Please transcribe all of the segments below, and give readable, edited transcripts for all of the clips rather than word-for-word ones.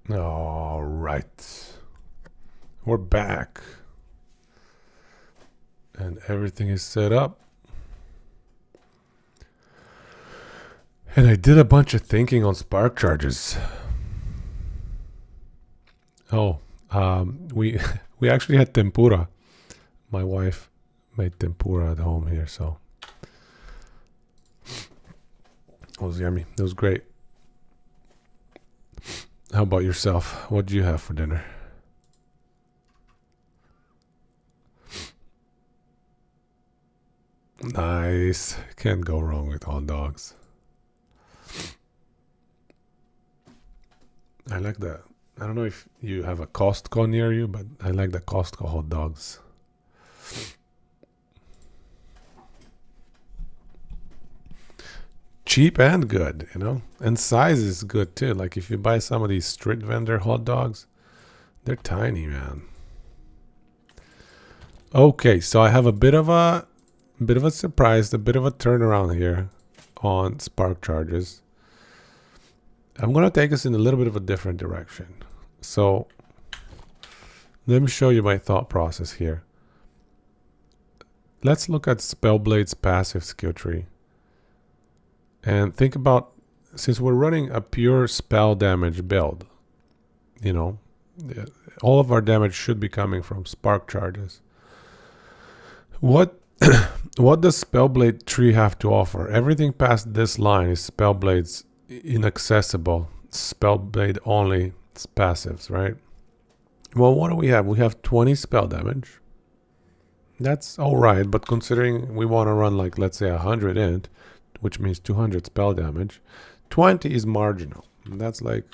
All right. We're back. And everything is set up. And I did a bunch of thinking on spark charges. Oh, we we actually had tempura. My wife made tempura at home here, so it was yummy. It was great. How about yourself? What did you have for dinner? Nice. Can't go wrong with hot dogs. I like that. I don't know if you have a Costco near you, but I like the Costco hot dogs. Cheap and good, you know? And size is good too. Like if you buy some of these street vendor hot dogs, they're tiny, man. Okay, so I have a bit of a surprise, a bit of a turnaround here on spark charges. I'm going to take us in a little bit of a different direction. So let me show you my thought process here. Let's look at Spellblade's passive skill tree. And think about, since we're running a pure spell damage build, you know, all of our damage should be coming from spark charges. What does Spellblade tree have to offer? Everything past this line is Spellblade's inaccessible, Spellblade only passives, right? Well, what do we have? We have 20 spell damage. That's all right, but considering we want to run like, let's say 100 int, which means 200 spell damage, 20 is marginal. And that's like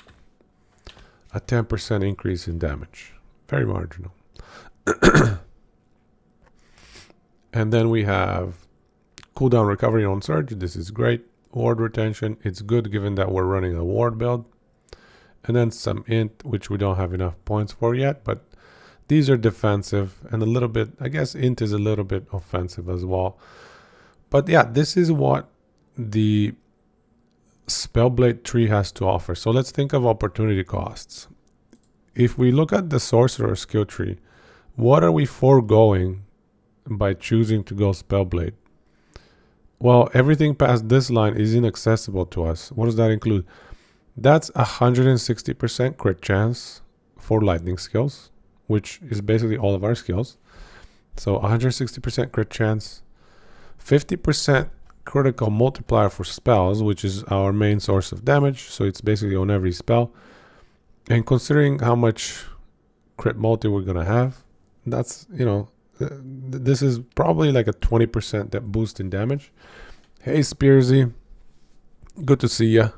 a 10% increase in damage. Very marginal. And then we have cooldown recovery on Surge. This is great. Ward retention. It's good given that we're running a ward build. And then some int, which we don't have enough points for yet, but these are defensive and a little bit, I guess int is a little bit offensive as well. But yeah, this is what the Spellblade tree has to offer. So let's think of opportunity costs. If we look at the Sorcerer skill tree, what are we foregoing by choosing to go Spellblade? Well, everything past this line is inaccessible to us. What does that include? That's 160% crit chance for lightning skills, which is basically all of our skills. So 160% crit chance, 50% critical multiplier for spells, which is our main source of damage. So it's basically on every spell. And considering how much crit multi we're going to have, that's, you know, this is probably like a 20% that boost in damage. Hey, Spearsy. Good to see ya.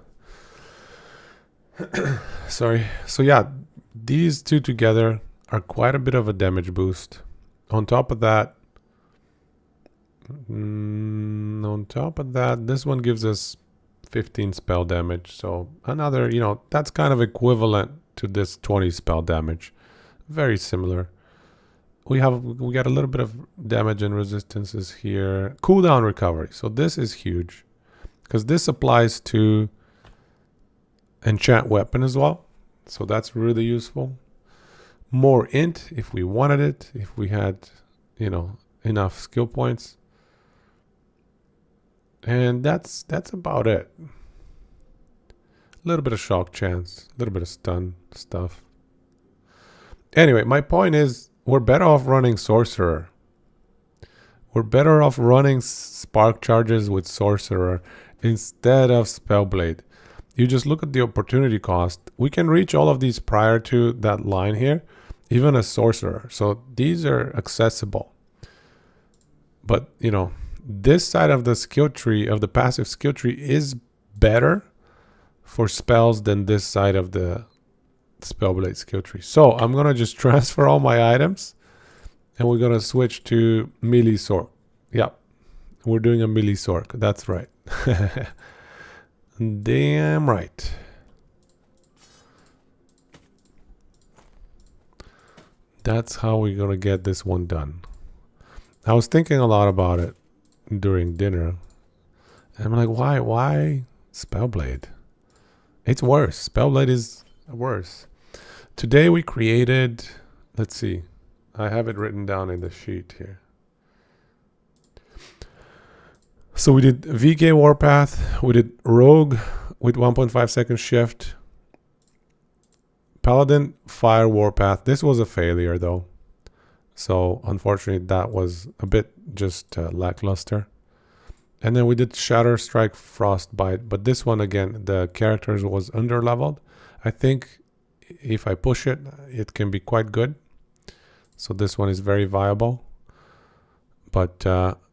Sorry. So yeah, these two together are quite a bit of a damage boost. On top of that, this one gives us 15 spell damage. So another, you know, that's kind of equivalent to this 20 spell damage. Very similar. We got a little bit of damage and resistances here. Cooldown recovery. So this is huge because this applies to enchant weapon as well. So that's really useful. More int if we wanted it, if we had, you know, enough skill points. And that's about it. A little bit of shock chance, a little bit of stun stuff. Anyway, my point is we're better off running Sorcerer. We're better off running Spark Charges with Sorcerer instead of Spellblade. You just look at the opportunity cost. We can reach all of these prior to that line here, even as Sorcerer. So these are accessible. But, you know, this side of the skill tree, of the passive skill tree, is better for spells than this side of the Spellblade skill tree. So I'm going to just transfer all my items and we're going to switch to melee Sorc. Yeah, we're doing a melee Sorc. That's right. Damn right. That's how we're going to get this one done. I was thinking a lot about it during dinner. And I'm like, why Spellblade? It's worse. Spellblade is worse. Today we created, let's see, I have it written down in the sheet here. So we did VK Warpath, we did Rogue with 1.5 second shift, Paladin Fire Warpath. This was a failure though. So unfortunately that was a bit just lackluster. And then we did Shatter Strike Frostbite, but this one again, the characters was under leveled. I think if I push it, it can be quite good. So this one is very viable. But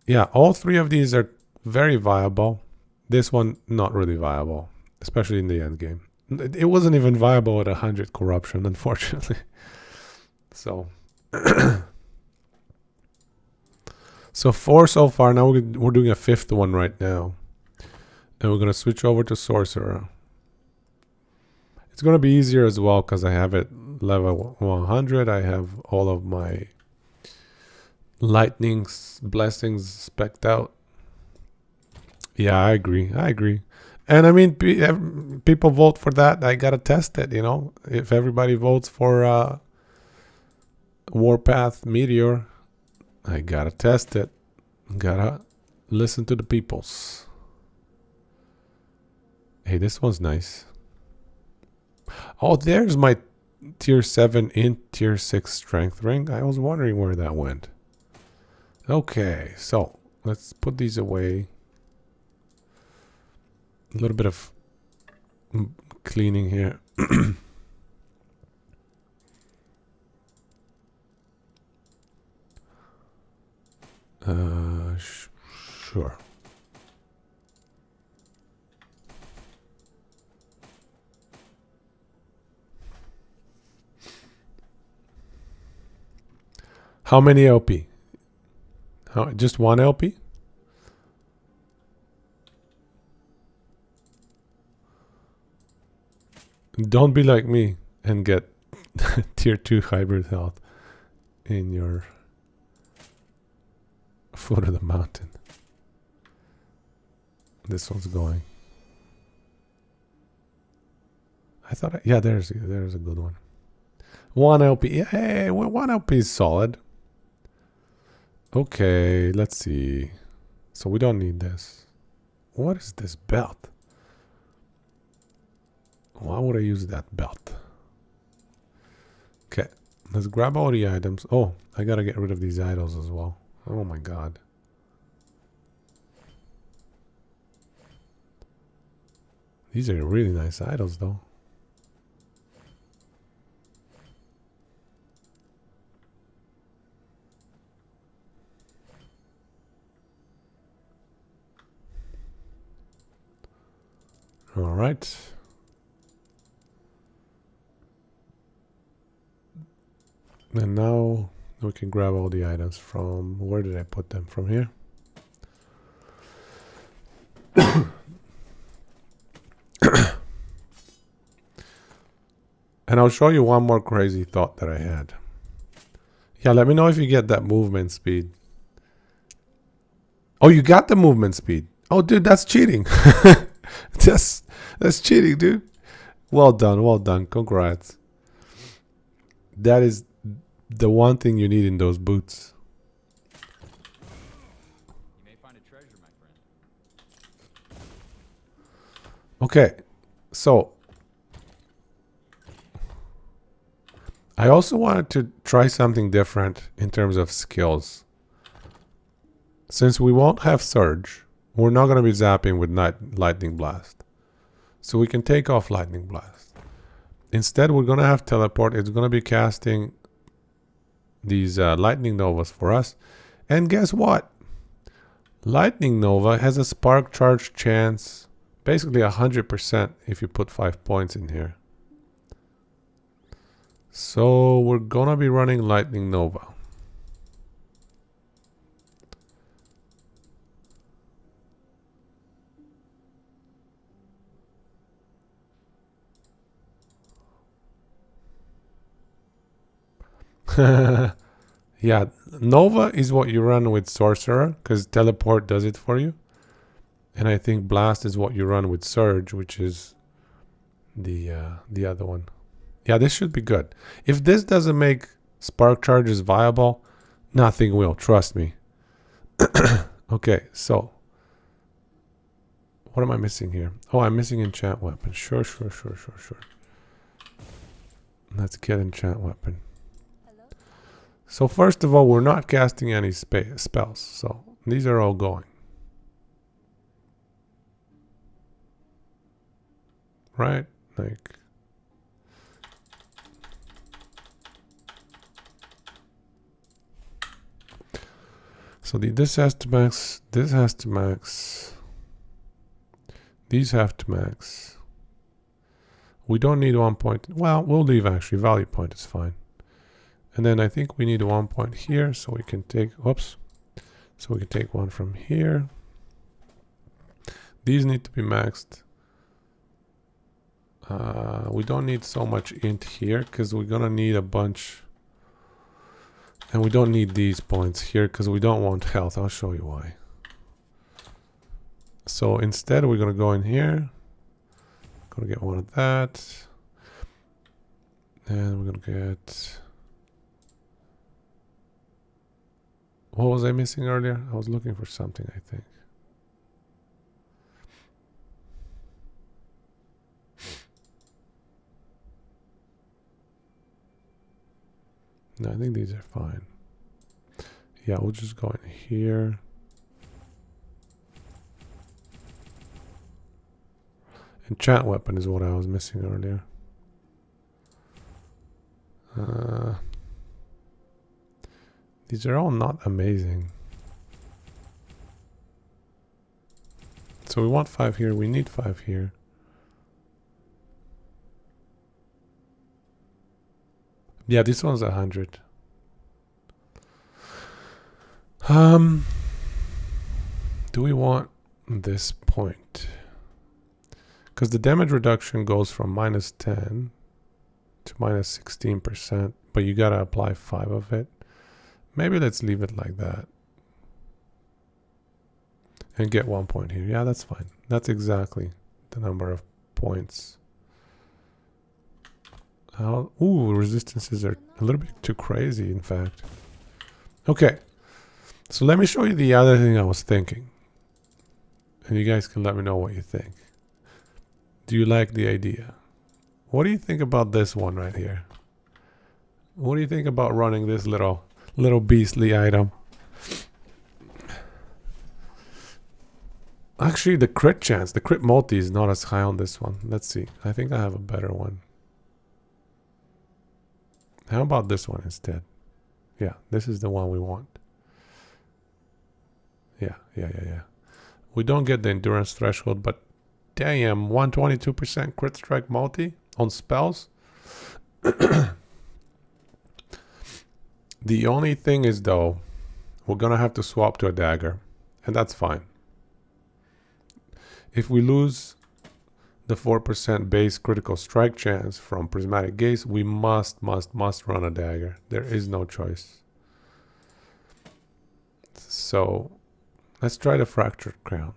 yeah, all three of these are very viable. This one not really viable, especially in the end game. It wasn't even viable at 100 corruption, unfortunately. So so 4 so far. Now we're doing a 5th one right now, and we're gonna switch over to Sorcerer. It's gonna be easier as well because I have it level 100. I have all of my lightnings, blessings spec'd out. Yeah, I agree. And I mean, people vote for that. I gotta test it, you know. If everybody votes for Warpath Meteor, I gotta test it. Gotta listen to the peoples. Hey, this one's nice. Oh, there's my tier 7 in tier 6 strength ring. I was wondering where that went. Okay, so let's put these away. A little bit of cleaning here. Sure. How many LP? Just one LP? Don't be like me and get tier 2 hybrid health in your foot of the mountain. This one's going. I thought, yeah, there's a good one. 1 LP. Yeah, hey, 1 LP is solid. Okay, let's see. So we don't need this. What is this belt? Why would I use that belt? Okay, let's grab all the items. Oh, I gotta get rid of these idols as well. Oh my god. These are really nice idols though. All right. And now we can grab all the items from, where did I put them? From here. And I'll show you one more crazy thought that I had. Yeah, let me know if you get that movement speed. Oh, you got the movement speed. Oh, dude, that's cheating. That's cheating, dude. Well done. Congrats. That is the one thing you need in those boots. You may find a treasure, my friend. Okay, so I also wanted to try something different in terms of skills. Since we won't have Surge, we're not going to be zapping with Lightning Blast. So we can take off Lightning Blast. Instead, we're going to have Teleport. It's going to be casting these Lightning Novas for us. And guess what? Lightning Nova has a Spark Charge chance, basically 100% if you put 5 points in here. So we're going to be running Lightning Nova. Yeah, Nova is what you run with Sorcerer, because Teleport does it for you. And I think Blast is what you run with Surge, which is the other one. Yeah, this should be good. If this doesn't make Spark Charges viable, nothing will, trust me. Okay, so what am I missing here? Oh, I'm missing enchant weapon. Sure. Let's get enchant weapon. So first of all, we're not casting any spells, so these are all going. Right? Like... So this has to max, this has to max, these have to max. We don't need 1 point. Well, we'll leave actually. Value point is fine. And then I think we need 1 point here, so we can take, whoops. So we can take one from here. These need to be maxed. We don't need so much int here, because we're gonna need a bunch. And we don't need these points here, because we don't want health. I'll show you why. So instead, we're gonna go in here. Gonna get one of that. And we're gonna get... What was I missing earlier? I was looking for something, I think. No, I think these are fine. Yeah, we'll just go in here. Enchant weapon is what I was missing earlier. These are all not amazing. So we want 5 here, we need 5 here. Yeah, this one's 100. Do we want this point? Because the damage reduction goes from -10 to -16%, but you gotta apply 5 of it. Maybe let's leave it like that. And get 1 point here. Yeah, that's fine. That's exactly the number of points. Ooh, resistances are a little bit too crazy, in fact. Okay. So let me show you the other thing I was thinking. And you guys can let me know what you think. Do you like the idea? What do you think about this one right here? What do you think about running this little beastly item? Actually, the crit chance, the crit multi is not as high on this one. Let's see. I think I have a better one. How about this one instead? Yeah, this is the one we want. Yeah. We don't get the endurance threshold, but damn, 122% crit strike multi on spells. The only thing is, though, we're gonna have to swap to a dagger, and that's fine. If we lose the 4% base critical strike chance from prismatic gaze, we must run a dagger. There is no choice. So let's try the fractured crown.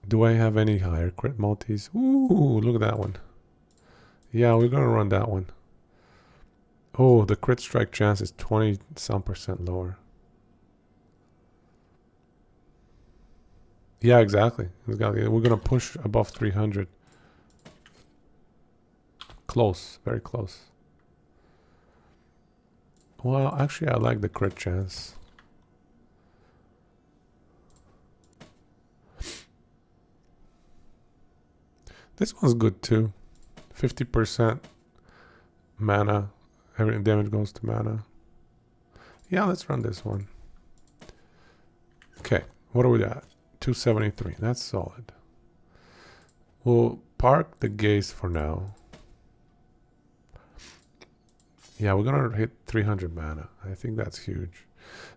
Do I have any higher crit multis? Ooh, look at that one. Yeah, we're gonna run that one. Oh, the crit strike chance is 20-some% lower. Yeah, exactly. We're gonna push above 300. Close, very close. Well, actually, I like the crit chance. This one's good too. 50% mana. Every damage goes to mana. Yeah, let's run this one. Okay, what are we at? 273. That's solid. We'll park the gaze for now. Yeah, we're gonna hit 300 mana. I think that's huge.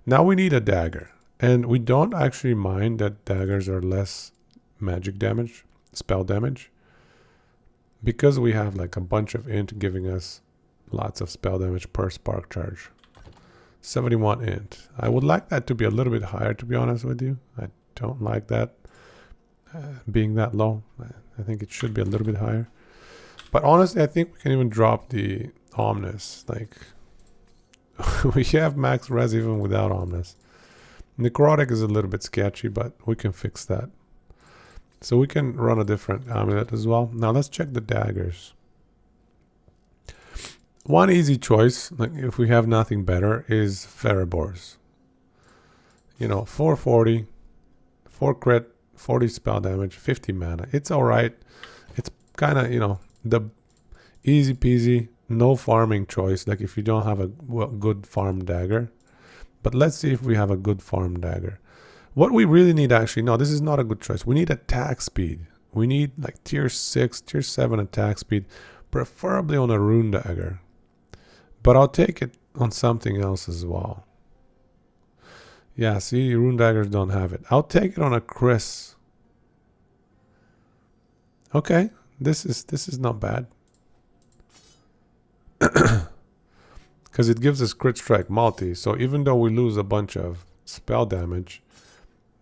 Now we need a dagger. And we don't actually mind that daggers are less magic damage, spell damage. Because we have like a bunch of int giving us lots of spell damage per spark charge. 71 int. I would like that to be a little bit higher, to be honest with you. I don't like that being that low. I think it should be a little bit higher. But honestly, I think we can even drop the Omnis. Like, we have max res even without Omnis. Necrotic is a little bit sketchy, but we can fix that. So we can run a different amulet as well. Now let's check the daggers. One easy choice, like if we have nothing better, is Ferribors. You know, 440, 4 crit, 40 spell damage, 50 mana. It's alright. It's kind of, you know, the easy peasy, no farming choice. Like if you don't have a good farm dagger. But let's see if we have a good farm dagger. What we really need actually, no, this is not a good choice. We need attack speed. We need like tier 6, tier 7 attack speed, preferably on a rune dagger. But I'll take it on something else as well. Yeah, see, rune daggers don't have it. I'll take it on a Chris. Okay, this is not bad. Because it gives us crit strike multi. So even though we lose a bunch of spell damage,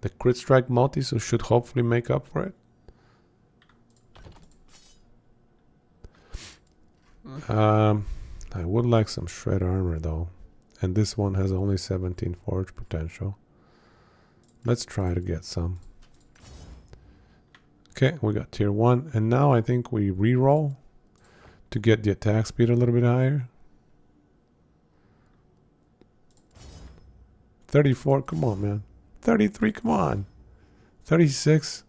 the crit strike multi so should hopefully make up for it. I would like some shred armor though. And this one has only 17 forge potential. Let's try to get some. Okay, we got tier 1. And now I think we re-roll to get the attack speed a little bit higher. 34, come on, man. 33, come on. 36.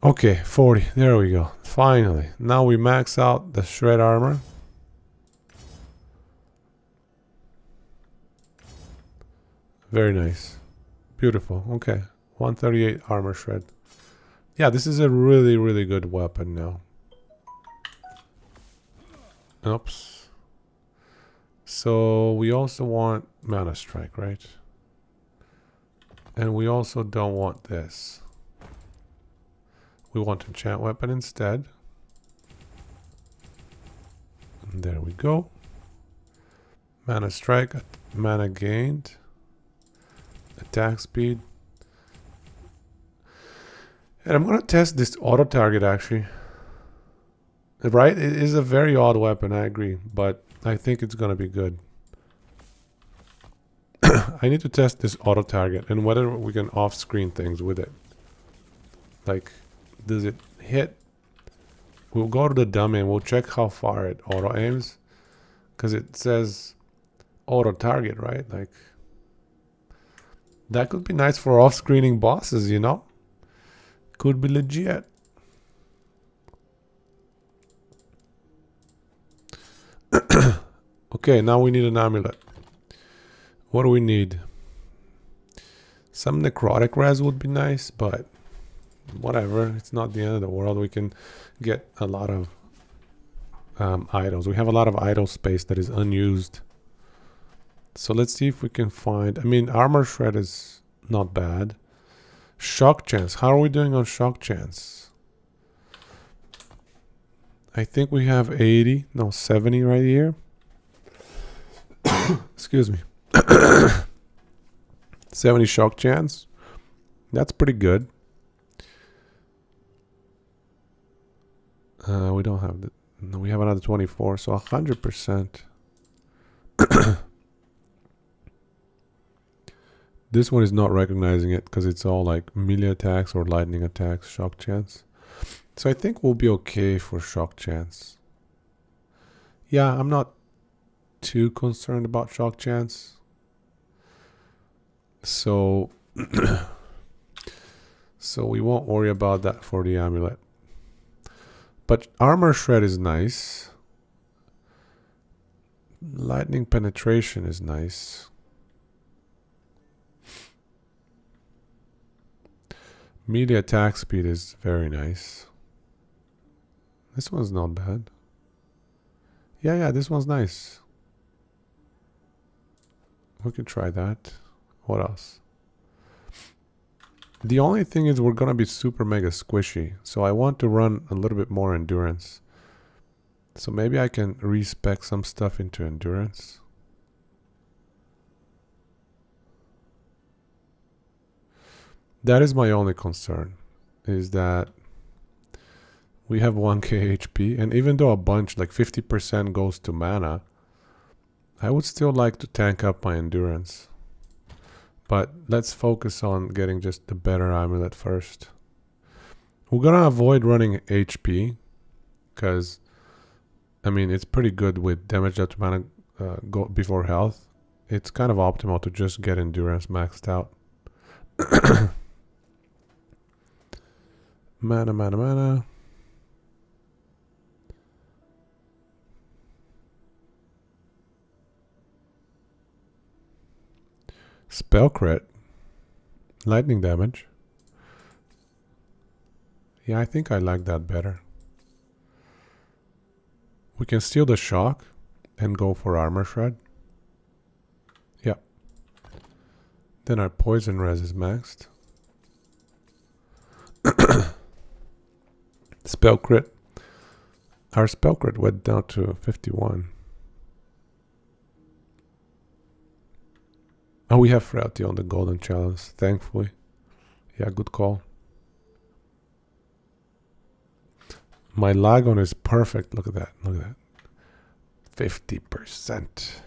Okay, 40. There we go. Finally. Now we max out the shred armor. Very nice. Beautiful. Okay. 138 armor shred. Yeah, this is a really, really good weapon now. Oops. So we also want mana strike, right? And we also don't want this. We want enchant weapon instead. And there we go. Mana strike, mana gained, attack speed. And I'm going to test this auto target actually. Right? It is a very odd weapon, I agree. But I think it's going to be good. I need to test this auto target and whether we can off-screen things with it. Like, does it hit? We'll go to the dummy and we'll check how far it auto aims. Because it says auto target, right? Like, that could be nice for off-screening bosses, you know? Could be legit. Okay, now we need an amulet. What do we need? Some necrotic res would be nice, but whatever. It's not the end of the world. We can get a lot of idols. We have a lot of idle space that is unused. So let's see if we can find... I mean, armor shred is not bad. Shock chance. How are we doing on shock chance? I think we have 80. No, 70 right here. Excuse me. 70 shock chance. That's pretty good. We don't have the... No, we have another 24, so 100%. This one is not recognizing it because it's all like melee attacks or lightning attacks, shock chance. So I think we'll be okay for shock chance. Yeah, I'm not too concerned about shock chance. So, so we won't worry about that for the amulet. But armor shred is nice. Lightning penetration is nice. Melee attack speed is very nice. This one's not bad. Yeah, this one's nice. We could try that. What else? The only thing is we're gonna be super mega squishy. So I want to run a little bit more endurance. So maybe I can respec some stuff into endurance. That is my only concern. Is that We have 1k HP, and even though a bunch, like 50% goes to mana, I would still like to tank up my endurance. But let's focus on getting just the better amulet first. We're gonna avoid running HP, because, I mean, it's pretty good with damage that mana go before health. It's kind of optimal to just get endurance maxed out. Mana. Spell crit. Lightning damage. Yeah, I think I like that better. We can steal the shock and go for armor shred. Yeah. Then our poison res is maxed. Spell crit. Our spell crit went down to 51. Oh, we have frailty on the golden challenge, thankfully. Yeah, good call. My lag on is perfect. Look at that. Look at that. 50%.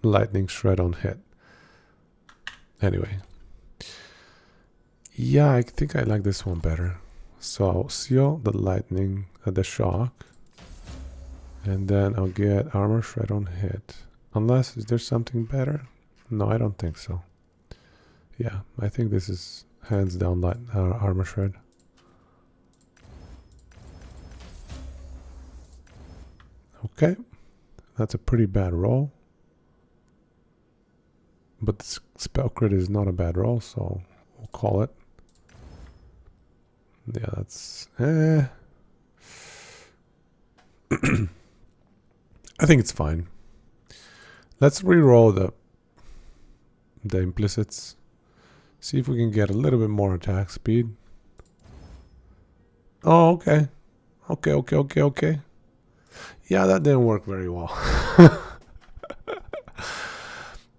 Lightning shred on hit. Anyway. Yeah, I think I like this one better. So I'll seal the lightning at the shock. And then I'll get armor shred on hit. Unless, is there something better? No, I don't think so. Yeah, I think this is hands down armor shred. Okay, that's a pretty bad roll. But the spell crit is not a bad roll, so we'll call it. Yeah, that's... I think it's fine. Let's re-roll the implicits. See if we can get a little bit more attack speed. Oh, okay. Okay. Yeah, that didn't work very well.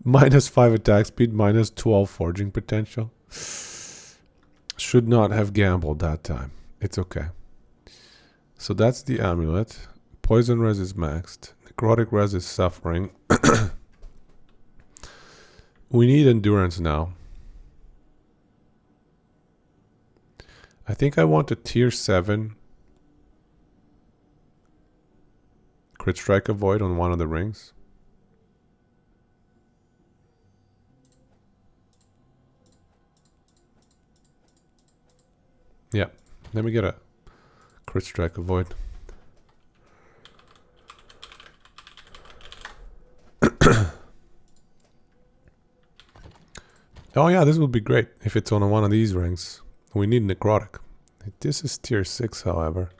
-5 attack speed, -12 forging potential. Should not have gambled that time. It's okay. So that's the amulet. Poison res is maxed. Necrotic res is suffering. We need endurance now. I think I want a tier 7 crit strike avoid on one of the rings. Yeah, let me get a crit strike avoid. Oh yeah, this would be great if it's on one of these rings. We need necrotic. This is tier 6, however.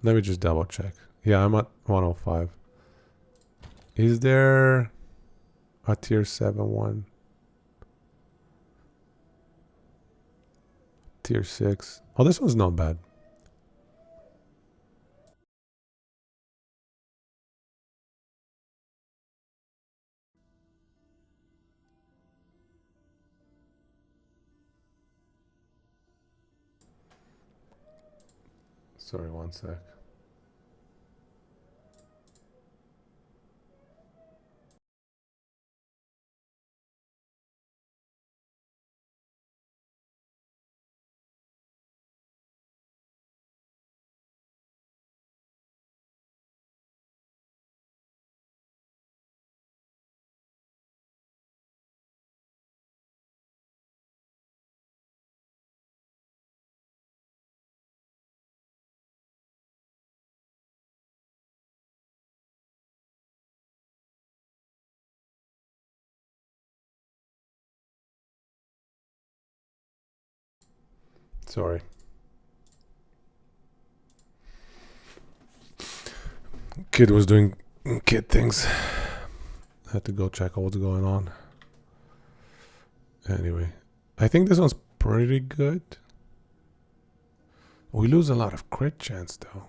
Let me just double check. Yeah, I'm at 105. Is there a tier 7 one? Tier 6. Oh, this one's not bad. Sorry, one sec. Sorry. Kid was doing kid things. Had to go check out what's going on. Anyway, I think this one's pretty good. We lose a lot of crit chance though.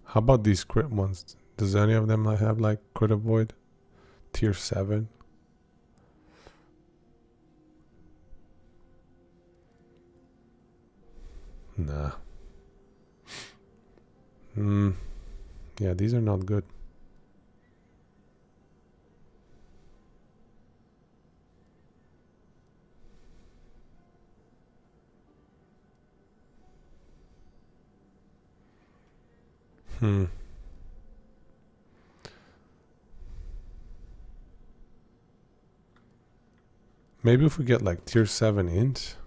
How about these crit ones? Does any of them have like crit avoid? Tier 7? Nah. Yeah, these are not good. Maybe if we get like tier 7 int.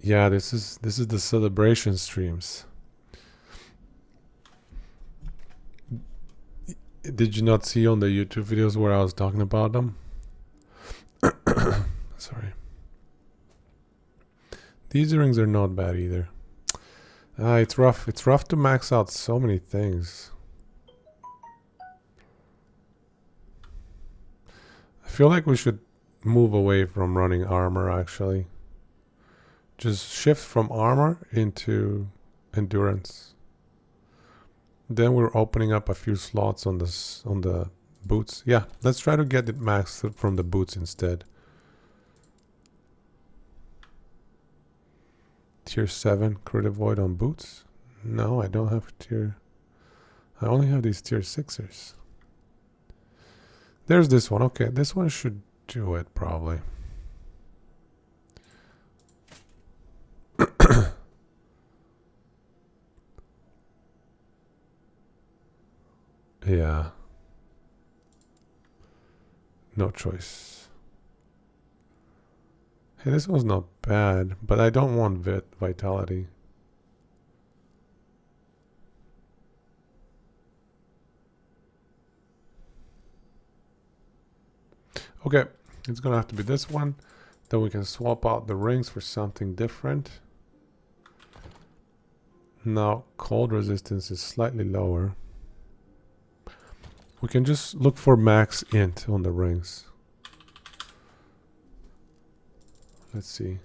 Yeah, this is the celebration streams. Did you not see on the YouTube videos where I was talking about them? Sorry. These rings are not bad either. It's rough. It's rough to max out so many things. I feel like we should move away from running armor actually. Just shift from armor into endurance. Then we're opening up a few slots on the boots. Yeah, let's try to get it maxed from the boots instead. Tier 7 crit avoid on boots? No, I don't have tier. I only have these tier 6ers. There's this one. Okay, this one should do it probably. Yeah. No choice. Hey, this one's not bad, but I don't want vitality. Okay, it's gonna have to be this one. Then we can swap out the rings for something different. Now, cold resistance is slightly lower. We can just look for max int on the rings. Let's see.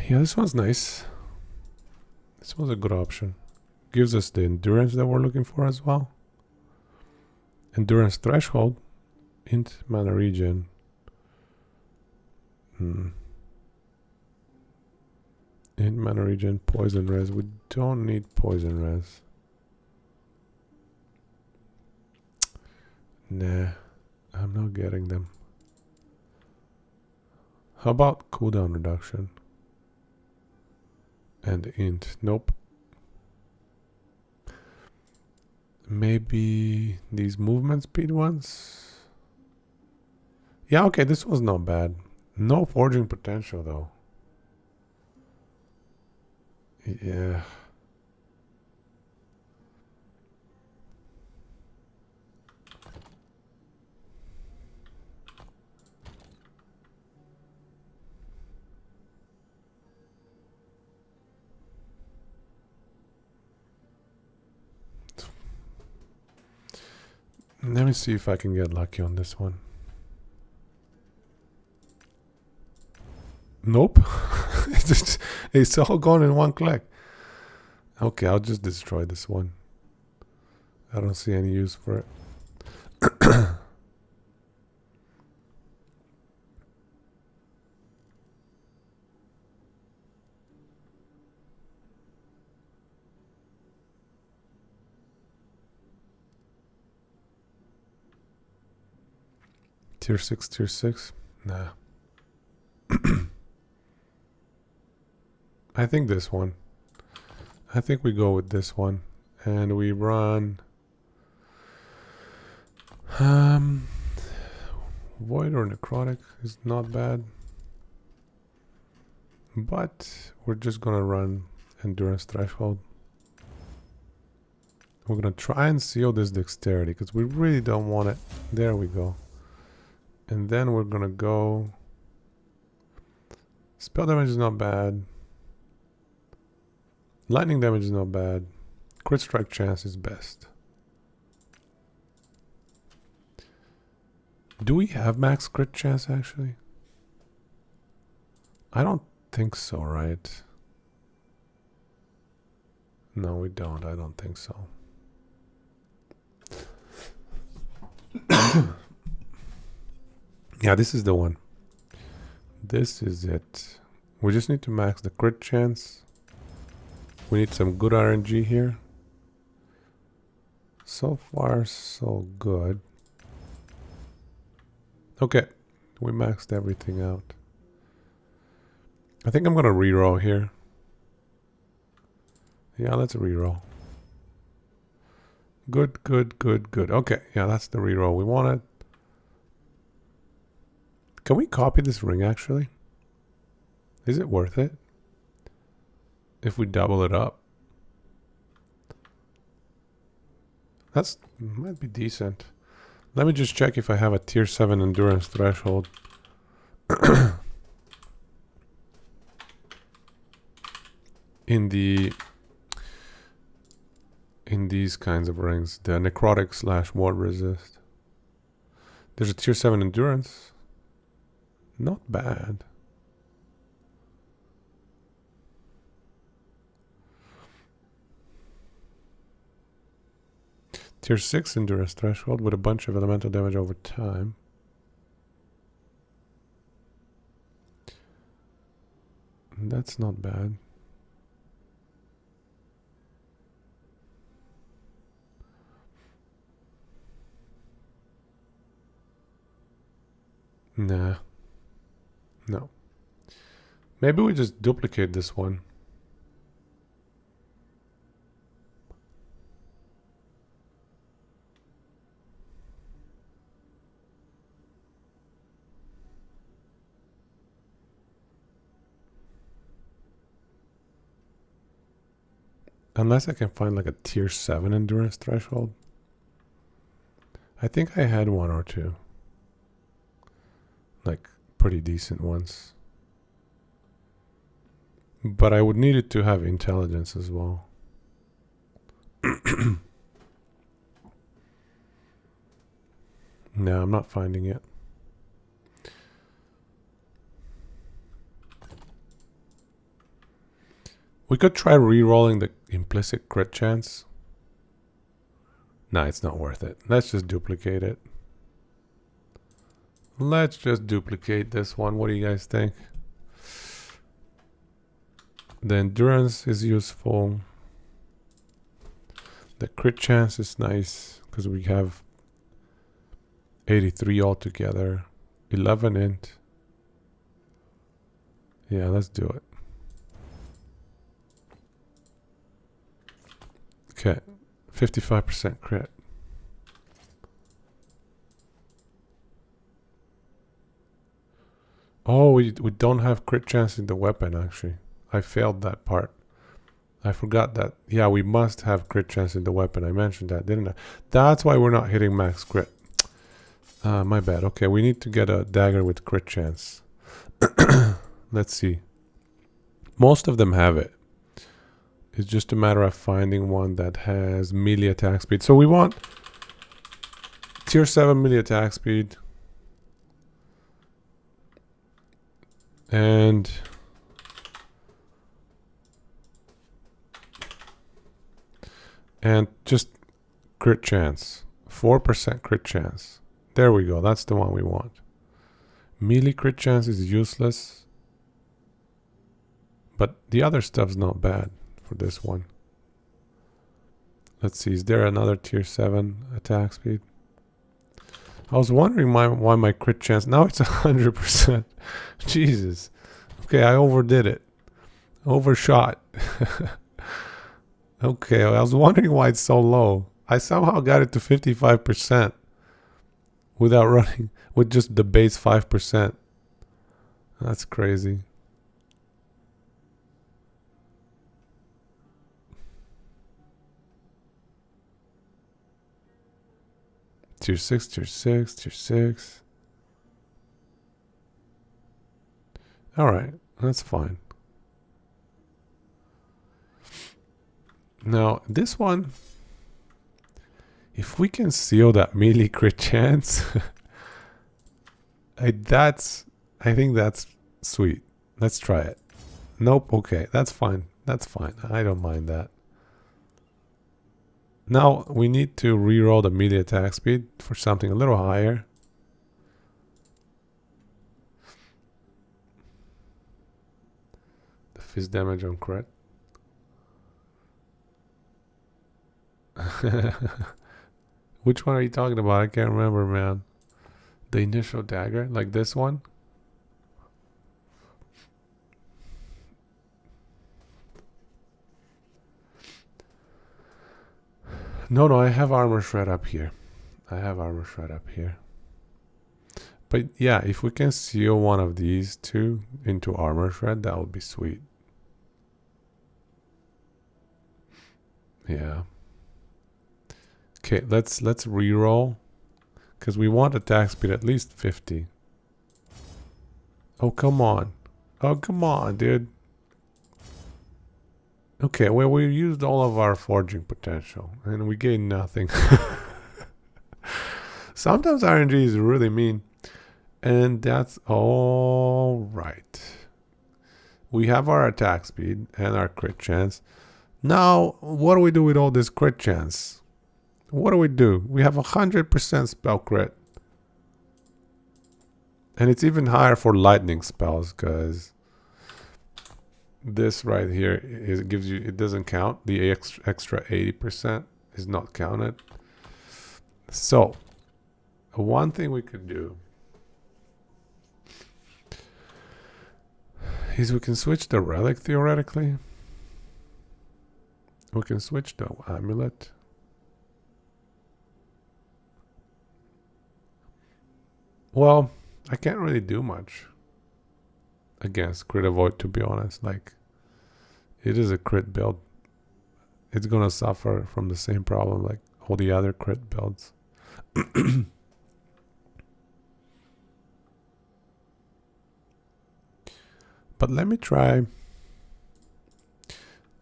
Yeah, this one's nice. This one's a good option. Gives us the endurance that we're looking for as well. Endurance threshold. Int mana regen. Int mana regen, poison res. We don't need poison res. Nah, I'm not getting them. How about cooldown reduction? And int. Nope. Maybe these movement speed ones? Yeah, okay, this one's not bad. No forging potential though. Yeah. Let me see if I can get lucky on this one. Nope. It's all gone in one click. Okay, I'll just destroy this one. I don't see any use for it. Tier 6, tier 6? Nah. I think this one. I think we go with this one. And we run... Void or Necrotic is not bad. But we're just gonna run Endurance Threshold. We're gonna try and seal this Dexterity because we really don't want it. There we go. And then we're gonna go... Spell damage is not bad. Lightning damage is not bad. Crit strike chance is best. Do we have max crit chance actually? I don't think so, right? No, we don't. I don't think so. Yeah, this is the one. This is it. We just need to max the crit chance. We need some good RNG here. So far, so good. Okay, we maxed everything out. I think I'm gonna reroll here. Yeah, let's reroll. Good, good, good, good. Okay, yeah, that's the reroll we wanted. Can we copy this ring actually? Is it worth it? If we double it up? That's might be decent. Let me just check if I have a tier 7 endurance threshold. in these kinds of rings, the necrotic / ward resist. There's a tier 7 endurance. Not bad. Tier 6 endurance threshold with a bunch of elemental damage over time. That's not bad. Nah. No. Maybe we just duplicate this one. Unless I can find like a tier 7 endurance threshold. I think I had one or two. Like pretty decent ones. But I would need it to have intelligence as well. No, I'm not finding it. We could try re-rolling the implicit crit chance. Nah, it's not worth it. Let's just duplicate it. Let's just duplicate this one. What do you guys think? The endurance is useful. The crit chance is nice because we have 83 altogether. 11 int. Yeah, let's do it. Okay, 55% crit. Oh, we don't have crit chance in the weapon actually. I failed that part. I forgot that. Yeah, we must have crit chance in the weapon. I mentioned that, didn't I? That's why we're not hitting max crit. My bad. Okay, we need to get a dagger with crit chance. Let's see. Most of them have it. It's just a matter of finding one that has melee attack speed. So we want tier 7 melee attack speed. And just crit chance. 4% crit chance. There we go. That's the one we want. Melee crit chance is useless. But the other stuff's not bad for this one. Let's see. Is there another tier 7 attack speed? I was wondering why my crit chance... Now it's 100%. Jesus. Okay, I overdid it. Overshot. Okay, I was wondering why it's so low. I somehow got it to 55% without running, with just the base 5%. That's crazy. Tier 6, tier 6, tier 6. Alright, that's fine. Now, this one, if we can seal that melee crit chance, I think that's sweet. Let's try it. Nope, okay, that's fine. That's fine. I don't mind that. Now, we need to reroll the melee attack speed for something a little higher. half his damage on crit. Which one are you talking about? I can't remember, man. The initial dagger, like this one? No, I have armor shred up here. But yeah, if we can seal one of these two into armor shred, that would be sweet. Yeah. Okay, let's re-roll. Because we want attack speed at least 50. Oh, come on. Oh, come on, dude. Okay, well, we used all of our forging potential. And we gained nothing. Sometimes RNG is really mean. And that's all right. We have our attack speed and our crit chance. Now, what do we do with all this crit chance? What do? We have 100% spell crit. And it's even higher for lightning spells because this right here gives you, it doesn't count. The extra 80% is not counted. So, one thing we could do is we can switch the relic theoretically. We can switch the amulet. Well, I can't really do much against crit avoid, to be honest. Like, it is a crit build. It's gonna suffer from the same problem like all the other crit builds. But let me try.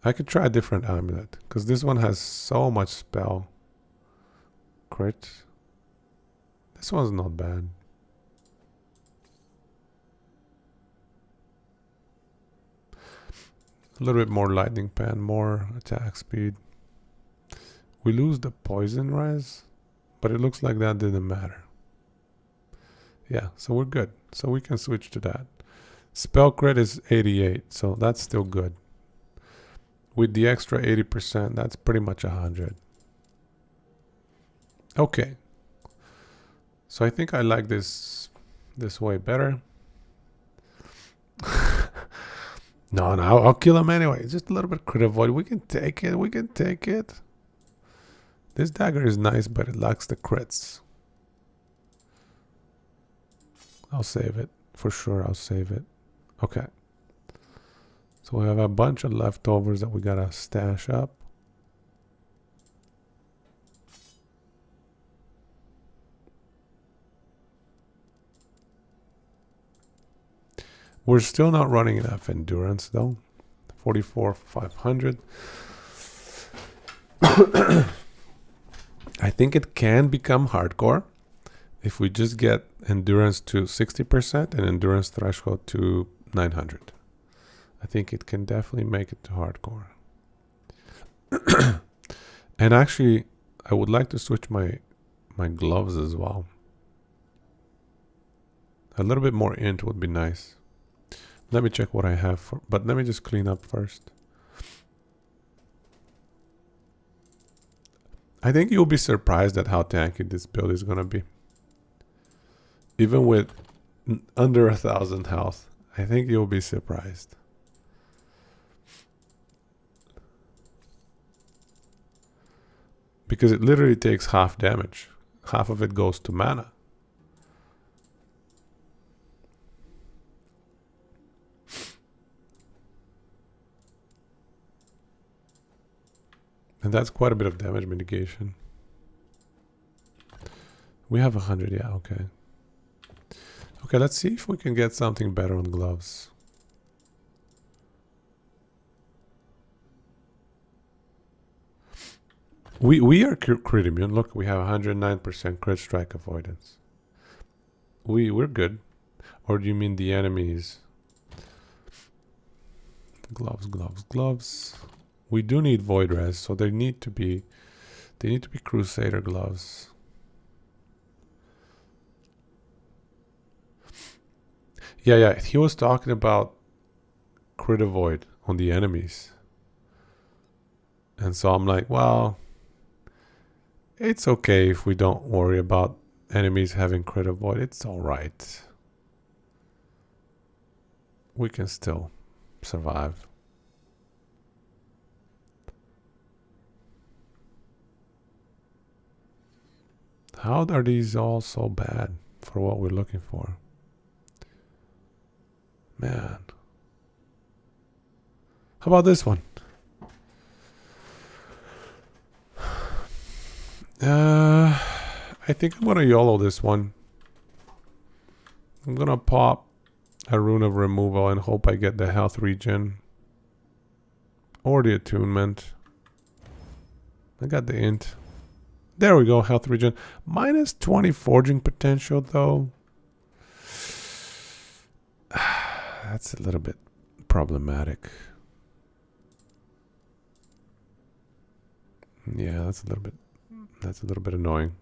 I could try a different amulet because this one has so much spell crit. This one's not bad. A little bit more lightning pan, more attack speed. We lose the poison res, but it looks like that didn't matter. Yeah, so we're good. So we can switch to that. Spell crit is 88, so that's still good. With the extra 80%, that's pretty much 100. Okay. So I think I like this way better. No, I'll kill him anyway. Just a little bit crit avoid. We can take it. This dagger is nice, but it lacks the crits. I'll save it. For sure, I'll save it. Okay. So we have a bunch of leftovers that we gotta stash up. We're still not running enough endurance though. 44,500. I think it can become hardcore if we just get endurance to 60% and endurance threshold to 900. I think it can definitely make it to hardcore. And actually, I would like to switch my gloves as well. A little bit more int would be nice. Let me check what I have for, but let me just clean up first. I think you'll be surprised at how tanky this build is gonna be. Even with under 1,000 health, I think you'll be surprised. Because it literally takes half damage. Half of it goes to mana. And that's quite a bit of damage mitigation. We have 100, yeah, okay. Okay, let's see if we can get something better on gloves. We are crit immune. Look, we have 109% crit strike avoidance. We're good. Or do you mean the enemies? Gloves. We do need void res, so they need to be Crusader gloves. Yeah, he was talking about crit avoid. on the enemies. And so I'm like, well, it's okay if we don't worry about enemies having crit avoid. It's alright. We can still survive. How are these all so bad for what we're looking for? Man. How about this one? I think I'm gonna YOLO this one. I'm gonna pop a rune of removal and hope I get the health regen. Or the attunement. I got the int. There we go, health regen. Minus 20 forging potential though. That's a little bit problematic. Yeah, that's a little bit annoying.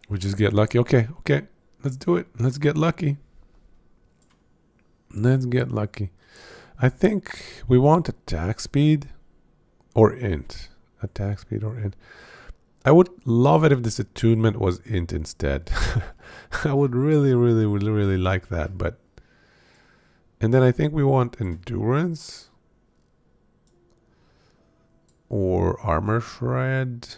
We just get lucky. Okay, let's do it. Let's get lucky. Let's get lucky. I think we want attack speed or int. Attack speed or int. I would love it if this attunement was int instead. I would really like that, but... And then I think we want endurance or armor shred.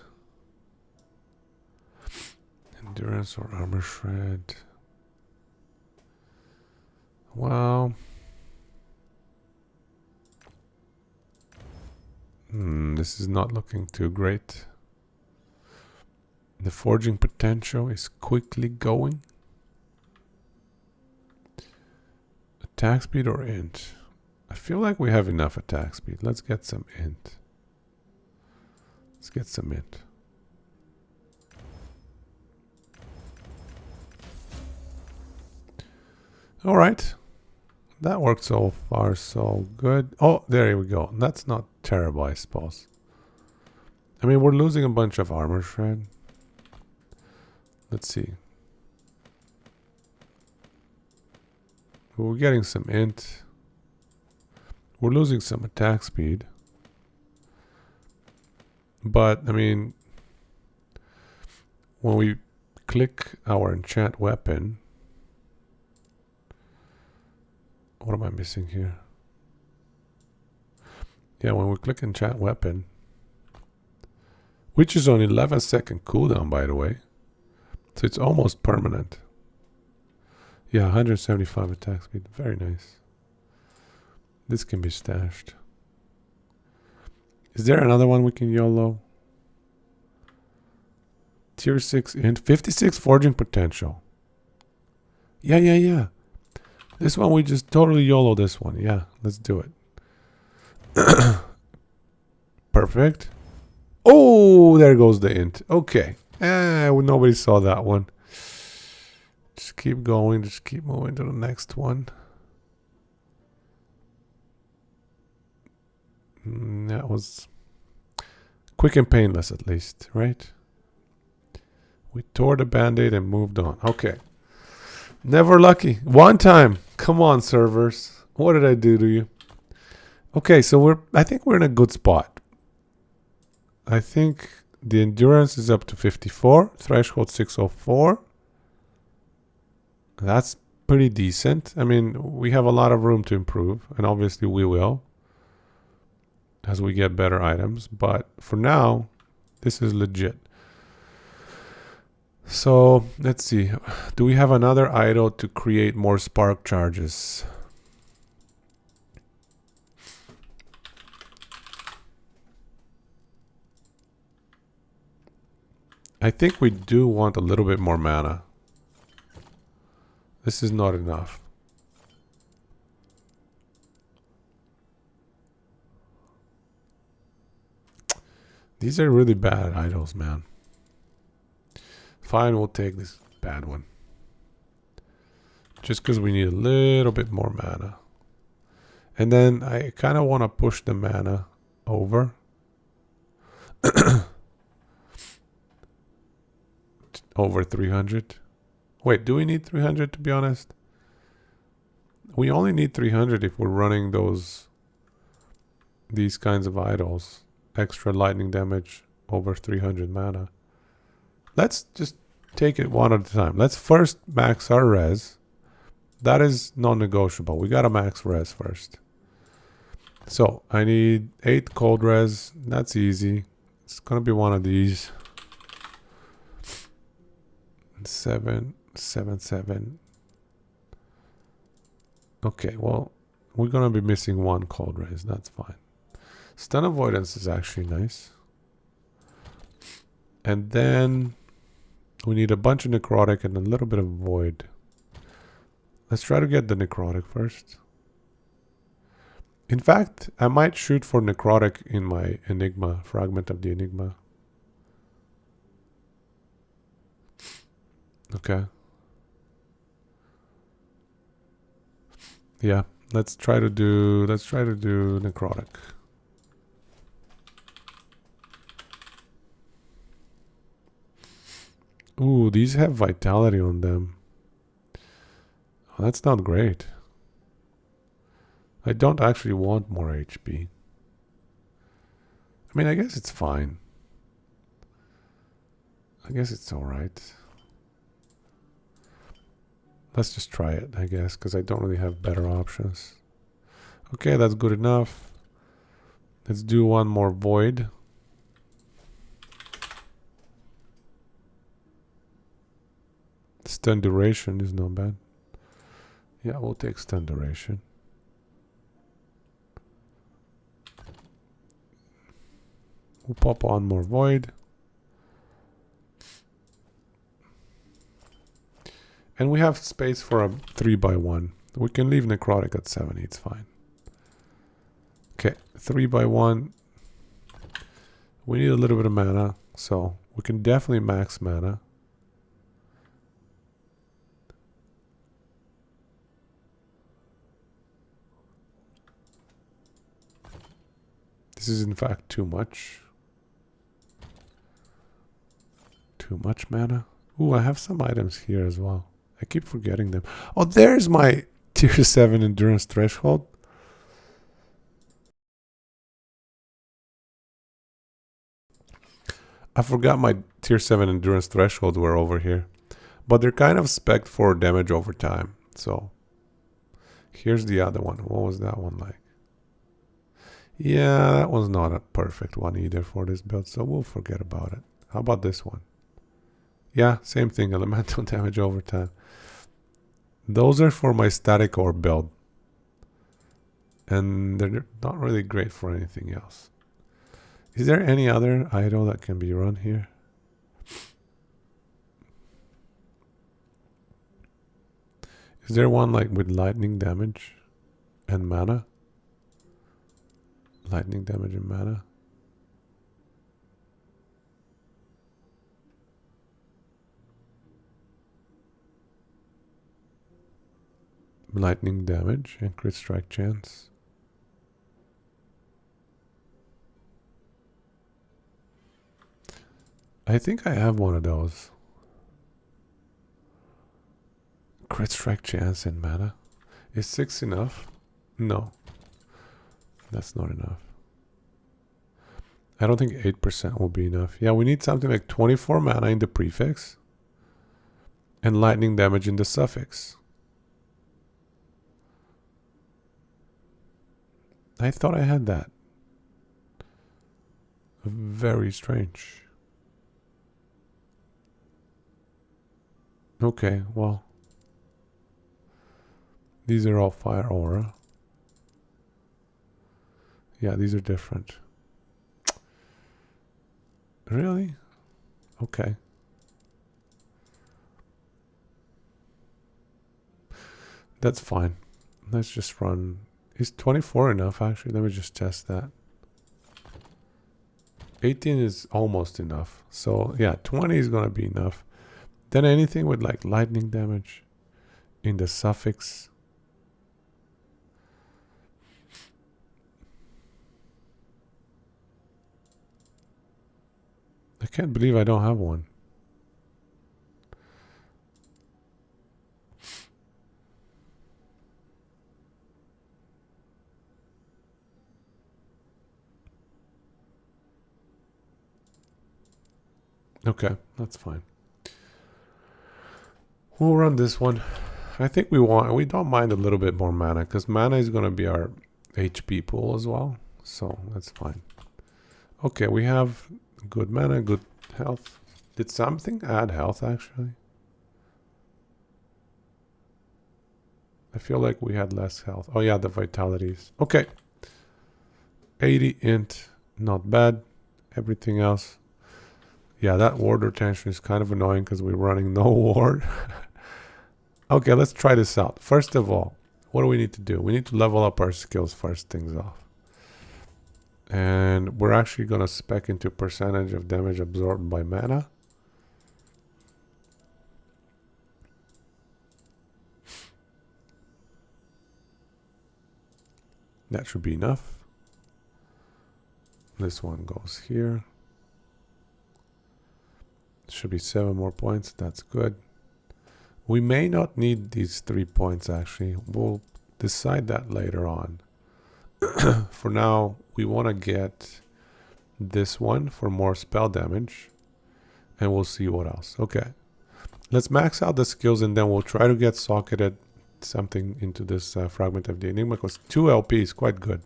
Endurance or armor shred. Wow. This is not looking too great. The forging potential is quickly going. Attack speed or int? I feel like we have enough attack speed. Let's get some int. Let's get some int. All right. That worked so far so good. Oh, there we go. That's not terrible, I suppose. I mean, we're losing a bunch of armor shred. Let's see. We're getting some int. We're losing some attack speed. But, I mean, when we click our enchant weapon... What am I missing here? Yeah, when we click enchant weapon, which is on 11-second cooldown, by the way. So it's almost permanent. Yeah, 175 attack speed. Very nice. This can be stashed. Is there another one we can YOLO? Tier 6 int. 56 forging potential. Yeah. This one we just totally YOLO this one. Yeah, let's do it. Perfect. Oh, there goes the int. Okay. Nobody saw that one. Just keep going. Just keep moving to the next one. That was quick and painless at least, right? We tore the band-aid and moved on. Okay. Never lucky. One time. Come on, servers. What did I do to you? Okay, so I think we're in a good spot. I think the endurance is up to 54. Threshold 604. That's pretty decent. I mean, we have a lot of room to improve, and obviously we will as we get better items. But for now, this is legit. So let's see. Do we have another idol to create more spark charges? I think we do want a little bit more mana. This is not enough. These are really bad idols, man. Fine, we'll take this bad one. Just because we need a little bit more mana. And then I kind of want to push the mana over. Over 300. Wait, do we need 300 to be honest? We only need 300 if we're running these kinds of idols. Extra lightning damage over 300 mana. Let's just take it one at a time. Let's first max our res. That is non-negotiable. We gotta max res first. So I need 8 cold res. That's easy. It's gonna be one of these. 7, 7, 7. Okay, well, we're gonna be missing 1 cold res. That's fine. Stun avoidance is actually nice. And then we need a bunch of necrotic and a little bit of void. Let's try to get the necrotic first. In fact, I might shoot for necrotic in my enigma, fragment of the enigma. Okay. Yeah, let's try to do necrotic. Ooh, these have vitality on them. Oh, that's not great. I don't actually want more HP. I mean, I guess it's fine. I guess it's alright. Let's just try it, I guess, because I don't really have better options. Okay, that's good enough. Let's do one more void. Stun duration is not bad. Yeah, we'll take stun duration. We'll pop on more void. And we have space for a 3x1. We can leave necrotic at 70, it's fine. Okay, 3x1. We need a little bit of mana, so we can definitely max mana. This is in fact too much. Too much mana. Ooh, I have some items here as well. I keep forgetting them. Oh, there's my tier 7 endurance threshold. I forgot my tier 7 endurance thresholds were over here. But they're kind of spec'd for damage over time. So, here's the other one. What was that one like? Yeah, that was not a perfect one either for this build, so we'll forget about it. How about this one? Yeah, same thing, elemental damage over time. Those are for my static orb build. And they're not really great for anything else. Is there any other idol that can be run here? Is there one like with lightning damage and mana? Lightning damage and mana? Lightning damage and crit strike chance. I think I have one of those. Crit strike chance and mana. Is 6 enough? No. That's not enough. I don't think 8% will be enough. Yeah, we need something like 24 mana in the prefix. And lightning damage in the suffix. I thought I had that. Very strange. Okay, well. These are all fire aura. Yeah, these are different. Really? Okay. That's fine. Let's just run. Is 24 enough actually? Let me just test that. 18 is almost enough. So yeah, 20 is gonna be enough. Then anything with like lightning damage in the suffix. I can't believe I don't have one. Okay, that's fine. We'll run this one. I think we don't mind a little bit more mana, because mana is going to be our HP pool as well. So that's fine. Okay, we have good mana, good health. Did something add health actually? I feel like we had less health. Oh yeah, the vitalities. Okay. 80 int, not bad. Everything else. Yeah, that ward retention is kind of annoying because we're running no ward. Okay, let's try this out. First of all, what do we need to do? We need to level up our skills first things off. And we're actually going to spec into percentage of damage absorbed by mana. That should be enough. This one goes here. Should be 7 more points. That's good. We may not need these 3 points actually. We'll decide that later on. For now, we want to get this one for more spell damage. And we'll see what else. Okay. Let's max out the skills and then we'll try to get socketed something into this fragment of the enigma, because 2 LP is quite good.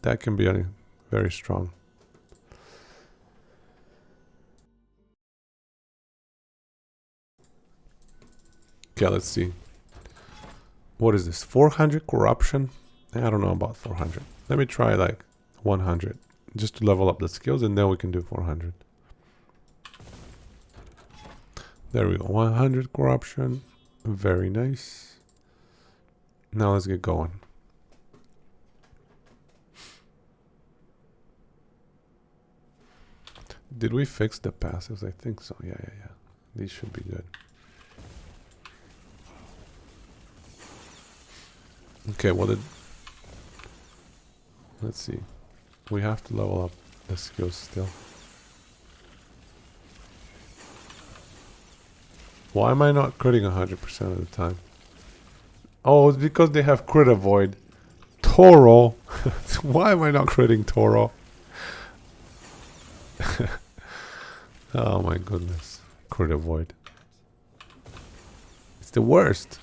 That can be very strong. Okay, let's see. What is this? 400 corruption? I don't know about 400. Let me try like 100 just to level up the skills, and then we can do 400. There we go. 100 corruption. Very nice. Now let's get going. Did we fix the passives? I think so. Yeah. These should be good. Okay, let's see. We have to level up the skills still. Why am I not critting 100% of the time? Oh, it's because they have crit avoid. Toro. Why am I not critting Toro? Oh my goodness. Crit avoid. It's the worst.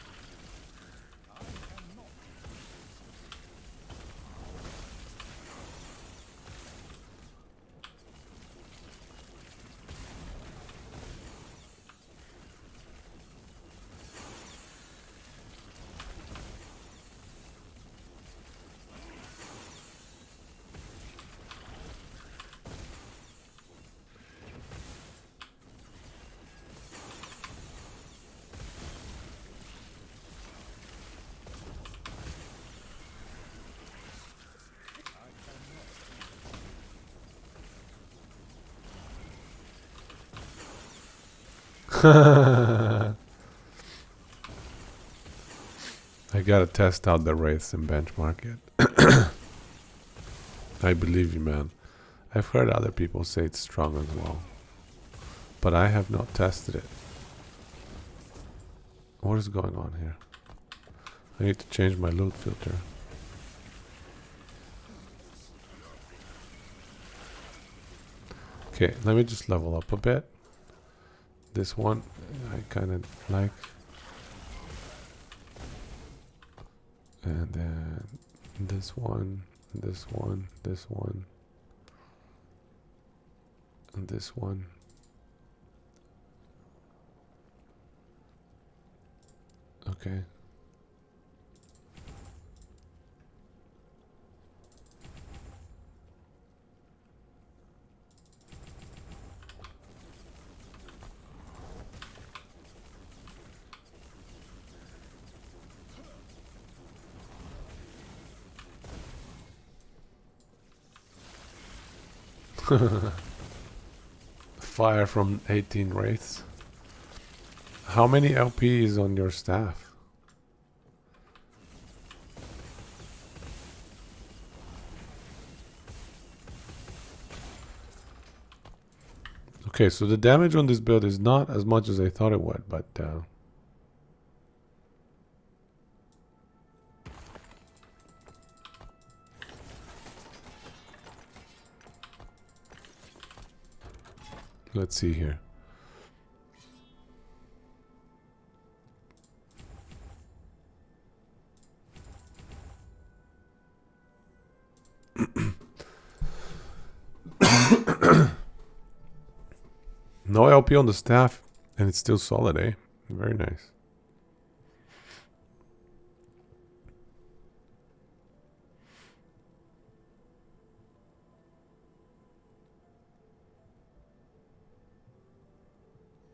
I gotta test out the wraiths and benchmark it. I believe you, man. I've heard other people say it's strong as well, but I have not tested it. What is going on here? I need to change my loot filter. Okay, let me just level up a bit. This one I kind of like. And then this one, this one, this one, and this one. Okay. Fire from 18 wraiths. How many LP is on your staff? Okay, so the damage on this build is not as much as I thought it would, but Let's see here. No LP on the staff, and it's still solid, eh? Very nice.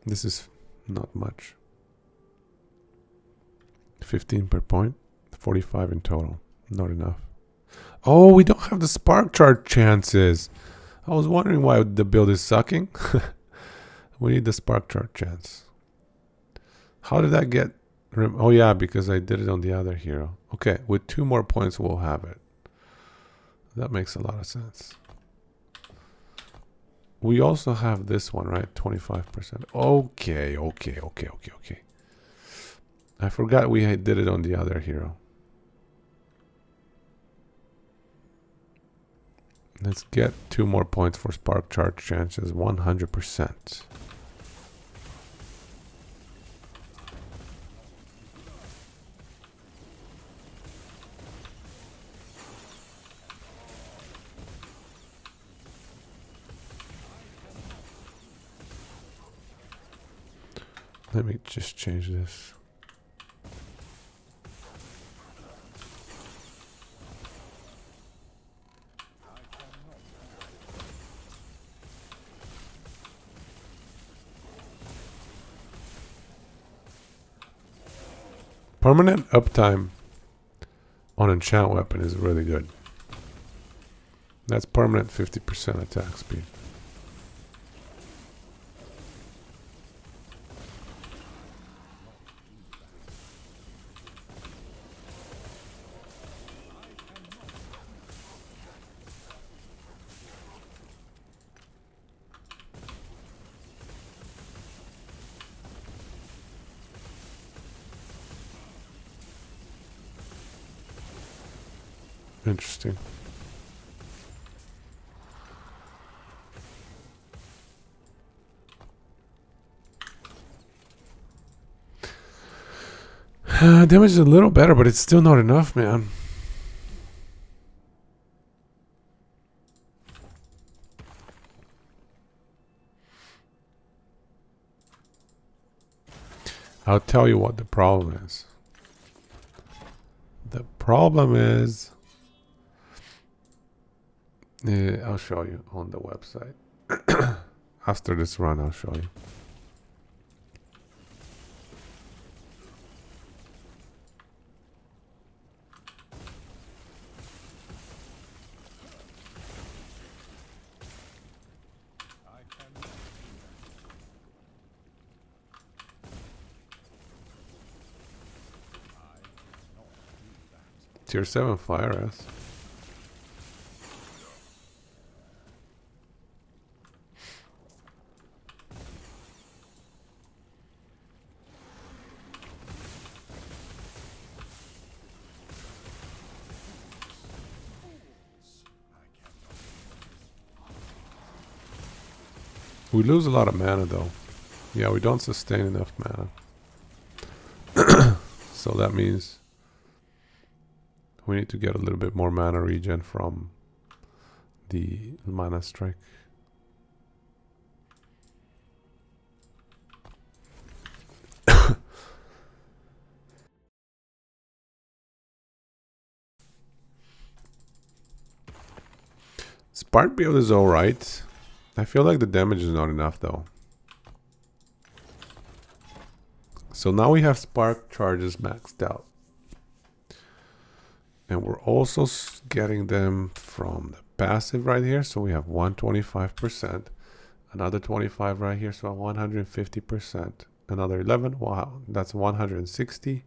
This is not much. 15 per point, 45 in total. Not enough. Oh, we don't have the spark charge chances. I was wondering why the build is sucking. We need the spark charge chance. How did that get... Oh yeah, because I did it on the other hero. Okay, with 2 more points we'll have it. That makes a lot of sense. We also have this one, right? 25%. Okay. I forgot we did it on the other hero. Let's get 2 more points for spark charge chances. 100%. Let me just change this. Permanent uptime on enchant weapon is really good. That's permanent 50% attack speed. Interesting. Damage is a little better, but it's still not enough, man. I'll tell you what the problem is. The problem is... I'll show you on the website. After this run, I'll show you. Tier 7 fire ass. We lose a lot of mana though. Yeah, we don't sustain enough mana. So that means we need to get a little bit more mana regen from the mana strike. Spark build is alright. I feel like the damage is not enough though. So now we have spark charges maxed out. And we're also getting them from the passive right here. So we have 125%. Another 25 right here. So 150%. Another 11. Wow. That's 160.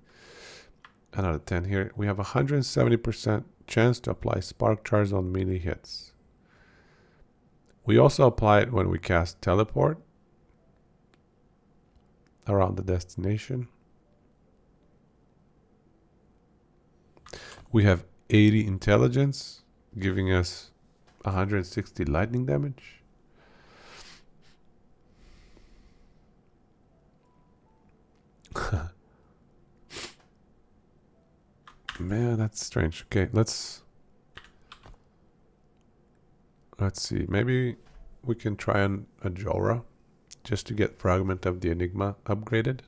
Another 10 here. We have 170% chance to apply spark charge on melee hits. We also apply it when we cast teleport around the destination. We have 80 intelligence, giving us 160 lightning damage. Man, that's strange. Okay, let's see. Maybe we can try a Jorah just to get Fragment of the Enigma upgraded.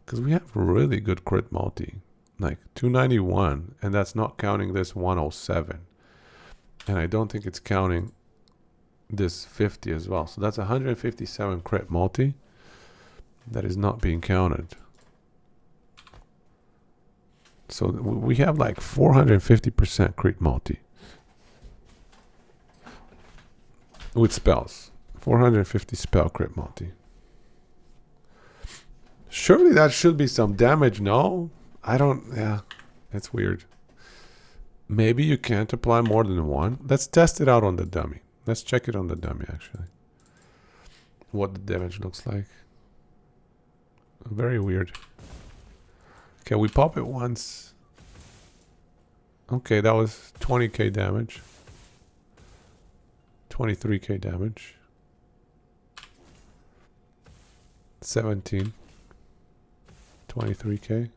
Because we have really good crit multi. Like 291, and that's not counting this 107. And I don't think it's counting this 50 as well. So that's 157 crit multi that is not being counted. So we have like 450% crit multi with spells. 450 spell crit multi. Surely that should be some damage, no? I don't, yeah, it's weird. Maybe you can't apply more than one. Let's test it out on the dummy. Let's check it on the dummy, actually. What the damage looks like. Very weird. Okay, we pop it once. Okay, that was 20k damage. 23k damage. 17. 23k.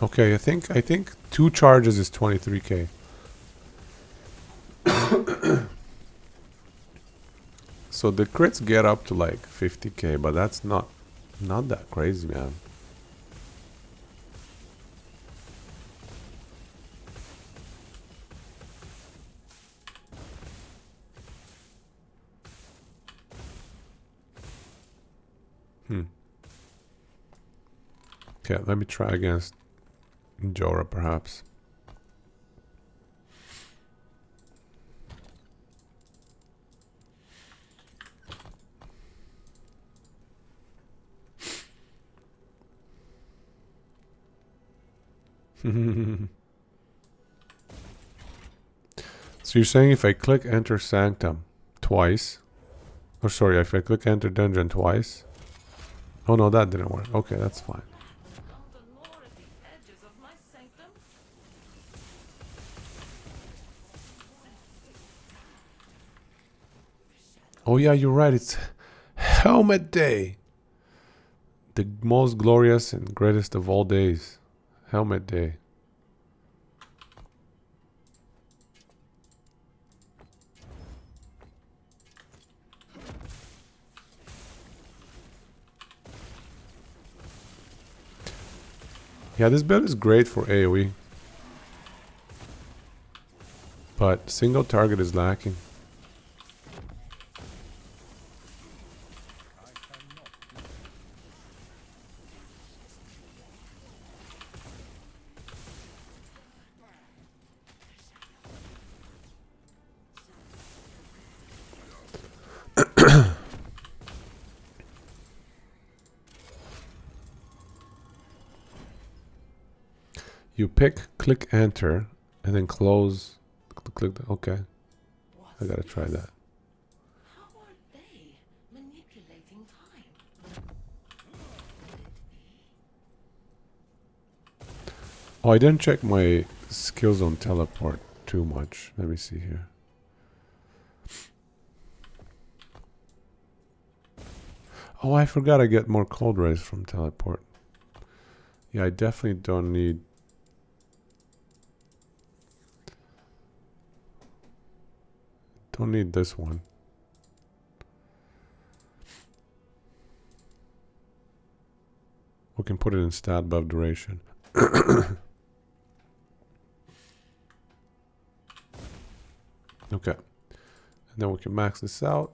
Okay, I think 2 charges is 23k. So the crits get up to like 50k, but that's not that crazy, man. Okay, let me try against Jorah, perhaps. So you're saying if I click Enter Sanctum twice, or sorry, if I click Enter Dungeon twice. Oh no, that didn't work. Okay, that's fine. Oh yeah, you're right. It's Helmet Day. The most glorious and greatest of all days. Helmet Day. Yeah, this build is great for AoE. But single target is lacking. You click enter, and then close. Click. Okay, I gotta try that. How are they manipulating time? Oh, I didn't check my skills on teleport too much. Let me see here. Oh, I forgot I get more cold rays from teleport. Yeah, I definitely don't need... Don't need this one. We can put it in stat buff duration. Okay. And then we can max this out.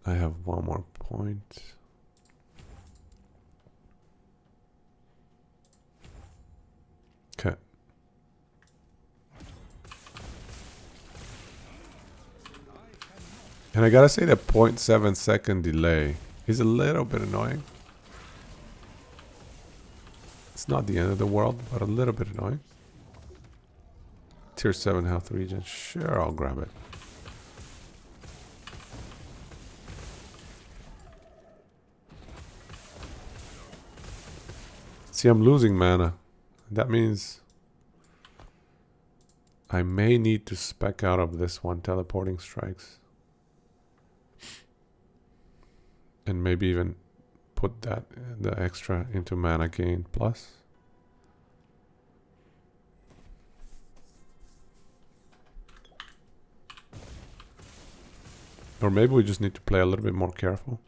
I have one more point. Okay. And I gotta say the 0.7 second delay is a little bit annoying. It's not the end of the world, but a little bit annoying. Tier 7 health regen. Sure, I'll grab it. See, I'm losing mana. That means I may need to spec out of this one, teleporting strikes. And maybe even put that, the extra into mana gain plus. Or maybe we just need to play a little bit more careful.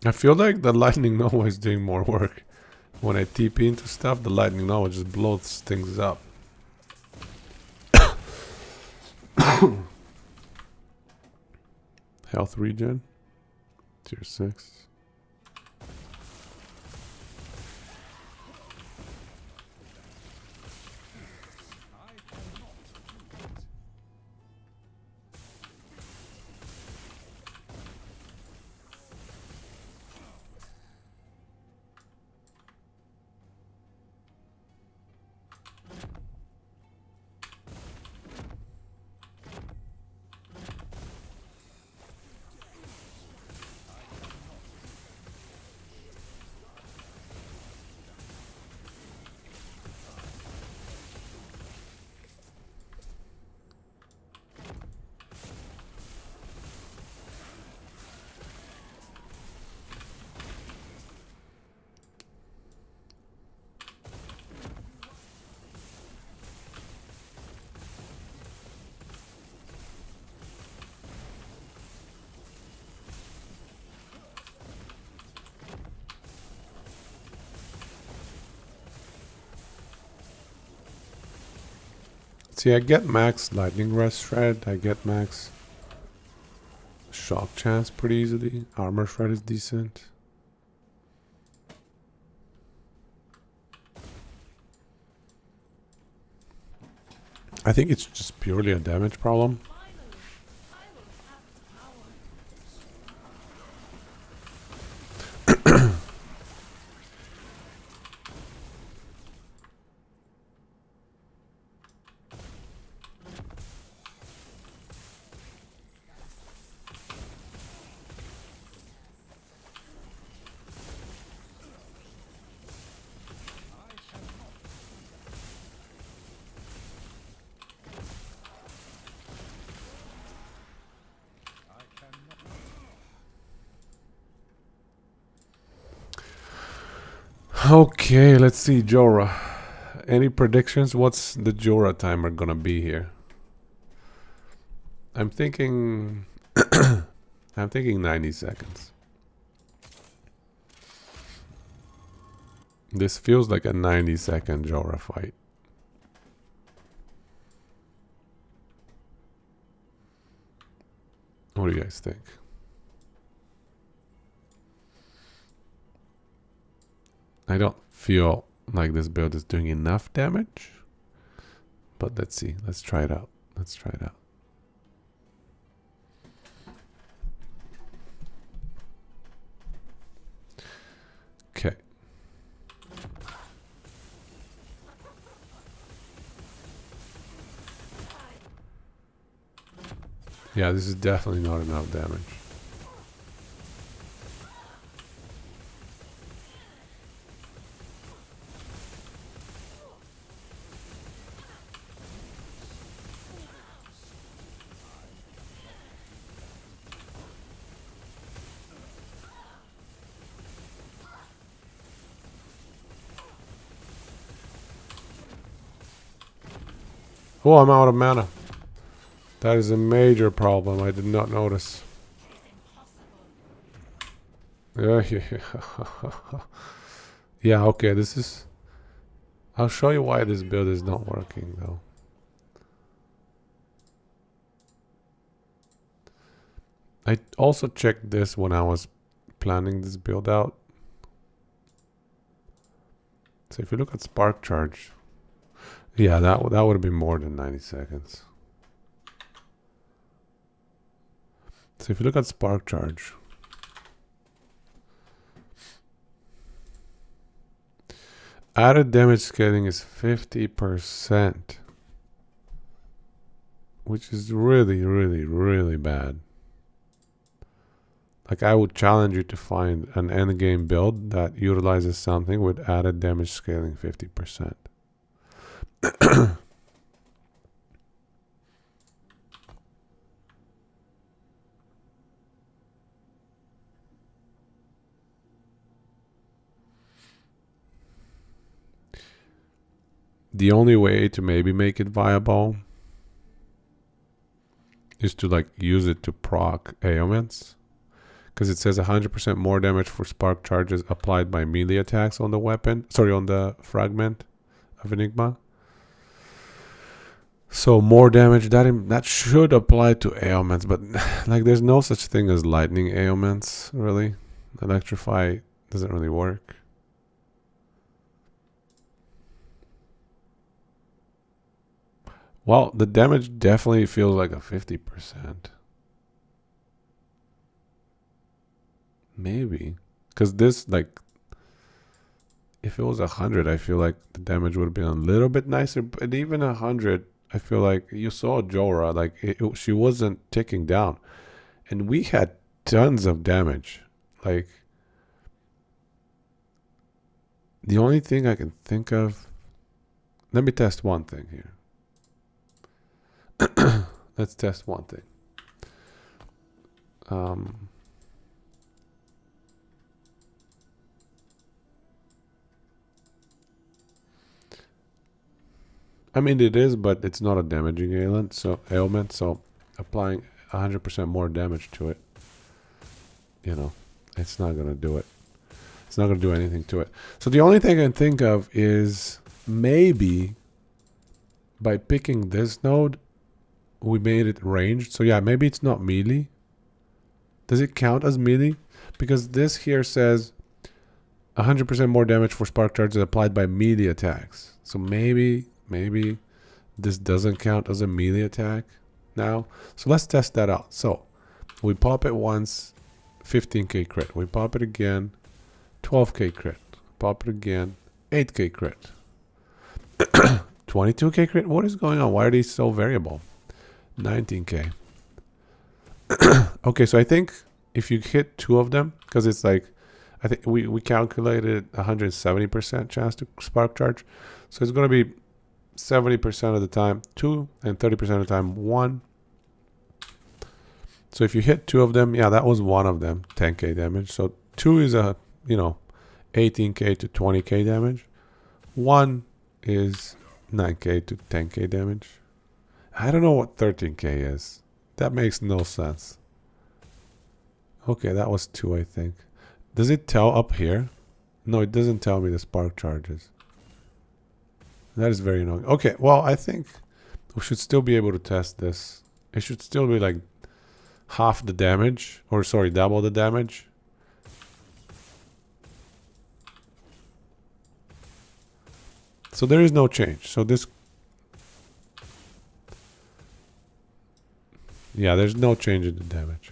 I feel like the lightning nova is doing more work. When I TP into stuff, the lightning nova just blows things up. Health regen. Tier 6. See, I get max lightning rust shred, I get max shock chance pretty easily. Armor shred is decent. I think it's just purely a damage problem. Okay, let's see, Jorah. Any predictions? What's the Jorah timer gonna be here? I'm thinking I'm thinking 90 seconds. This feels like a 90-second Jorah fight. What do you guys think? I don't feel like this build is doing enough damage. But let's see. Let's try it out. Let's try it out. Okay. Yeah, this is definitely not enough damage. Oh, I'm out of mana. That is a major problem. I did not notice. Yeah, yeah, okay, this is... I'll show you why this build is not working, though. I also checked this when I was planning this build out. So if you look at Spark Charge, yeah, that would have been more than 90 seconds. So if you look at Spark Charge, added damage scaling is 50%, which is really, really, really bad. Like, I would challenge you to find an endgame build that utilizes something with added damage scaling 50%. The only way to maybe make it viable is to like use it to proc ailments. Because it says 100% more damage for spark charges applied by melee attacks on the weapon. Sorry, on the fragment of Enigma. So more damage, that should apply to ailments. But like there's no such thing as lightning ailments, really. Electrify doesn't really work. Well, the damage definitely feels like a 50%. Maybe. Because this, like, if it was 100, I feel like the damage would have been a little bit nicer. But even 100, I feel like you saw Jorah, like, she wasn't ticking down. And we had tons of damage. Like, the only thing I can think of... Let me test one thing here. Let's test one thing. I mean, it is, but it's not a damaging ailment, so applying 100% more damage to it, you know, it's not going to do it. It's not going to do anything to it. So the only thing I can think of is maybe by picking this node, we made it ranged. So yeah, maybe it's not melee. Does it count as melee? Because this here says 100% more damage for spark charges applied by melee attacks. So maybe this doesn't count as a melee attack now. So let's test that out. So we pop it once, 15k crit. We pop it again, 12k crit. Pop it again, 8k crit. 22k crit? What is going on? Why are these so variable? 19k. Okay, so I think if you hit two of them, because it's like, I think we calculated 170% chance to spark charge. So it's going to be 70% of the time 2 and 30% of the time 1. So if you hit two of them, yeah, that was one of them, 10k damage. So 2 is a, 18k to 20k damage. 1 is 9k to 10k damage. I don't know what 13k is. That makes no sense. Okay, that was 2, I think. Does it tell up here? No, it doesn't tell me the spark charges. That is very annoying. Okay, well, I think we should still be able to test this. It should still be like half the damage, or sorry, double the damage. So there is no change. So this... Yeah, there's no change in the damage.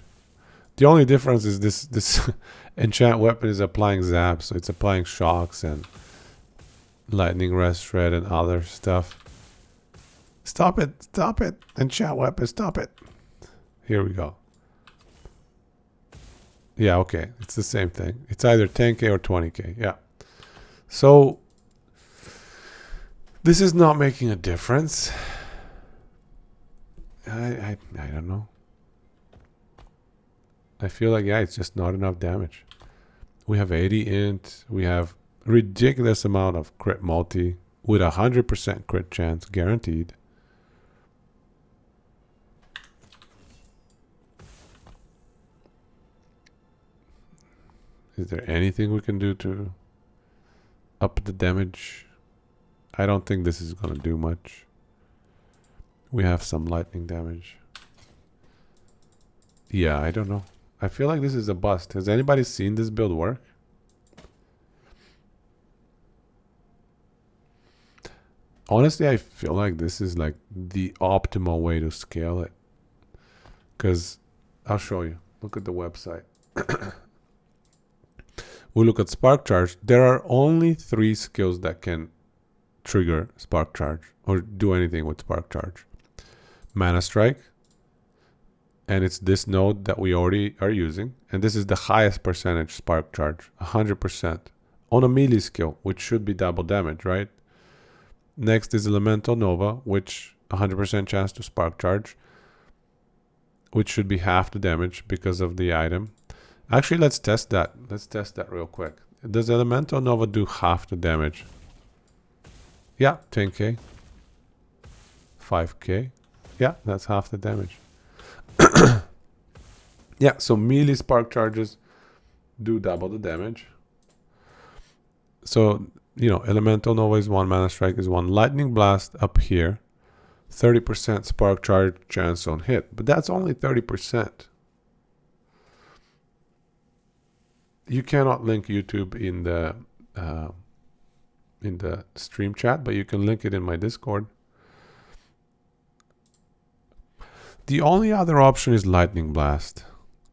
The only difference is this enchant weapon is applying zaps, so it's applying shocks and lightning rest shred and other stuff. Stop it, stop it. Enchant weapon, stop it. Here we go. Yeah, okay, it's the same thing. It's either 10k or 20k, yeah. So this is not making a difference. I don't know. I feel like, yeah, it's just not enough damage. We have 80 int. We have ridiculous amount of crit multi with 100% crit chance guaranteed. Is there anything we can do to up the damage? I don't think this is going to do much. We have some lightning damage. Yeah, I don't know. I feel like this is a bust. Has anybody seen this build work? Honestly, I feel like this is like the optimal way to scale it. Because I'll show you. Look at the website. We look at Spark Charge. There are only 3 skills that can trigger Spark Charge or do anything with Spark Charge. Mana Strike. And it's this node that we already are using. And this is the highest percentage Spark Charge. 100%. On a melee skill, which should be double damage, right? Next is Elemental Nova, which 100% chance to Spark Charge. Which should be half the damage because of the item. Actually, let's test that. Let's test that real quick. Does Elemental Nova do half the damage? Yeah, 10k. 5k. Yeah, that's half the damage. Yeah, so melee Spark Charges do double the damage. So, you know, Elemental Nova is 1, Mana Strike is 1. Lightning Blast up here. 30% Spark Charge chance on hit. But that's only 30%. You cannot link YouTube in the stream chat, but you can link it in my Discord. The only other option is Lightning Blast,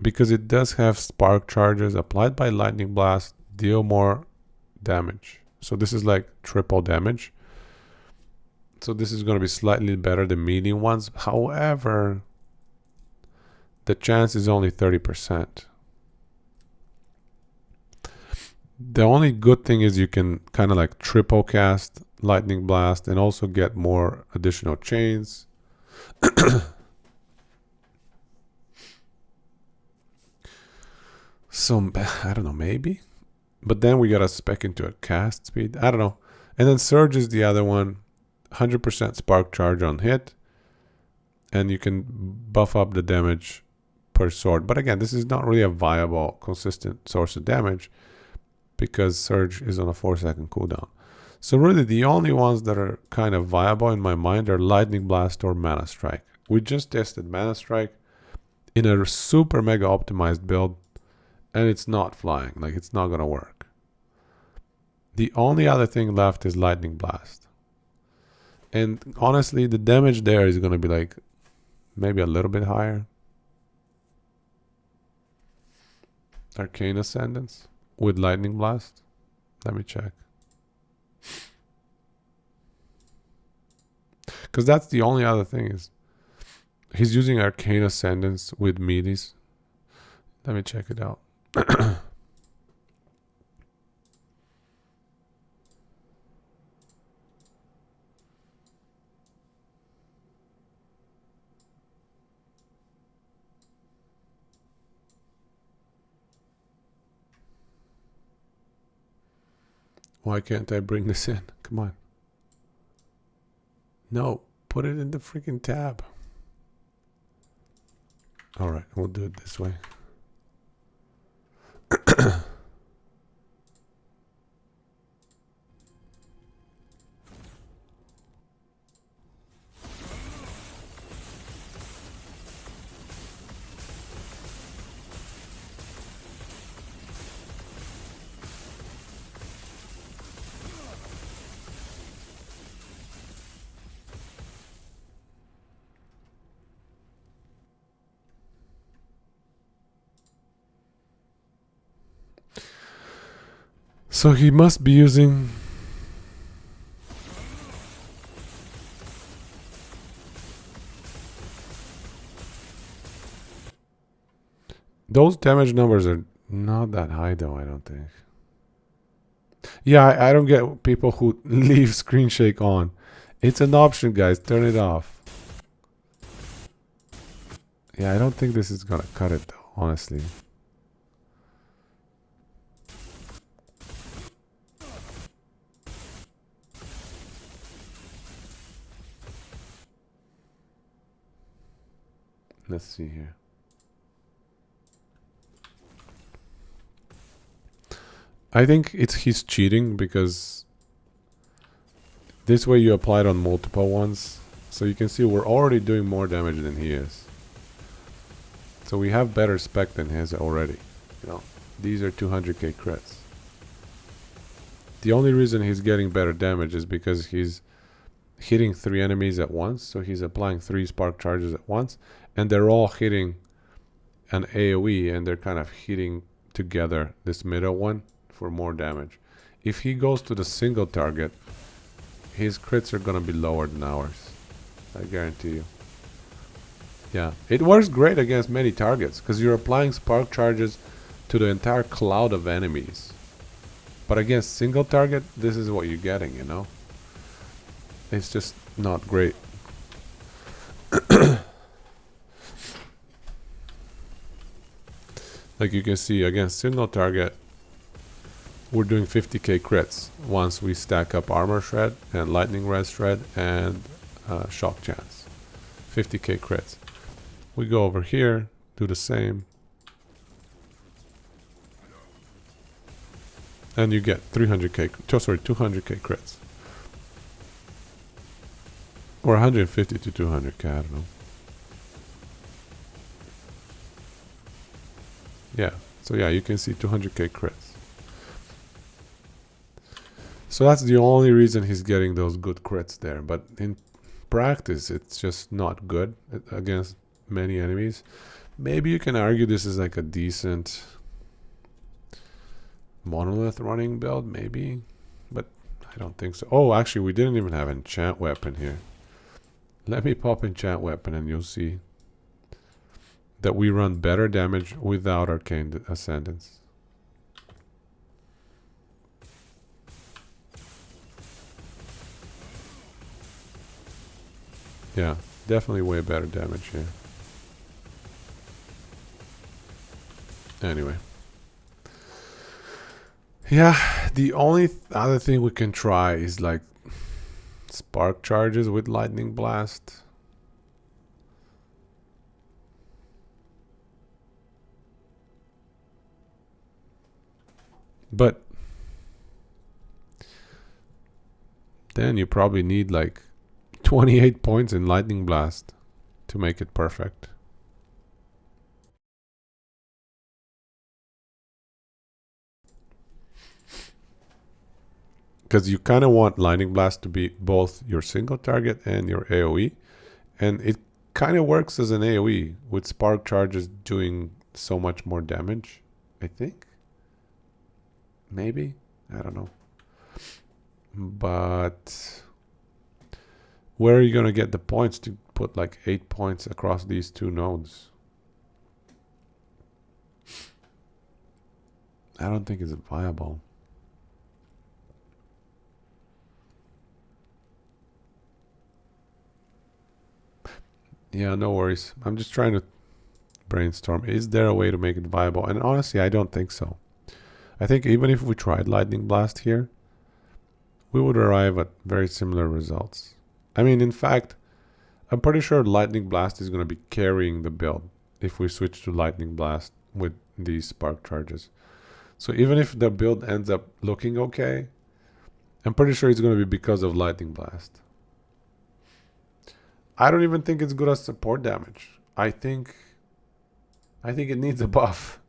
because it does have Spark Charges applied by Lightning Blast, deal more damage. So this is like triple damage. So this is going to be slightly better than medium ones. However, the chance is only 30%. The only good thing is you can kind of like triple cast Lightning Blast and also get more additional chains. So, I don't know, maybe. But then we got to spec into a cast speed. I don't know. And then Surge is the other one. 100% Spark Charge on hit. And you can buff up the damage per sword. But again, this is not really a viable, consistent source of damage, because Surge is on a 4-second cooldown. So really the only ones that are kind of viable in my mind are Lightning Blast or Mana Strike. We just tested Mana Strike in a super mega optimized build, and it's not flying. Like, it's not going to work. The only other thing left is Lightning Blast. And honestly, the damage there is going to be like maybe a little bit higher. Arcane Ascendance with Lightning Blast. Let me check. Because that's the only other thing is he's using Arcane Ascendance with meaties. Let me check it out. Why can't I bring this in? Come on. No, put it in the freaking tab. All right, we'll do it this way. So he must be using... Those damage numbers are not that high though, I don't think. Yeah, I don't get people who leave Screen Shake on. It's an option, guys. Turn it off. Yeah, I don't think this is gonna cut it though, honestly. Let's see here. I think he's cheating because this way you apply it on multiple ones. So you can see we're already doing more damage than he is. So we have better spec than his already. You know, these are 200k crits. The only reason he's getting better damage is because he's hitting 3 enemies at once. So he's applying 3 spark charges at once, and they're all hitting an AoE, and they're kind of hitting together this middle one for more damage. If he goes to the single target, his crits are gonna be lower than ours. I guarantee you. Yeah, it works great against many targets because you're applying spark charges to the entire cloud of enemies. But against single target, this is what you're getting, you know? It's just not great. Like you can see, against single target, we're doing 50k crits once we stack up armor shred and lightning res shred and shock chance. 50k crits. We go over here, do the same, and you get 200k crits, or 150 to 200k. I don't know. Yeah. So yeah, you can see 200k crits. So that's the only reason he's getting those good crits there. But in practice, it's just not good against many enemies. Maybe you can argue this is like a decent monolith running build, maybe. But I don't think so. Oh, actually, we didn't even have enchant weapon here. Let me pop enchant weapon and you'll see that we run better damage without arcane ascendance. Yeah, definitely way better damage here. Anyway. Yeah, the only other thing we can try is like spark charges with lightning blast. But then you probably need like 28 points in lightning blast to make it perfect. Because you kind of want lightning blast to be both your single target and your AoE, and it kind of works as an AoE with spark charges doing so much more damage, I think. Maybe, I don't know. But where are you gonna get the points to put like 8 points across these two nodes? I don't think it's viable. Yeah, no worries. I'm just trying to brainstorm. Is there a way to make it viable? And honestly, I don't think so. I think even if we tried lightning blast here, we would arrive at very similar results. I mean, in fact, I'm pretty sure lightning blast is going to be carrying the build if we switch to lightning blast with these spark charges. So even if the build ends up looking okay, I'm pretty sure it's going to be because of lightning blast. I don't even think it's good as support damage. I think it needs a buff.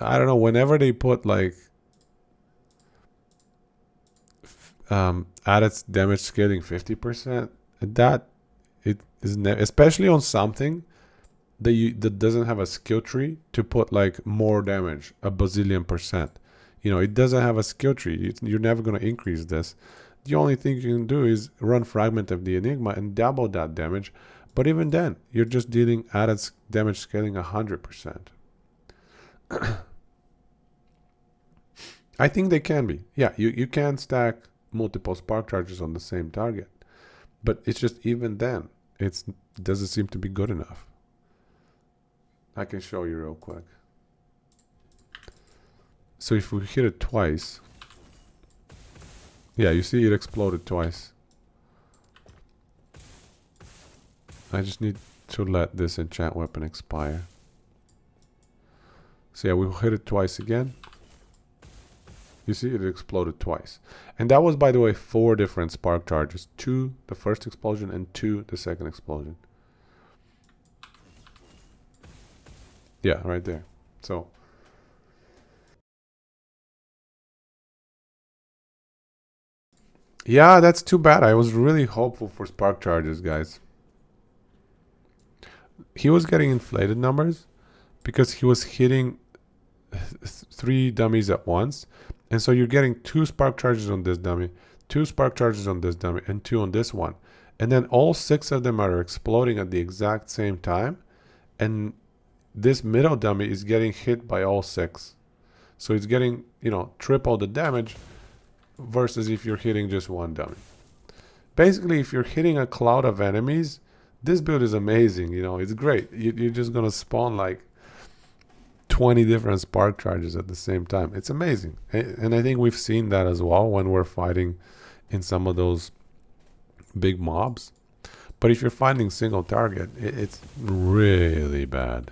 I don't know, whenever they put like added damage scaling 50%, that it is especially on something that doesn't have a skill tree to put like more damage, a bazillion %. You know, it doesn't have a skill tree. You're never going to increase this. The only thing you can do is run Fragment of the Enigma and double that damage. But even then, you're just dealing added damage scaling 100%. I think they can be. Yeah, you can stack multiple spark charges on the same target. But it's just even then, it doesn't seem to be good enough. I can show you real quick. So if we hit it twice, yeah, you see it exploded twice. I just need to let this enchant weapon expire. So yeah, we'll hit it twice again. You see it exploded twice. And that was, by the way, 4 different spark charges. 2 the first explosion and 2 the second explosion. Yeah, right there. So yeah, that's too bad. I was really hopeful for Spark Charges, guys. He was getting inflated numbers because he was hitting 3 dummies at once. And so you're getting 2 Spark Charges on this dummy, 2 Spark Charges on this dummy, and 2 on this one. And then all 6 of them are exploding at the exact same time. And this middle dummy is getting hit by all 6. So it's getting, you know, triple the damage versus if you're hitting just one dummy. Basically, if you're hitting a cloud of enemies, this build is amazing. You know, it's great. You're just going to spawn like 20 different spark charges at the same time. It's amazing. And I think we've seen that as well when we're fighting in some of those big mobs. But if you're finding single target, it's really bad.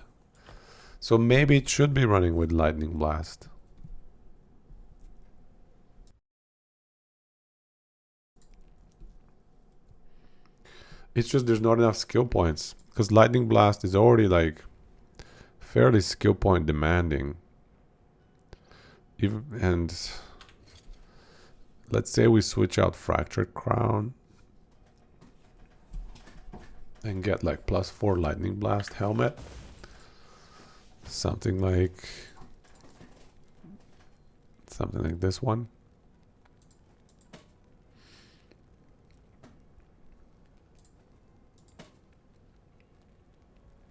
So maybe it should be running with Lightning Blast. It's just there's not enough skill points because Lightning Blast is already like fairly skill point demanding. And let's say we switch out Fractured Crown and get like +4 Lightning Blast helmet. Something like this one.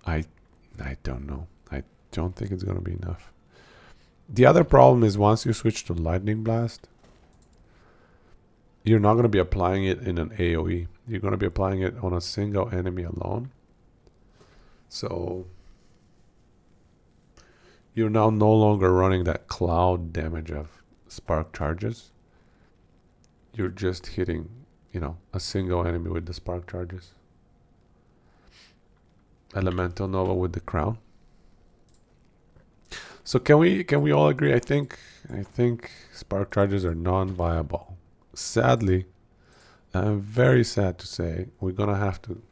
I don't know. I don't think it's going to be enough. The other problem is once you switch to Lightning Blast, you're not going to be applying it in an AoE. You're going to be applying it on a single enemy alone. So you're now no longer running that cloud damage of Spark Charges. You're just hitting, you know, a single enemy with the Spark Charges. Elemental Nova with the crown. So can we all agree? I think Spark Charges are non-viable. Sadly, I'm very sad to say we're gonna have to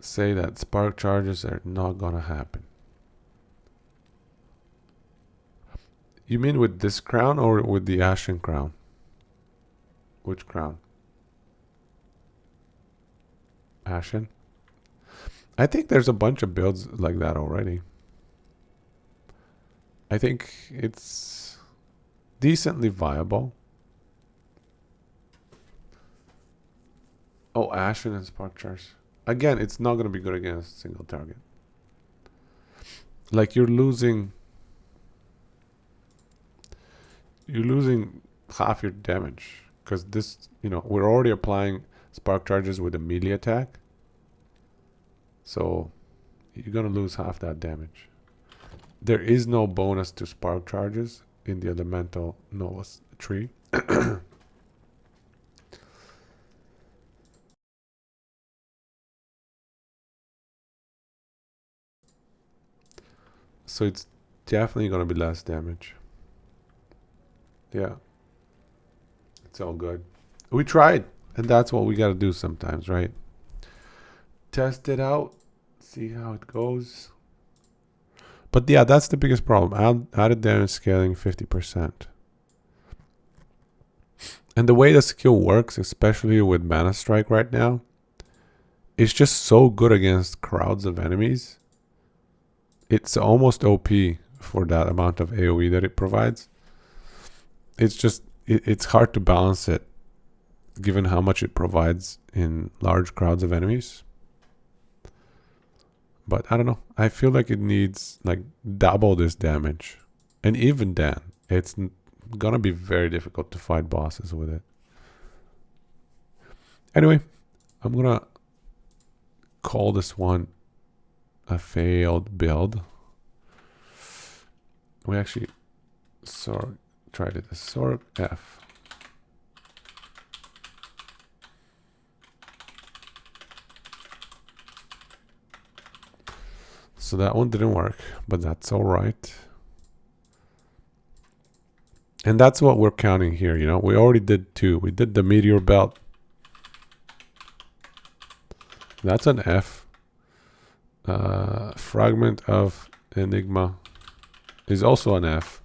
say that Spark Charges are not gonna happen. You mean with this crown or with the Ashen Crown? Which crown? Ashen? I think there's a bunch of builds like that already. I think it's decently viable. Oh, Ashen and Spark Charge. Again, it's not going to be good against single target. Like you're losing half your damage because this, you know, we're already applying Spark Charges with a melee attack. So you're going to lose half that damage. There is no bonus to Spark Charges in the Elemental Nova tree. So it's definitely going to be less damage. Yeah. It's all good. We tried. And that's what we got to do sometimes, right? Test it out. See how it goes. But yeah, that's the biggest problem. Added damage scaling 50%. And the way the skill works, especially with Mana Strike right now, it's just so good against crowds of enemies. It's almost OP for that amount of AoE that it provides. It's just, it's hard to balance it given how much it provides in large crowds of enemies. But I don't know. I feel like it needs like double this damage. And even then, it's gonna be very difficult to fight bosses with it. Anyway, I'm gonna call this one a failed build. We actually tried it as Sorc F. So that one didn't work, but that's all right. And that's what we're counting here, you know. We already did 2. We did the Meteor Belt. That's an F. Fragment of Enigma is also an F.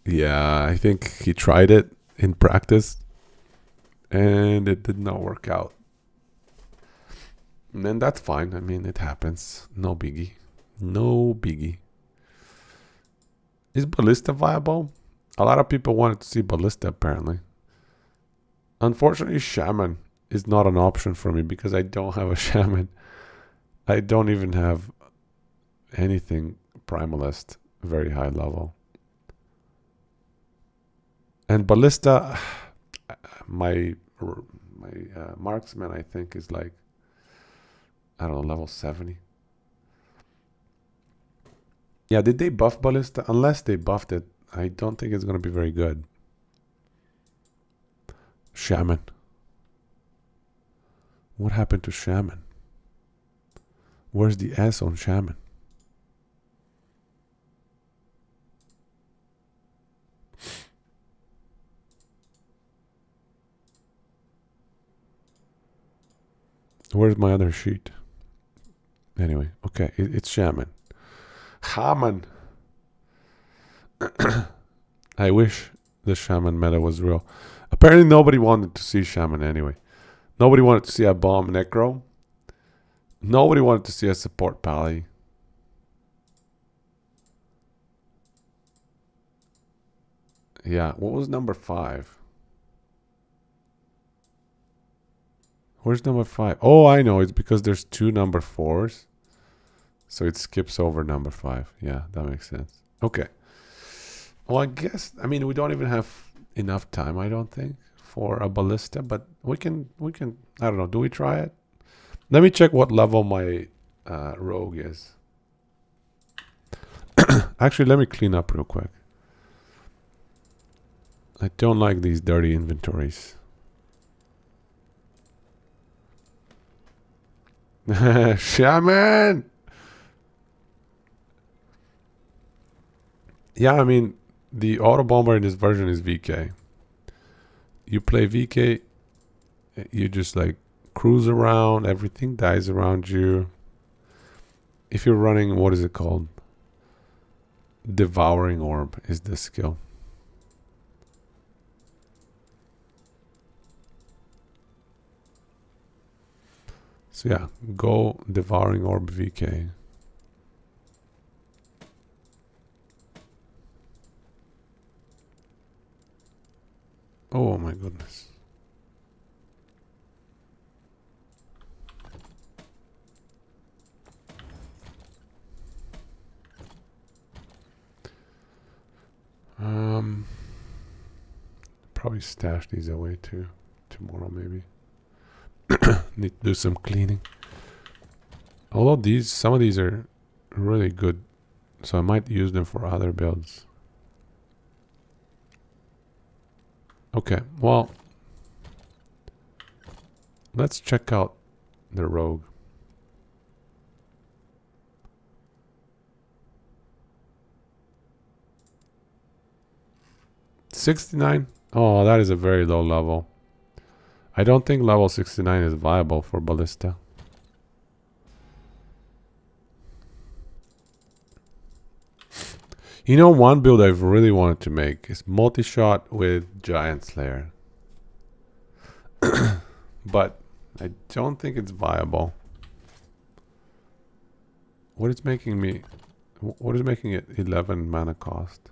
Yeah, I think he tried it in practice and it did not work out. And that's fine. I mean, it happens. No biggie. No biggie. Is Ballista viable? A lot of people wanted to see Ballista, apparently. Unfortunately, Shaman is not an option for me because I don't have a Shaman. I don't even have anything Primalist very high level. And Ballista, my Marksman, I think, is like, I don't know, level 70. Yeah, did they buff Ballista? Unless they buffed it, I don't think it's going to be very good. Shaman. What happened to Shaman? Where's the S on Shaman? Where's my other sheet? Anyway, okay, it's Shaman. Haman. I wish the Shaman meta was real. Apparently nobody wanted to see Shaman anyway. Nobody wanted to see a bomb Necro. Nobody wanted to see a support Pally. Yeah, what was number 5? Where's number 5? Oh, I know. It's because there's 2 number 4s. So it skips over number 5. Yeah, that makes sense. Okay. Well, I guess, I mean, we don't even have enough time, I don't think, for a Ballista, but we can, I don't know, do we try it? Let me check what level my rogue is. Actually, let me clean up real quick. I don't like these dirty inventories. Shaman! Yeah, I mean, the auto bomber in this version is VK. You play VK, you just like cruise around, everything dies around you. If you're running, what is it called? Devouring Orb is the skill. So yeah, go Devouring Orb VK. Oh my goodness. Probably stash these away too. Tomorrow maybe. Need to do some cleaning. Although some of these are really good. So I might use them for other builds. Okay, well. Let's check out the rogue. $69? Oh, that is a very low level. I don't think level 69 is viable for Ballista. You know, one build I've really wanted to make is multi-shot with Giant Slayer. But I don't think it's viable. What is making it 11 mana cost?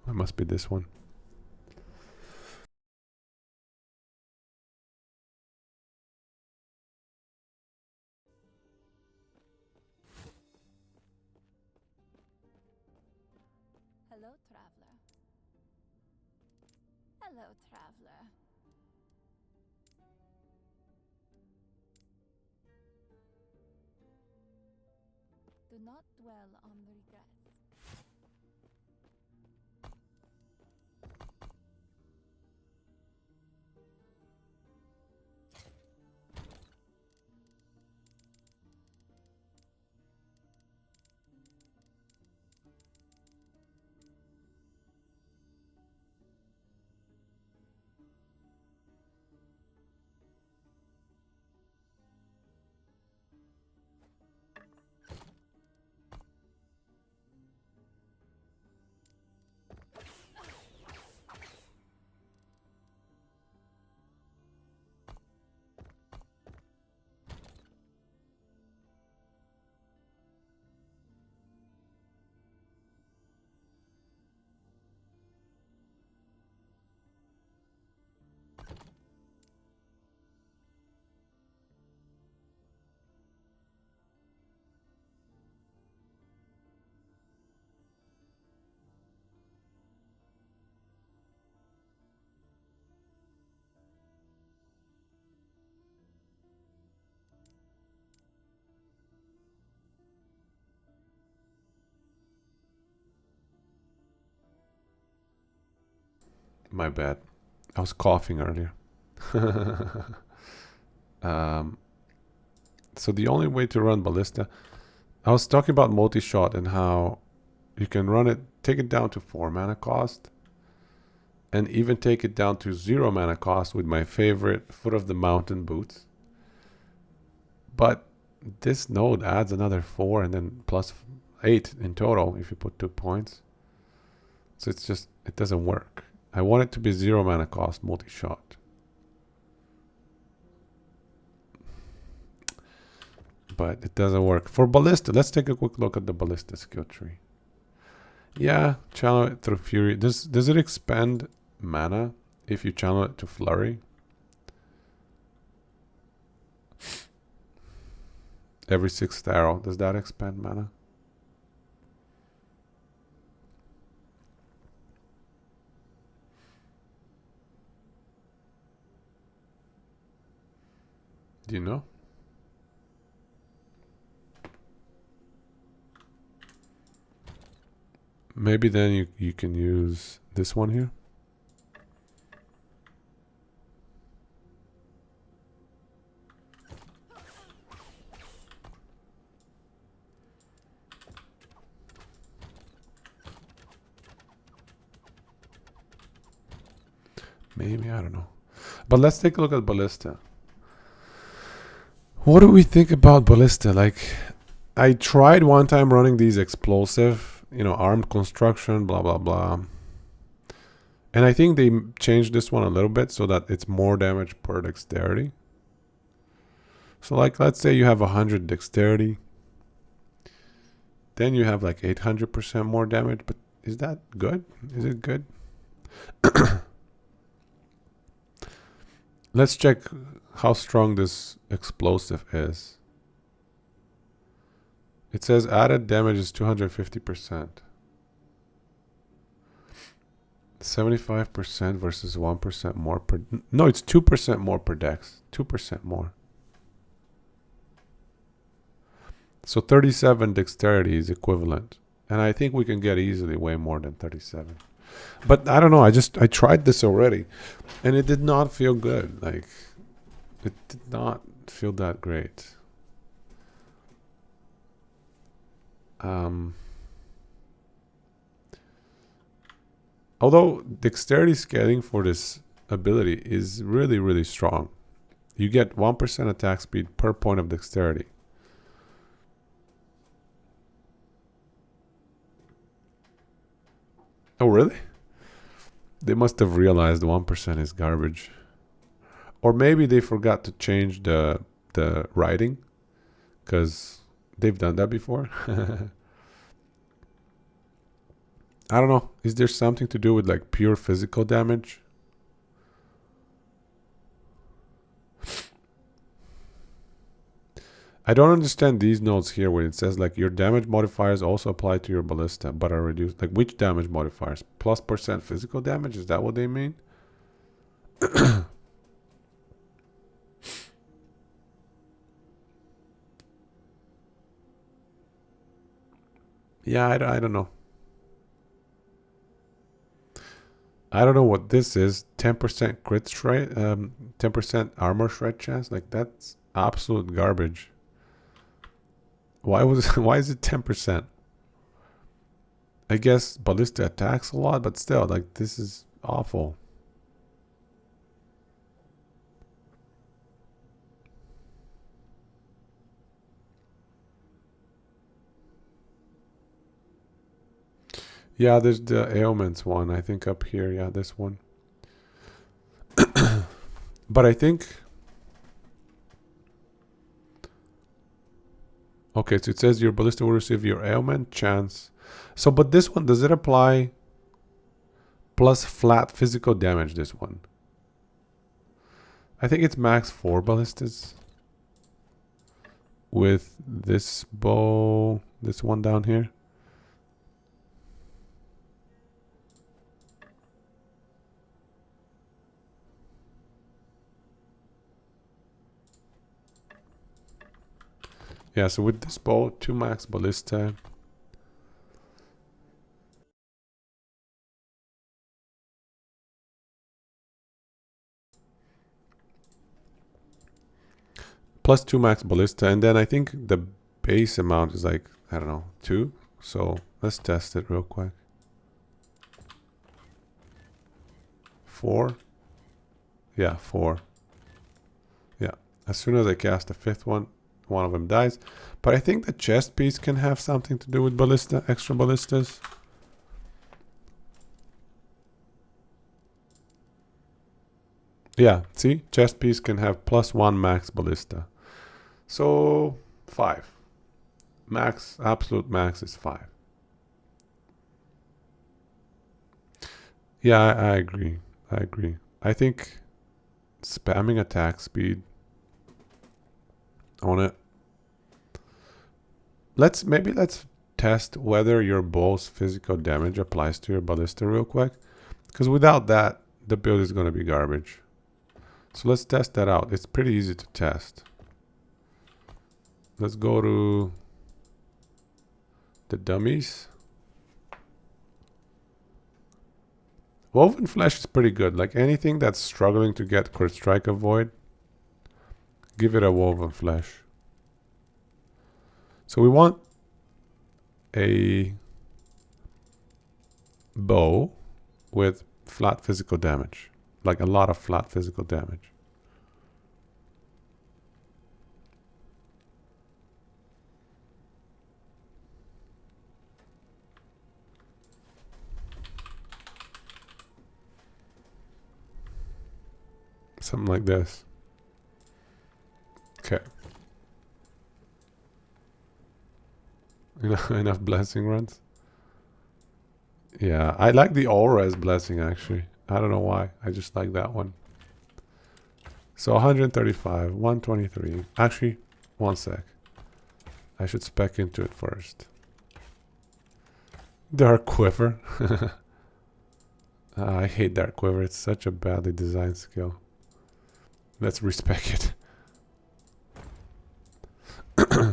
It must be this one. Hello, traveler. Hello, traveler. Do not dwell on regrets. My bad. I was coughing earlier. So the only way to run Ballista, I was talking about multi-shot and how you can run it, take it down to 4 mana cost, and even take it down to 0 mana cost with my favorite Foot of the Mountain boots. But this node adds another 4 and then plus 8 in total if you put 2 points. So it's just, it doesn't work. I want it to be 0 mana cost multi-shot. But it doesn't work. For Ballista, let's take a quick look at the Ballista skill tree. Yeah, channel it through Fury. Does it expand mana if you channel it to Flurry? Every 6th arrow, does that expand mana? Do you know? Maybe then you can use this one here. Maybe, I don't know. But let's take a look at Ballista. What do we think about Ballista? Like, I tried one time running these explosive, you know, armed construction, blah, blah, blah. And I think they changed this one a little bit so that it's more damage per dexterity. So like, let's say you have 100 dexterity. Then you have like 800% more damage. But is that good? Is it good? Let's check how strong this explosive is. It says added damage is 250%. 75% versus 1% more per... No, it's 2% more per dex. 2% more. So 37 dexterity is equivalent. And I think we can get easily way more than 37. But I don't know. I tried this already. And it did not feel good. Like, it did not feel that great. Although dexterity scaling for this ability is really, really strong. You get 1% attack speed per point of dexterity. Oh, really? They must have realized 1% is garbage. Or maybe they forgot to change the writing, because they've done that before. I don't know. Is there something to do with like pure physical damage? I don't understand these notes here where it says like your damage modifiers also apply to your ballista but are reduced. Like which damage modifiers? Plus % physical damage? Is that what they mean? Yeah, I don't know. I don't know what this is. 10% crit shred, 10% armor shred chance. Like that's absolute garbage. Why is it 10%? I guess ballista attacks a lot, but still, like this is awful. Yeah, there's the ailments one, I think up here. Yeah, this one. But I think... Okay, so it says your ballista will receive your ailment chance. So, but this one, does it apply plus flat physical damage, this one? I think it's max 4 ballistas. With this bow, this one down here. Yeah, so with this bow, 2 max ballista. plus 2 max ballista, and then I think the base amount is like, I don't know, 2. So let's test it real quick. 4. Yeah, 4. Yeah, as soon as I cast the 5th one, one of them dies. But I think the chest piece can have something to do with ballista, extra ballistas. Yeah, see, chest piece can have plus 1 max ballista. So 5. Max, absolute max is 5. Yeah, I agree. I agree. I think spamming attack speed on it. Let's test whether your bow's physical damage applies to your ballista real quick. Because without that, the build is going to be garbage. So let's test that out. It's pretty easy to test. Let's go to the dummies. Woven Flesh is pretty good. Like anything that's struggling to get Crit Strike Avoid, give it a Woven Flesh. So we want a bow with flat physical damage. Like a lot of flat physical damage. Something like this. Okay. Enough blessing runs. Yeah, I like the all-res blessing actually. I don't know why. I just like that one. So 135, 123. Actually, one sec. I should spec into it first. Dark Quiver. I hate Dark Quiver. It's such a badly designed skill. Let's respec it.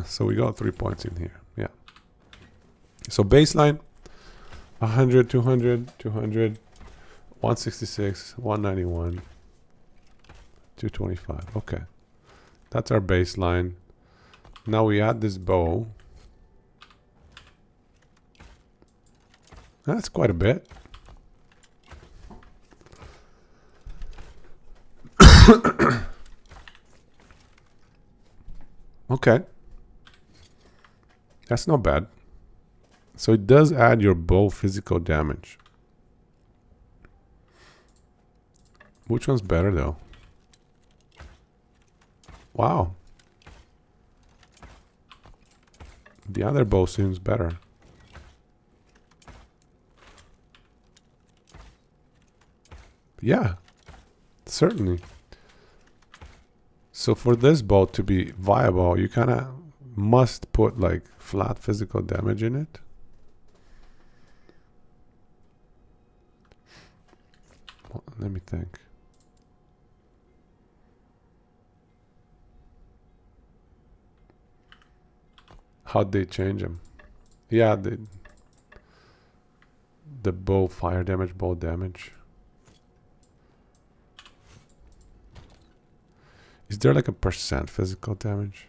So we got 3 points in here. Yeah. So baseline 100, 200, 200, 166, 191, 225. Okay. That's our baseline. Now we add this bow. That's quite a bit. Okay. That's not bad. So it does add your bow physical damage. Which one's better though? Wow. The other bow seems better. Yeah, certainly. So for this bow to be viable, you kind of must put like flat physical damage in it. Well, let me think. How'd they change them? Yeah, the bow fire damage, bow damage. Is there like a % physical damage?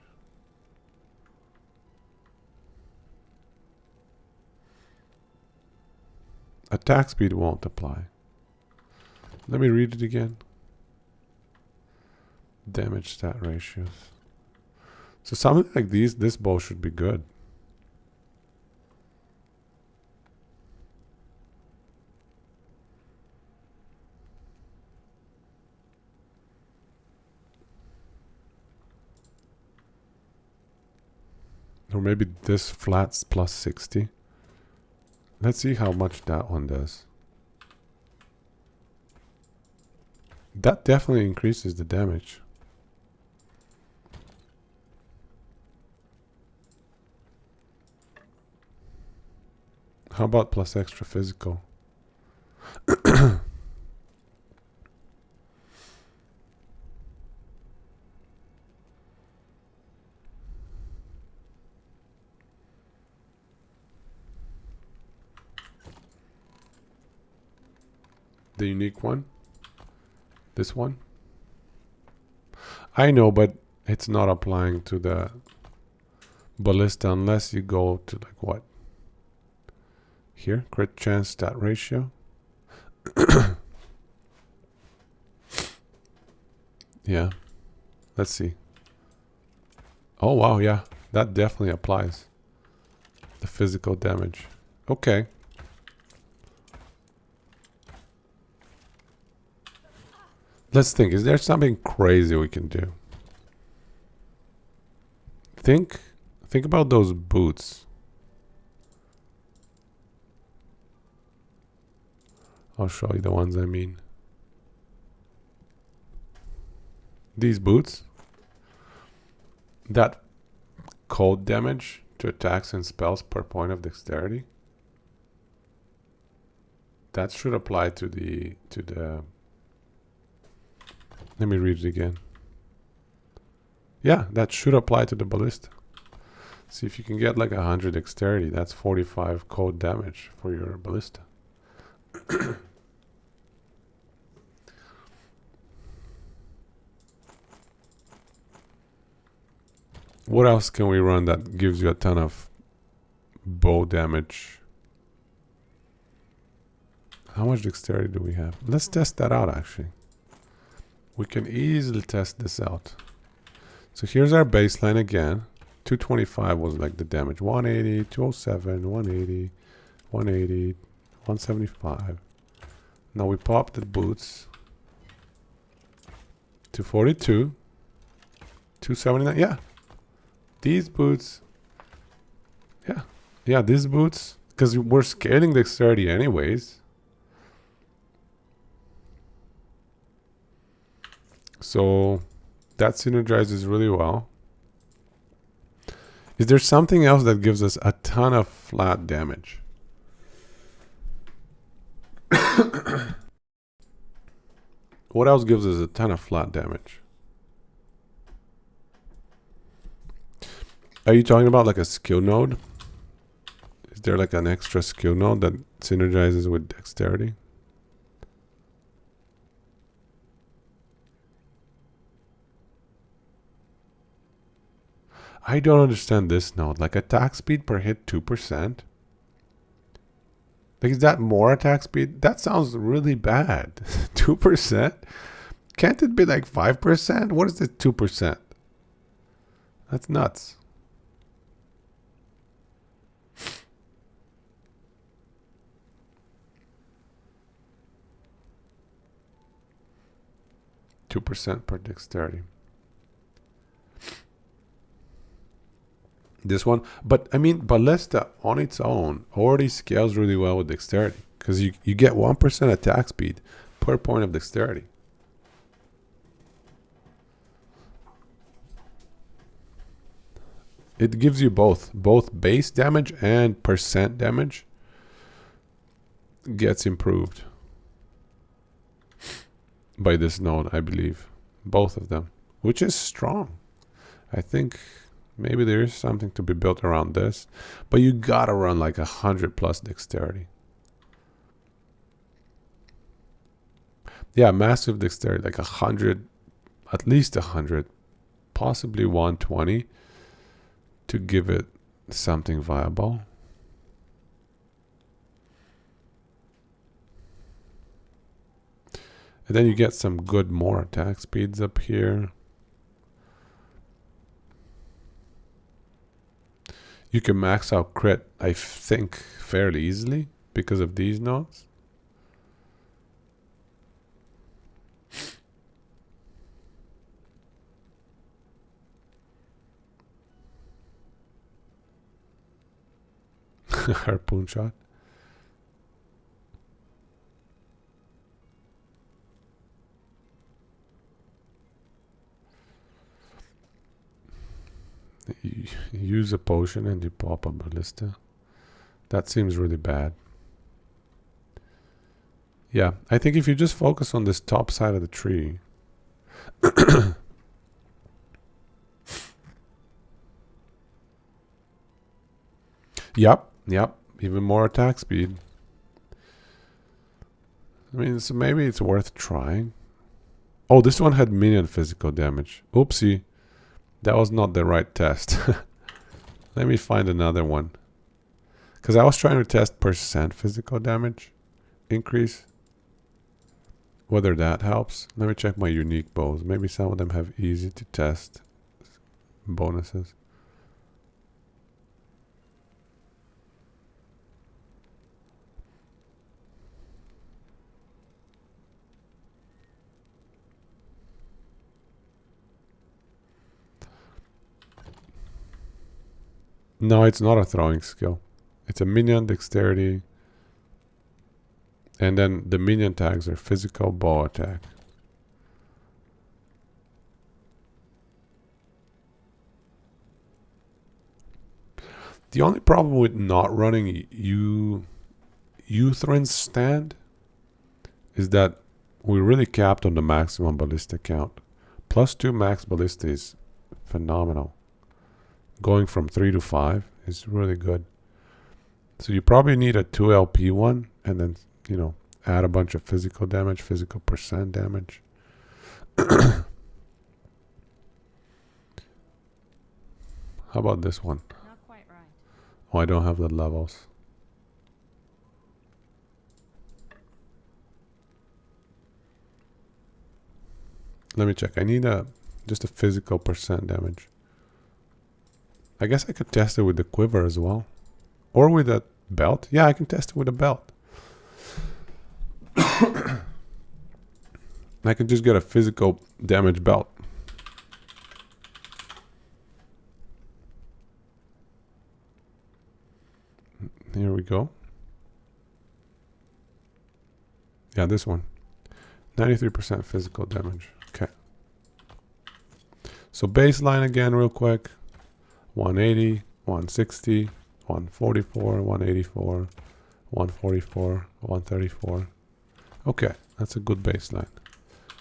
Attack speed won't apply. Let me read it again. Damage stat ratios. So something like these, this bow should be good. Or maybe this flat's plus 60. Let's see how much that one does. That definitely increases the damage. How about plus extra physical? The unique one? This one? I know, but it's not applying to the Ballista unless you go to like what? Here, crit chance stat ratio. Yeah, let's see. Oh wow, yeah, that definitely applies. The physical damage. Okay. Let's think, is there something crazy we can do? Think about those boots. I'll show you the ones I mean. These boots. That cold damage to attacks and spells per point of dexterity. That should apply to the let me read it again. Yeah, that should apply to the Ballista. See if you can get like 100 dexterity. That's 45 cold damage for your Ballista. What else can we run that gives you a ton of bow damage? How much dexterity do we have? Let's test that out actually. We can easily test this out. So here's our baseline again. 225 was like the damage. 180, 207, 180, 180, 175. Now we pop the boots. 242. 279. Yeah. These boots. Yeah. Yeah, these boots. Because we're scaling dexterity anyways. So that synergizes really well. Is there something else that gives us a ton of flat damage? What else gives us a ton of flat damage? Are you talking about like a skill node? Is there like an extra skill node that synergizes with dexterity? I don't understand this node. Like attack speed per hit 2%? Like is that more attack speed? That sounds really bad. 2%? Can't it be like 5%? What is this 2%? That's nuts. %2 per dexterity. This one, but I mean, Ballista on its own already scales really well with dexterity because you get 1% attack speed per point of dexterity. It gives you both base damage and percent damage gets improved by this node, I believe. Both of them, which is strong. I think maybe there is something to be built around this, but you gotta run like 100+ dexterity. Yeah, massive dexterity, like 100, at least 100, possibly 120 to give it something viable. And then you get some good more attack speeds up here. You can max out crit, I think, fairly easily because of these nodes. Harpoon shot. You use a potion and you pop a Ballista. That seems really bad. Yeah, I think if you just focus on this top side of the tree. Yep, even more attack speed. I mean, so maybe it's worth trying. Oh, this one had minion physical damage. Oopsie. That was not the right test. Let me find another one. Because I was trying to test percent physical damage increase. Whether that helps. Let me check my unique bows. Maybe some of them have easy to test bonuses. No, it's not a throwing skill. It's a minion dexterity. And then the minion tags are physical bow attack. The only problem with not running Uthrin's stand is that we're really capped on the maximum ballista count. +2 max ballista is phenomenal. Going from 3 to 5 is really good. So you probably need a 2 LP one, and then, you know, add a bunch of physical damage, physical percent damage. How about this one? Not quite right. Oh, I don't have the levels. Let me check. I need just a physical percent damage. I guess I could test it with the quiver as well. Or with a belt. Yeah, I can test it with a belt. I can just get a physical damage belt. Here we go. Yeah, this one. 93% physical damage. Okay. So baseline again real quick. 180, 160, 144, 184, 144, 134. Okay, that's a good baseline.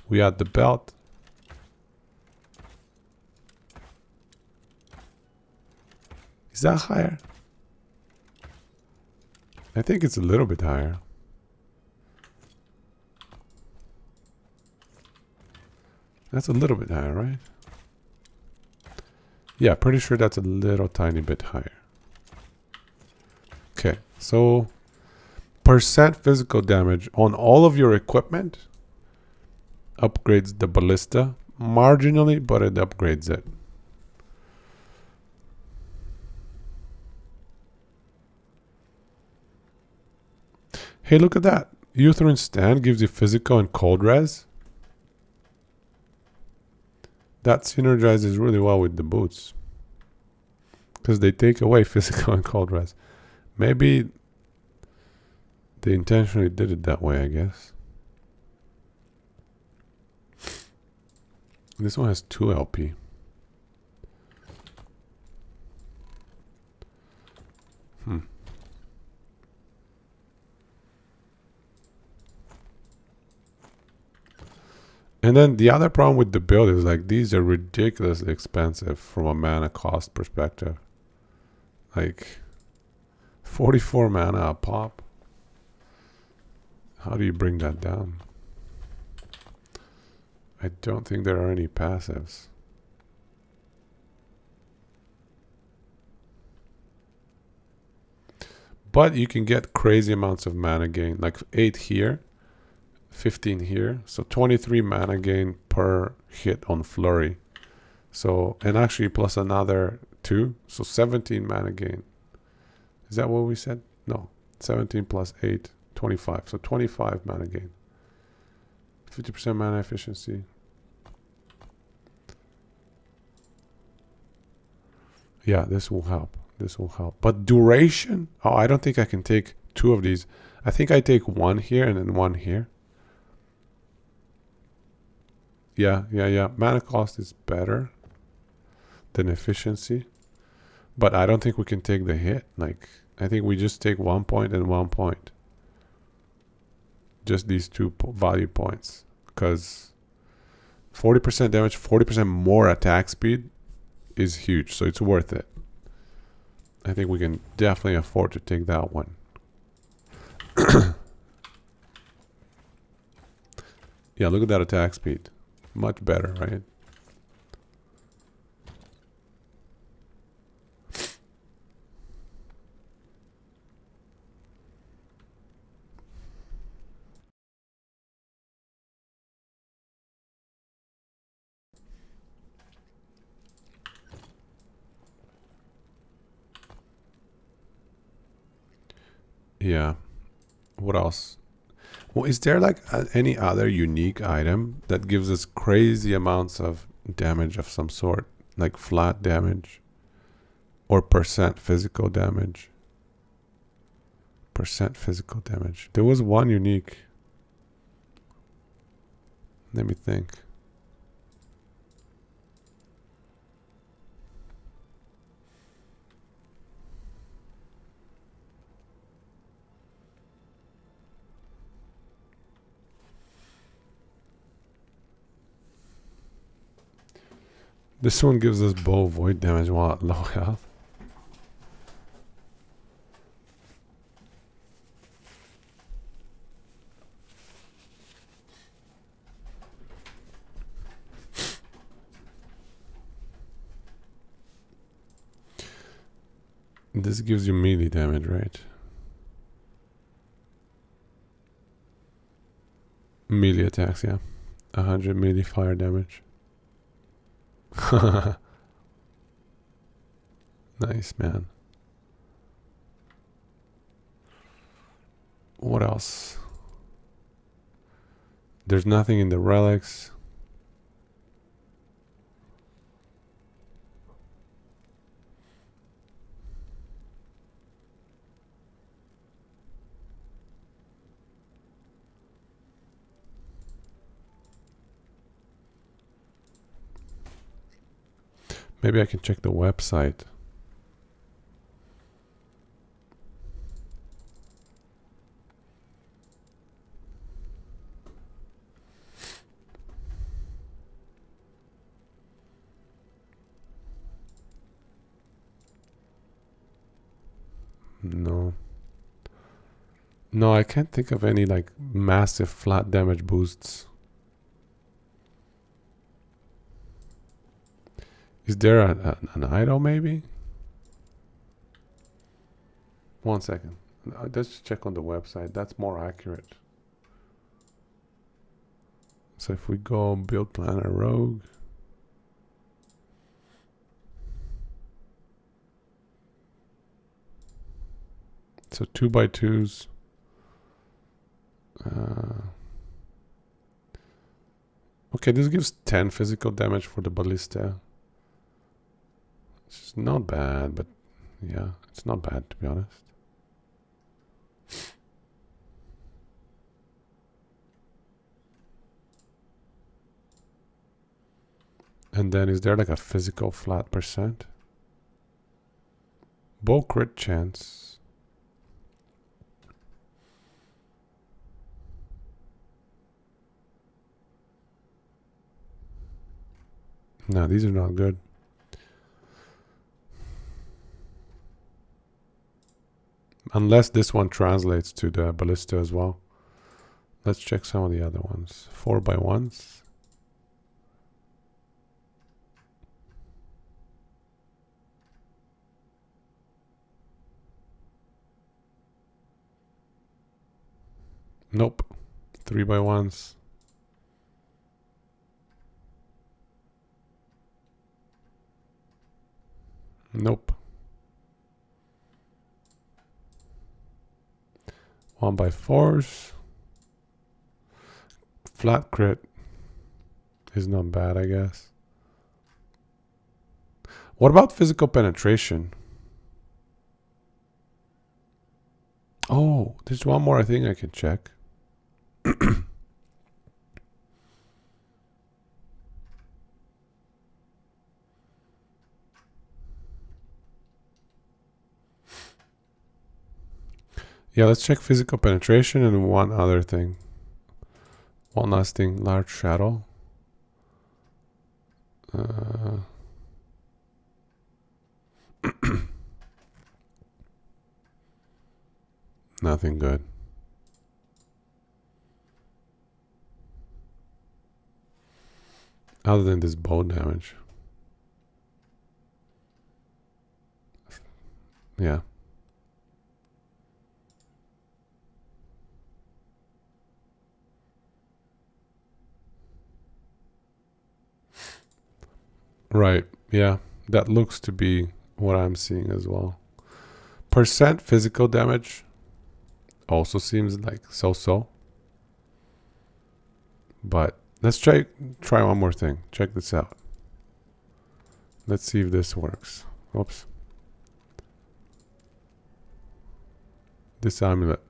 We add the belt. Is that higher? I think it's a little bit higher. That's a little bit higher, right? Yeah, pretty sure that's a little tiny bit higher. Okay, so percent physical damage on all of your equipment upgrades the ballista marginally, but it upgrades it. Hey, look at that. Uthrin stand gives you physical and cold res. That synergizes really well with the boots. Because they take away physical and cold res. Maybe they intentionally did it that way, I guess. This one has 2 LP. And then the other problem with the build is like these are ridiculously expensive from a mana cost perspective. Like 44 mana a pop. How do you bring that down? I don't think there are any passives. But you can get crazy amounts of mana gain, like 8 here, 15 here. So 23 mana gain per hit on flurry. So, and actually plus another 2. So 17 mana gain. Is that what we said? No. 17 plus 8, 25. So 25 mana gain. 50% mana efficiency. Yeah, this will help. This will help. But duration? Oh, I don't think I can take 2 of these. I think I take 1 here and then 1 here. Yeah. Mana cost is better than efficiency. But I don't think we can take the hit. Like, I think we just take 1 point and 1 point. Just these 2 value points. Because 40% damage, 40% more attack speed is huge. So it's worth it. I think we can definitely afford to take that one. Yeah, look at that attack speed. Much better, right? Yeah. What else? Well, is there like any other unique item that gives us crazy amounts of damage of some sort? Like flat damage? Or percent physical damage? Percent physical damage. There was one unique. Let me think. This one gives us bow void damage while at low health. This gives you melee damage, right? Melee attacks, yeah. 100 melee fire damage. Nice, man. What else? There's nothing in the relics. Maybe I can check the website. No. No, I can't think of any like massive flat damage boosts. Is there an idol maybe? One second. Let's check on the website. That's more accurate. So if we go build planner rogue. So 2x2s. Okay, this gives 10 physical damage for the Ballista. It's not bad, but yeah, it's not bad to be honest. And then is there like a physical flat percent? Bow crit chance. No, these are not good. Unless this one translates to the Ballista as well. Let's check some of the other ones. 4x1s. Nope. 3x1s. Nope. 1x4s. Flat crit is not bad, I guess. What about physical penetration? Oh, there's one more thing I can check. Yeah, let's check physical penetration and one other thing. One last thing, large shadow. Nothing good. Other than this bow damage. Yeah. Right. Yeah. That looks to be what I'm seeing as well. Percent physical damage. also seems like so-so. But let's try one more thing. Check this out. Let's see if this works. Oops. This amulet.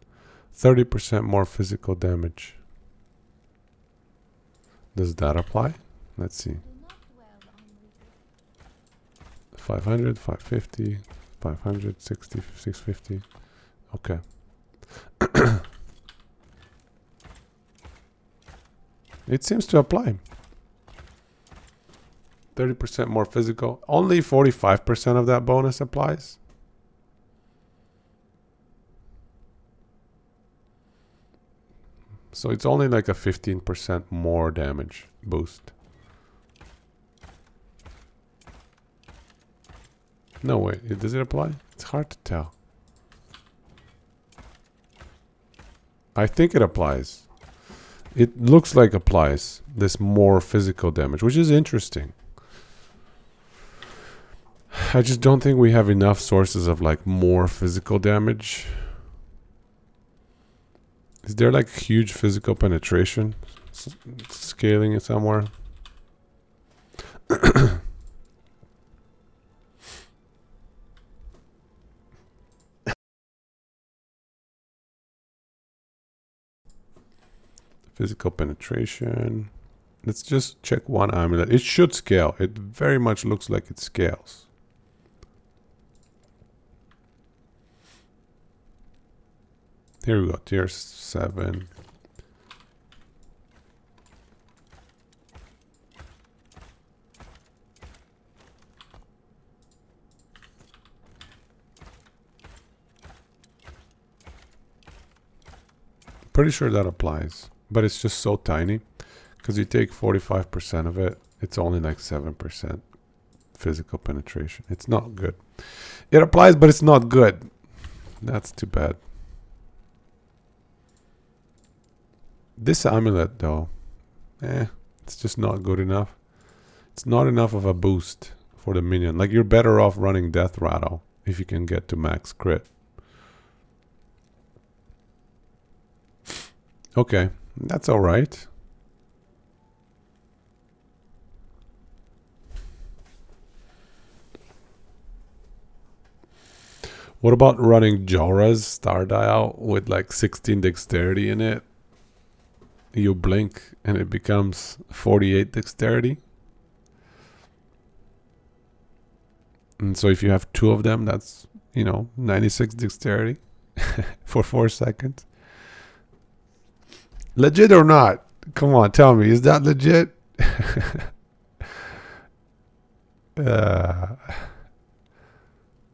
30% more physical damage. Does that apply? Let's see. Do not dwell on regret. 500, 550, 500, 60, 650. Okay. It seems to apply. 30% more physical. Only 45% of that bonus applies. So it's only like a 15% more damage boost. No way. Does it apply? It's hard to tell. I think it applies. It looks like applies this more physical damage, which is interesting. I just don't think we have enough sources of like more physical damage. Is there like huge physical penetration scaling it somewhere? Physical penetration. Let's just check one amulet. It should scale. It very much looks like it scales. Here we go. Tier 7. Pretty sure that applies. But it's just so tiny. Because you take 45% of it, it's only like 7% physical penetration. It's not good. It applies, but it's not good. That's too bad. This amulet, though, it's just not good enough. It's not enough of a boost for the minion. Like, you're better off running Death Rattle if you can get to max crit. Okay, that's alright. What about running Jorah's Star Dial with like 16 dexterity in it? You blink and it becomes 48 dexterity. And so if you have 2 of them, that's, 96 dexterity for 4 seconds. Legit or not? Come on, tell me. Is that legit?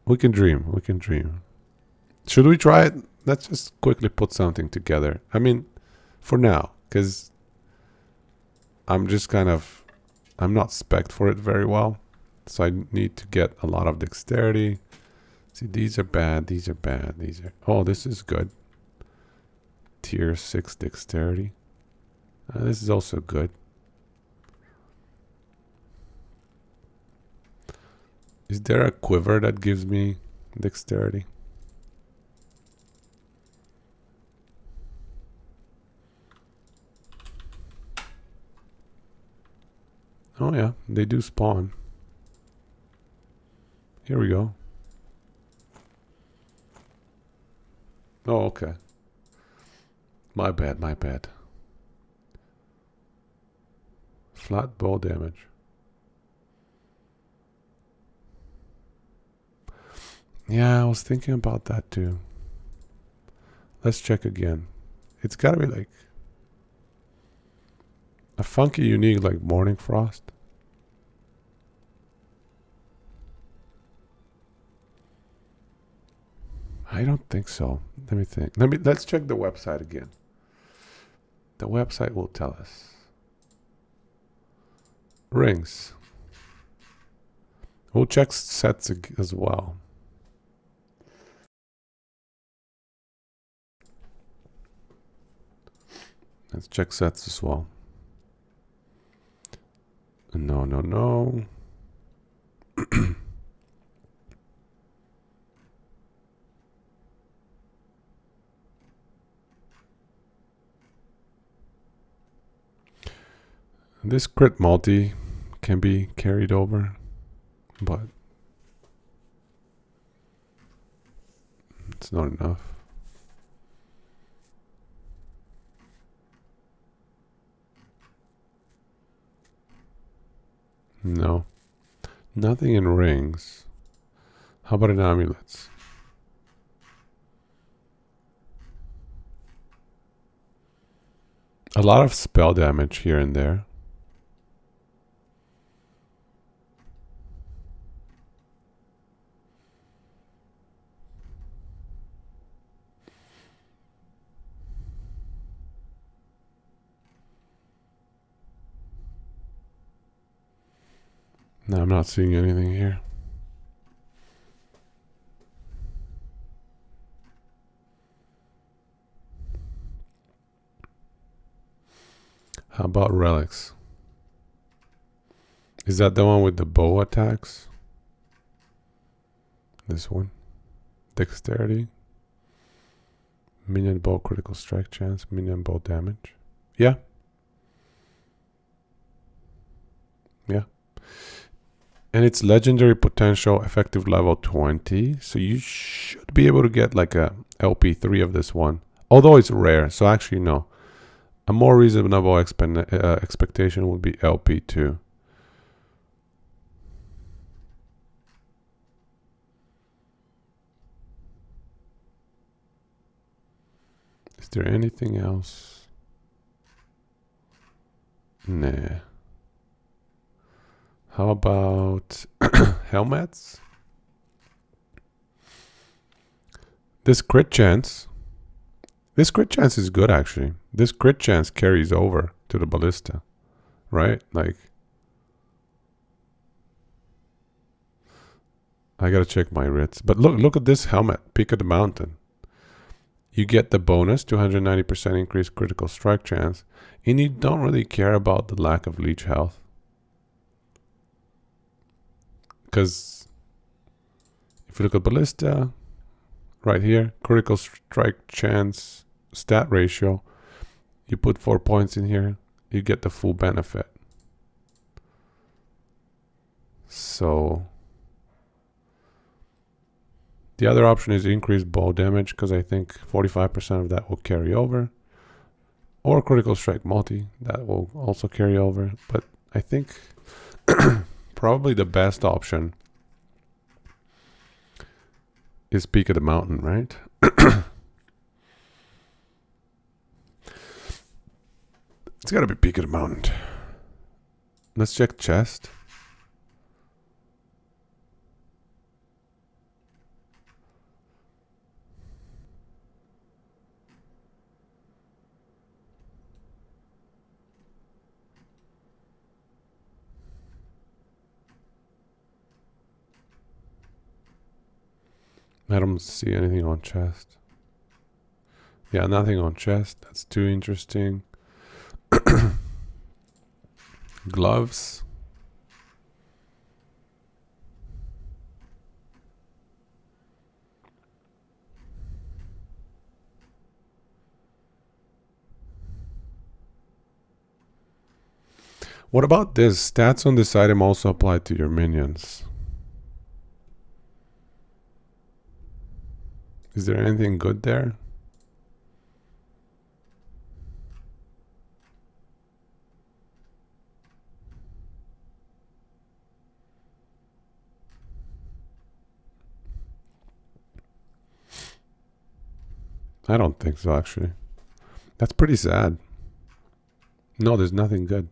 We can dream. We can dream. Should we try it? Let's just quickly put something together. I mean, for now. Because I'm just I'm not spec'd for it very well. So I need to get a lot of dexterity. See, these are bad. These are bad. These are... Oh, this is good. Tier 6 dexterity. This is also good. Is there a quiver that gives me dexterity? Oh yeah, they do spawn. Here we go. Oh, okay. My bad, my bad. Flat bow damage. Yeah, I was thinking about that too. Let's check again. It's gotta be like a funky unique like Morning Frost. I don't think so. Let me think. Let's check the website again. The website will tell us. Rings. We'll check sets as well. Let's check sets as well. No, no, no. This crit multi can be carried over, but it's not enough. No. Nothing in rings. How about in amulets? A lot of spell damage here and there. No, I'm not seeing anything here. How about relics? Is that the one with the bow attacks? This one. Dexterity. Minion bow critical strike chance. Minion bow damage. Yeah. Yeah. And it's legendary potential effective level 20. So you should be able to get like a LP3 of this one. Although it's rare. So actually no. A more reasonable expectation would be LP2. Is there anything else? Nah. How about helmets? This crit chance. This crit chance is good actually. This crit chance carries over to the Ballista. Right? Like, I gotta check my writs. But look at this helmet. Peak of the Mountain. You get the bonus, 290% increased critical strike chance. And you don't really care about the lack of leech health. Because if you look at Ballista, right here, critical strike chance stat ratio, you put 4 points in here, you get the full benefit. So the other option is increased bow damage, because I think 45% of that will carry over. Or critical strike multi, that will also carry over. But I think probably the best option is Peak of the Mountain, right? It's gotta be Peak of the Mountain. Let's check chest. I don't see anything on chest. Yeah, nothing on chest. That's too interesting. Gloves. What about this? Stats on this item also apply to your minions. Is there anything good there? I don't think so, actually. That's pretty sad. No, there's nothing good.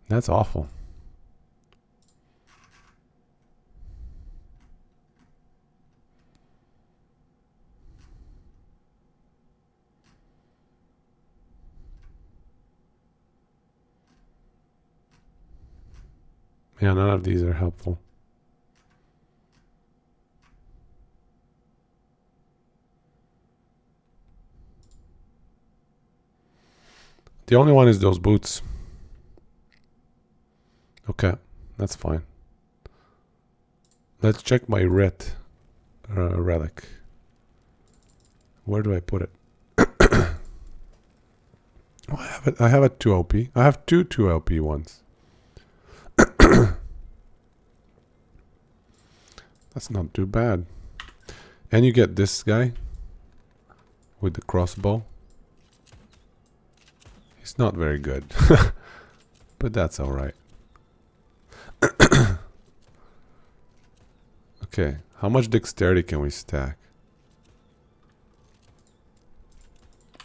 That's awful. Yeah, none of these are helpful. The only one is those boots. Okay, that's fine. Let's check my red relic. Where do I put it? Oh, I have it. I have a 2 LP. I have two LP ones. That's not too bad. And you get this guy with the crossbow. He's not very good, but that's all right. Okay, how much dexterity can we stack?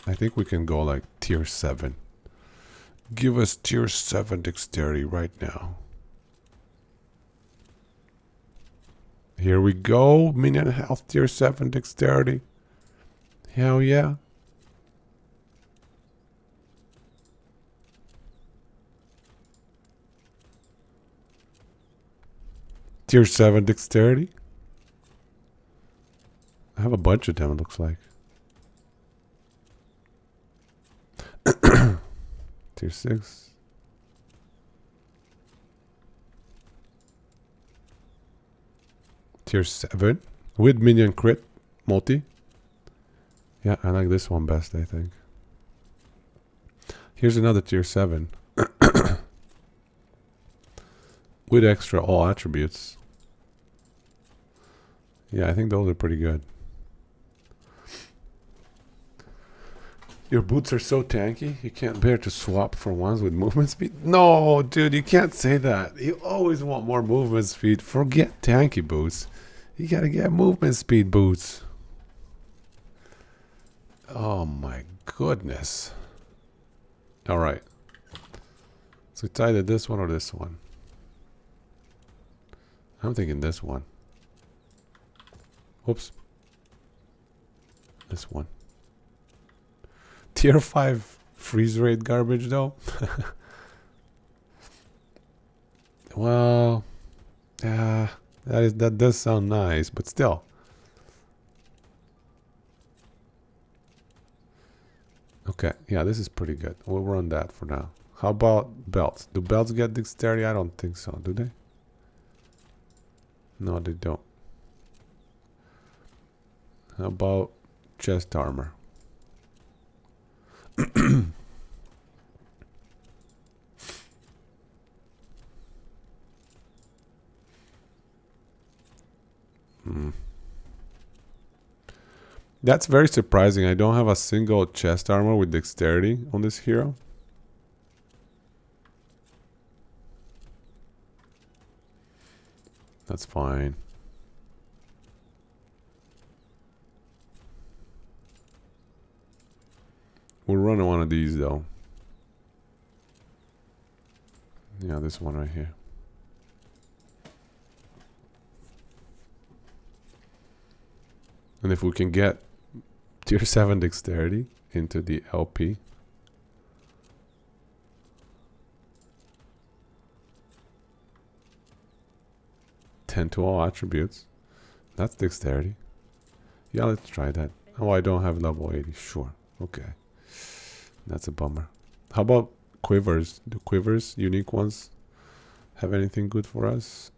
I think we can go like tier 7. Give us tier 7 dexterity right now. Here we go. Minion health tier 7 dexterity. Hell yeah. Tier 7 dexterity. I have a bunch of them, it looks like. Tier 6. Tier 7. With minion crit. Multi. Yeah, I like this one best, I think. Here's another tier 7. With extra all attributes. Yeah, I think those are pretty good. Your boots are so tanky, you can't bear to swap for ones with movement speed? No, dude, you can't say that. You always want more movement speed. Forget tanky boots. You gotta get movement speed boots. Oh my goodness. Alright. So it's either this one or this one. I'm thinking this one. Whoops. This one. Tier 5 freeze rate garbage though. Well, that does sound nice, but still. Okay, yeah, this is pretty good. We'll run that for now. How about belts? Do belts get dexterity? I don't think so, do they? No, they don't. How about chest armor? That's very surprising. I don't have a single chest armor with dexterity on this hero. That's fine. We'll run one of these though. Yeah, this one right here. And if we can get tier 7 dexterity into the LP. Tend to all attributes. That's dexterity. Yeah, let's try that. Oh, I don't have level 80. Sure. Okay. That's a bummer. How about quivers? Do quivers, unique ones, have anything good for us?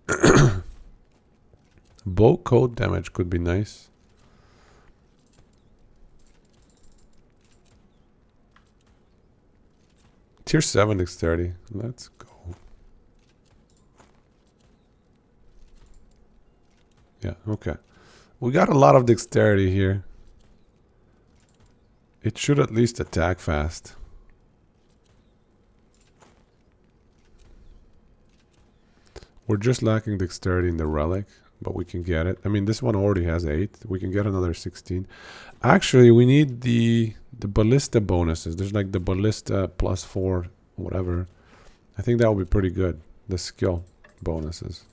Bow code damage could be nice. Tier 7 dexterity. Let's go. Yeah, okay. We got a lot of dexterity here. It should at least attack fast. We're just lacking dexterity in the relic, but we can get it. I mean, this one already has 8. We can get another 16. Actually, we need the Ballista bonuses. There's like the Ballista +4, whatever. I think that will be pretty good. The skill bonuses.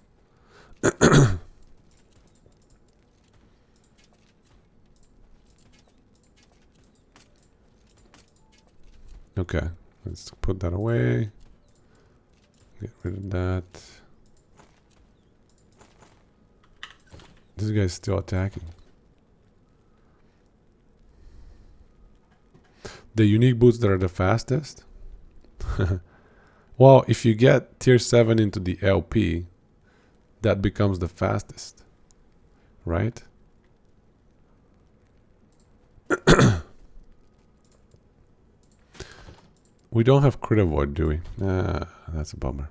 Okay, let's put that away. Get rid of that. This guy's still attacking. The unique boots that are the fastest? Well, if you get tier 7 into the LP, that becomes the fastest. Right? We don't have crit avoid, do we? Ah, that's a bummer.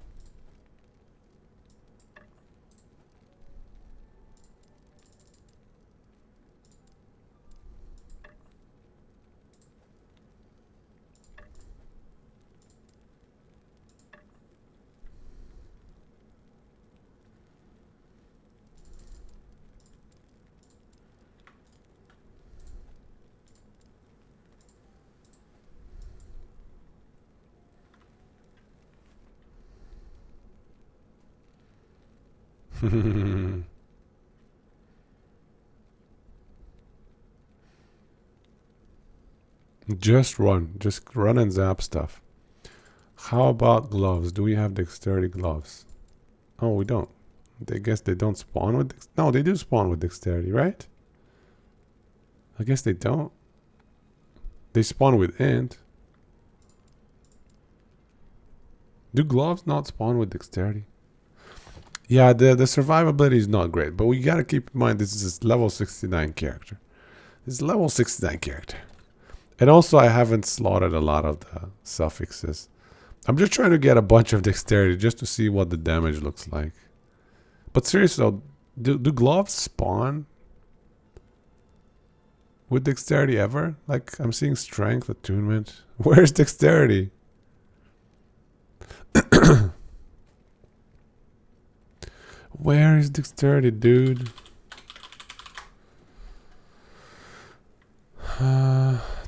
Just run and zap stuff. How about gloves? Do we have dexterity gloves? Oh, we don't. I guess they don't spawn with no, they do spawn with dexterity, right? I guess they don't. They spawn with int. Do gloves not spawn with dexterity? Yeah, the survivability is not great, but we gotta keep in mind this is a level 69 character. This is a level 69 character. And also I haven't slotted a lot of the suffixes. I'm just trying to get a bunch of dexterity just to see what the damage looks like. But seriously though, do gloves spawn with dexterity ever? Like, I'm seeing strength, attunement. Where's dexterity? Where is dexterity, dude?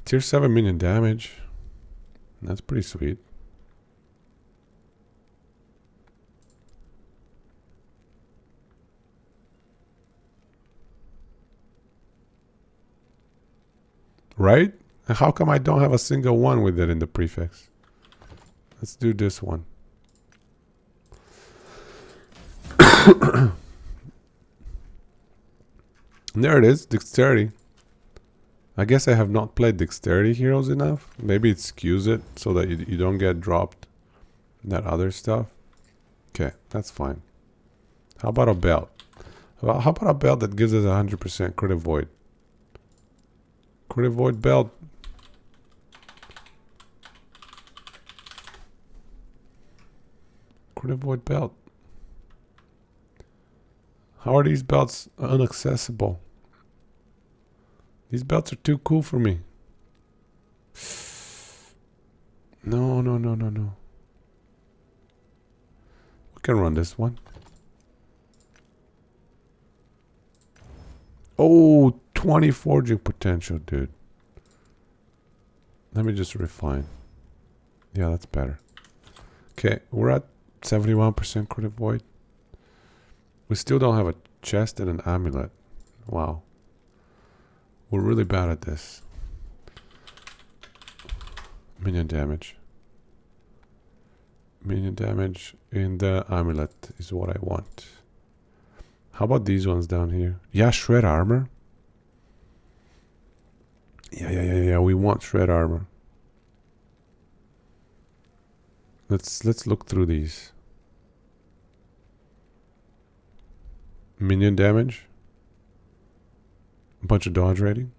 Tier 7 minion damage. That's pretty sweet. Right? And how come I don't have a single one with it in the prefix? Let's do this one. There it is, dexterity. I guess I have not played dexterity heroes enough. Maybe it skews it so that you don't get dropped that other stuff. Okay, that's fine. How about a belt? How about a belt that gives us 100% crit avoid? Crit avoid belt. Crit avoid belt. How are these belts inaccessible? These belts are too cool for me. No. We can run this one. Oh, 20 forging potential, dude. Let me just refine. Yeah, that's better. Okay, we're at 71% crit avoid. We still don't have a chest and an amulet. Wow. We're really bad at this. Minion damage. Minion damage in the amulet is what I want. How about these ones down here? Yeah, shred armor. Yeah. We want shred armor. Let's look through these. Minion damage. A bunch of dodge rating.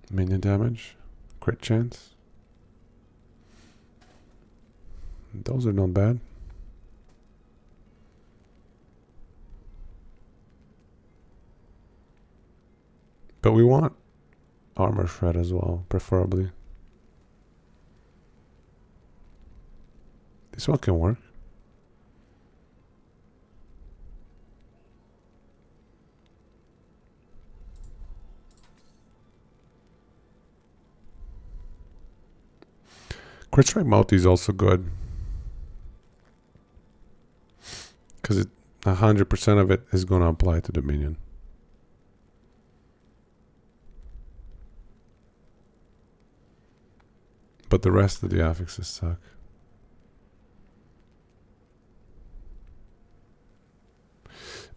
Minion damage. Crit chance. Those are not bad. But we want armor shred as well, preferably. This one can work. Crit strike multi is also good. Because 100% of it is going to apply to the minion. But the rest of the affixes suck.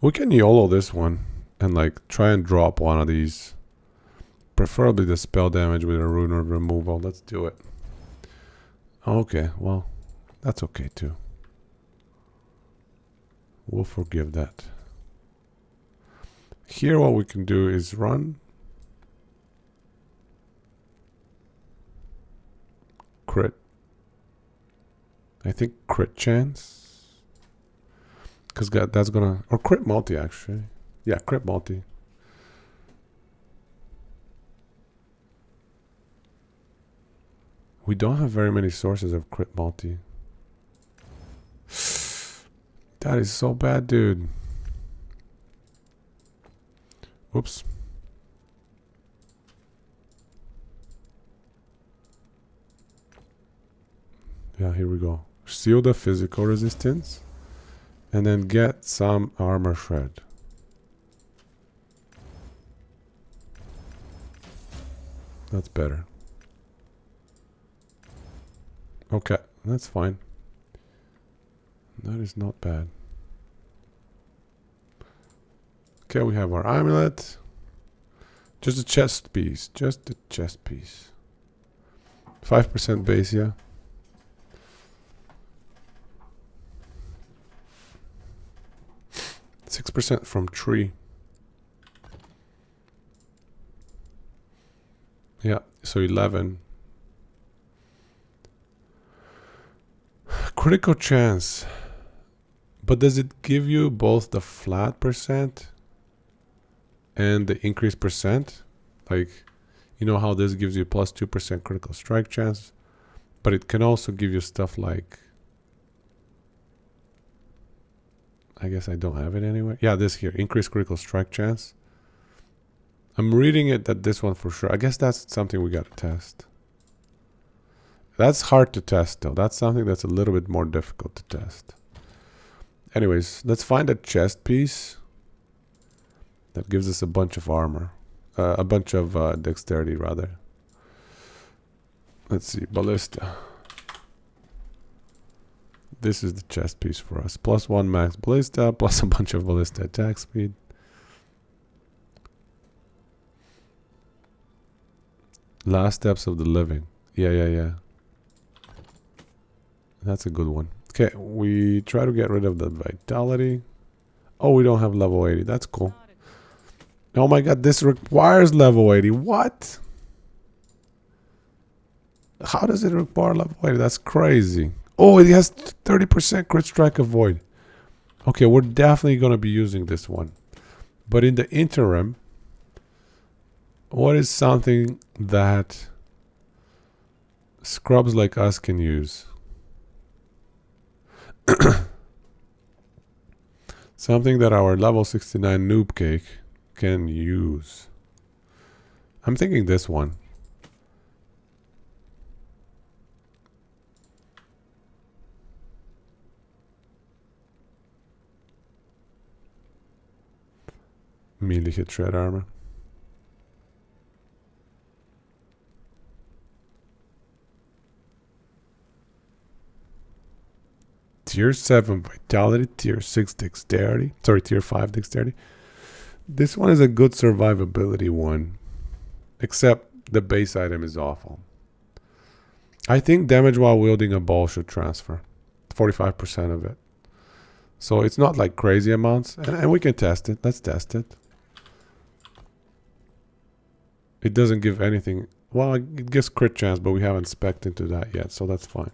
We can YOLO this one and like try and drop one of these. Preferably the spell damage with a rune of removal. Let's do it. Okay, well, that's okay too. We'll forgive that. Here what we can do is run. Crit. I think crit chance. Because that's gonna... Or crit multi, actually. Yeah, crit multi. We don't have very many sources of crit multi. That is so bad, dude. Whoops. Yeah, here we go. Seal the physical resistance. And then get some armor shred. That's better. Okay, that's fine. That is not bad. Okay, we have our amulet. Just a chest piece. Just a chest piece. 5% base, yeah. %from tree. Yeah, so 11. Critical chance. But does it give you both the flat percent and the increased percent? Like, you know how this gives you plus 2% critical strike chance, but it can also give you stuff like, I guess I don't have it anywhere. Yeah, this here, increased critical strike chance. I'm reading it that this one for sure. I guess that's something we gotta test. That's hard to test though. That's something that's a little bit more difficult to test. Anyways, let's find a chest piece that gives us a bunch of armor. A bunch of dexterity rather. Let's see, Ballista. This is the chest piece for us. +1 max Ballista, plus a bunch of Ballista attack speed. Last steps of the living. Yeah. That's a good one. Okay, we try to get rid of the vitality. Oh, we don't have level 80. That's cool. Oh my god, this requires level 80. What? How does it require level 80? That's crazy. Oh, it has 30% crit strike avoid. Okay, we're definitely going to be using this one. But in the interim, what is something that scrubs like us can use? Something that our level 69 noob cake can use. I'm thinking this one. Melee hit shred armor. Tier 7 vitality, tier 6 dexterity. Sorry, tier 5 dexterity. This one is a good survivability one. Except the base item is awful. I think damage while wielding a ball should transfer. 45% of it. So it's not like crazy amounts. And we can test it. Let's test it. It doesn't give anything. Well, it gives crit chance, but we haven't spec'd into that yet. So that's fine.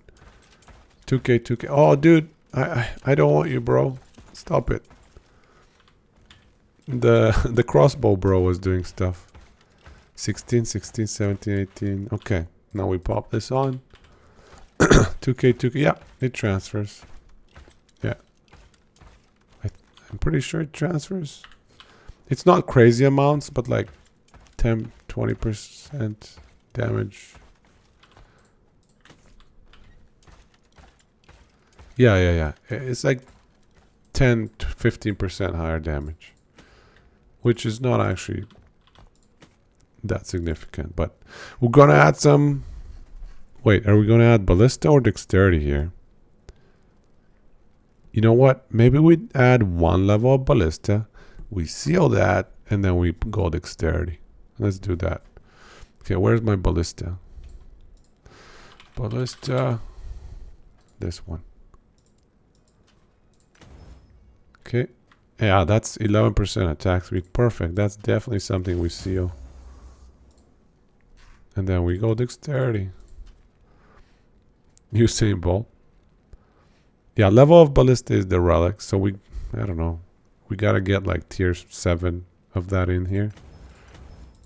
2k. Oh, dude. I don't want you, bro. Stop it. The crossbow bro was doing stuff. 16, 17, 18. Okay. Now we pop this on. 2k. Yeah, it transfers. Yeah. I'm pretty sure it transfers. It's not crazy amounts, but like 10, 20% damage. Yeah. It's like 10 to 15% higher damage. Which is not actually that significant. But we're going to add some... Wait, are we going to add Ballista or Dexterity here? You know what? Maybe we add 1 level of Ballista. We seal that. And then we go Dexterity. Let's do that. Okay, where's my Ballista? Ballista. This one. Okay. Yeah, that's 11% attack speed. Perfect. That's definitely something we seal. And then we go dexterity. Usain Bolt. Yeah, level of Ballista is the relic. So we, I don't know. We gotta get like tier 7 of that in here.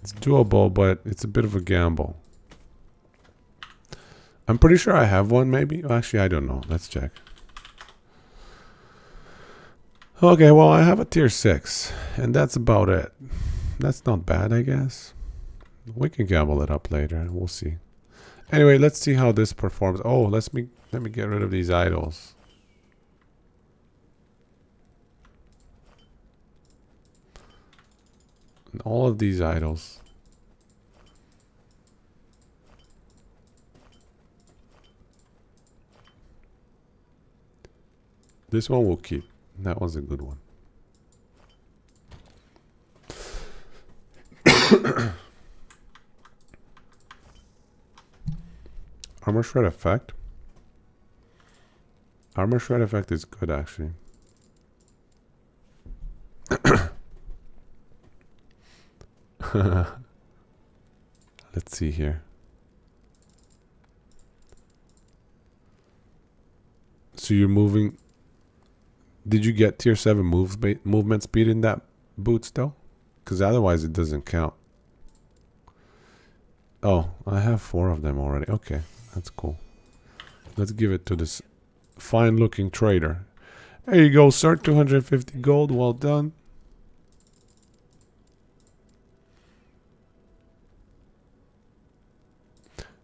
It's doable, but it's a bit of a gamble. I'm pretty sure I have one maybe. Actually, I don't know. Let's check. Okay, well, I have a tier 6. And that's about it. That's not bad, I guess. We can gamble it up later. We'll see. Anyway, let's see how this performs. Oh, let me get rid of these idols. And all of these idols. This one we'll keep. That one's a good one. Armor shred effect. Armor shred effect is good actually. Let's see here. So you're moving. Did you get tier 7 movement speed in that boots though? Because otherwise it doesn't count. Oh, I have 4 of them already. Okay, that's cool. Let's give it to this fine looking trader. There you go, sir. 250 gold. Well done.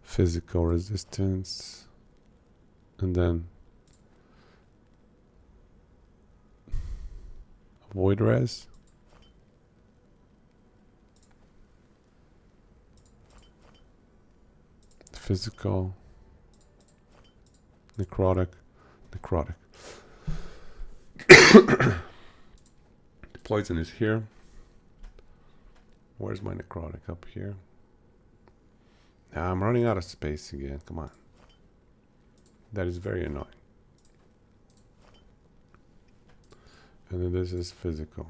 Physical resistance. And then void res. Physical. Necrotic. The poison is here. Where's my necrotic? Up here. Now I'm running out of space again. Come on. That is very annoying. And then this is physical.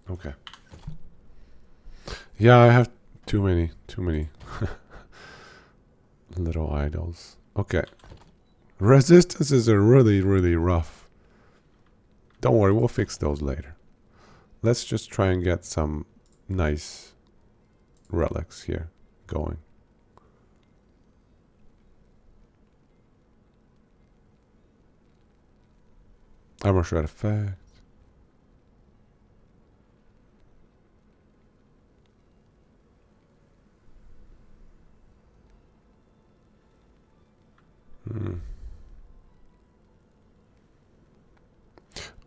Okay. Yeah, I have too many little idols. Okay. Resistances are really, really rough. Don't worry, we'll fix those later. Let's just try and get some nice relics here going. Armor shred effect.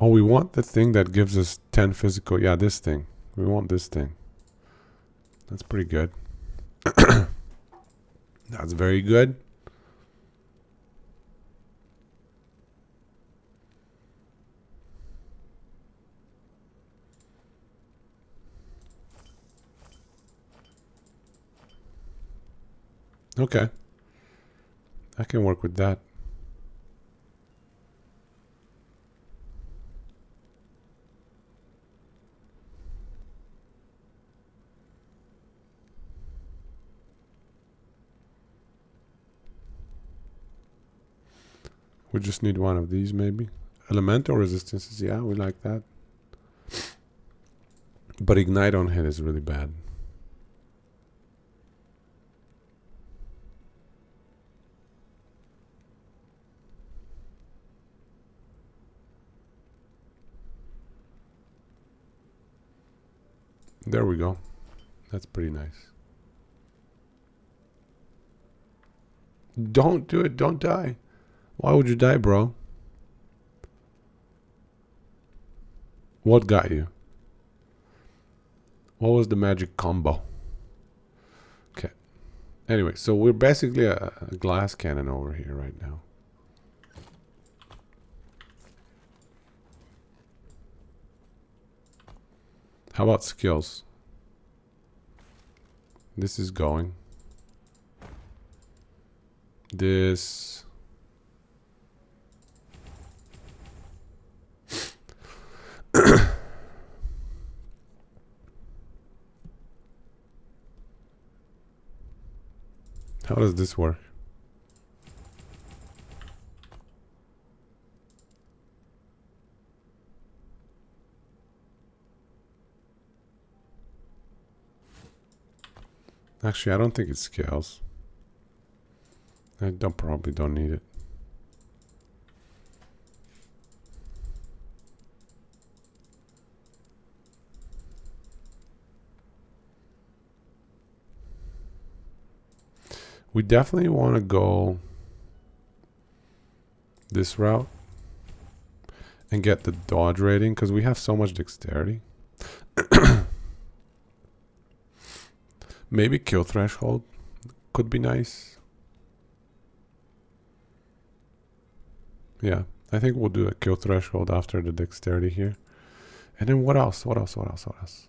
Oh, we want the thing that gives us 10 physical. Yeah, this thing. We want this thing. That's pretty good. That's very good. Okay. I can work with that. We just need one of these maybe. Elemental resistances, yeah, we like that. But ignite on hit is really bad. There we go. That's pretty nice. Don't do it. Don't die. Why would you die, bro? What got you? What was the magic combo? Okay. Anyway, so we're basically a glass cannon over here right now. How about skills? This is going. This. How does this work? Actually, I don't think it scales. I probably don't need it. We definitely want to go this route and get the dodge rating because we have so much dexterity. Maybe kill threshold could be nice. Yeah, I think we'll do a kill threshold after the dexterity here. And then what else? What else? What else? What else?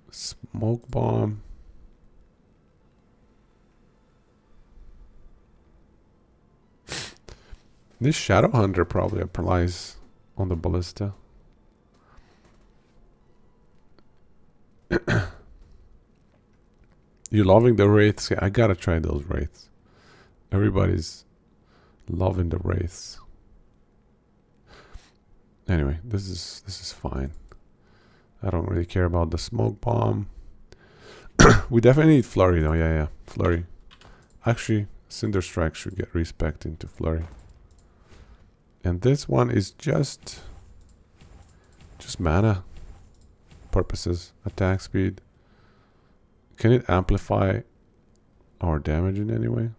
Smoke bomb. This Shadow Hunter probably applies on the Ballista. You loving the wraiths? Yeah, I gotta try those wraiths. Everybody's loving the wraiths. Anyway, this is fine. I don't really care about the smoke bomb. We definitely need flurry though. Yeah, flurry. Actually, Cinder Strike should get respec into flurry. And this one is just mana purposes. Attack speed. Can it amplify our damage in any way?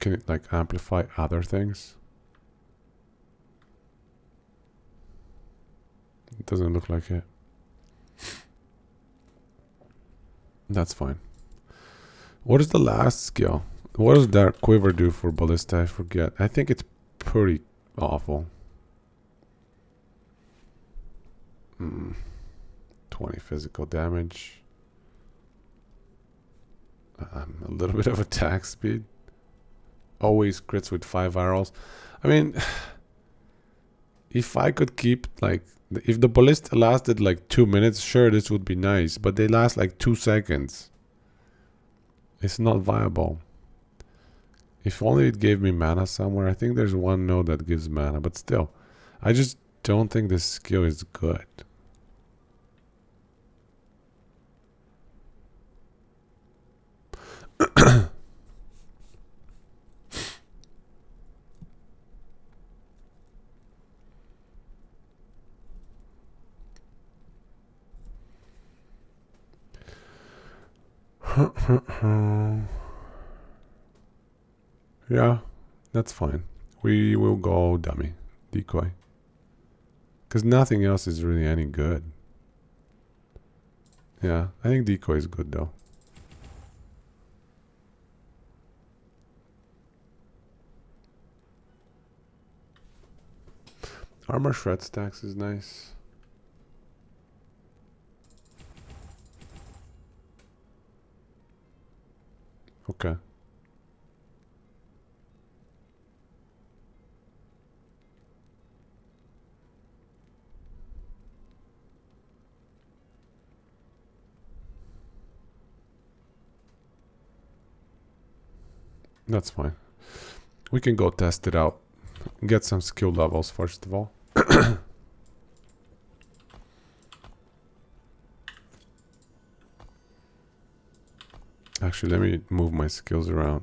Can it like amplify other things? It doesn't look like it. That's fine. What is the last skill? What does that quiver do for Ballista? I forget. I think it's pretty awful. 20 physical damage. A little bit of attack speed. Always crits with 5 arrows. I mean, if I could keep like, if the Ballista lasted like 2 minutes, sure, this would be nice. But they last like 2 seconds. It's not viable. If only it gave me mana somewhere. I think there's one node that gives mana, but still, I just don't think this skill is good. Yeah, that's fine. We will go dummy, decoy. Because nothing else is really any good. Yeah, I think decoy is good though. Armor shred stacks is nice. Okay. That's fine. We can go test it out. Get some skill levels first of all. Actually, let me move my skills around.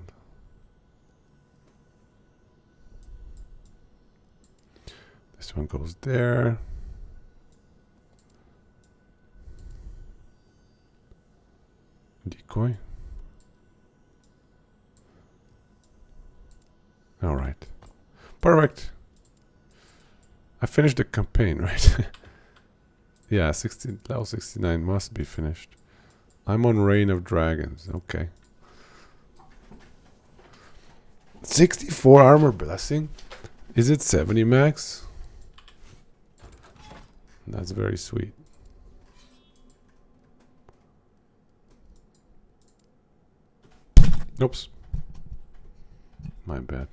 This one goes there. Decoy. All right. Perfect. I finished the campaign, right? Yeah, level 69 must be finished. I'm on Reign of Dragons. Okay. 64 armor blessing. Is it 70 max? That's very sweet. Oops. My bad.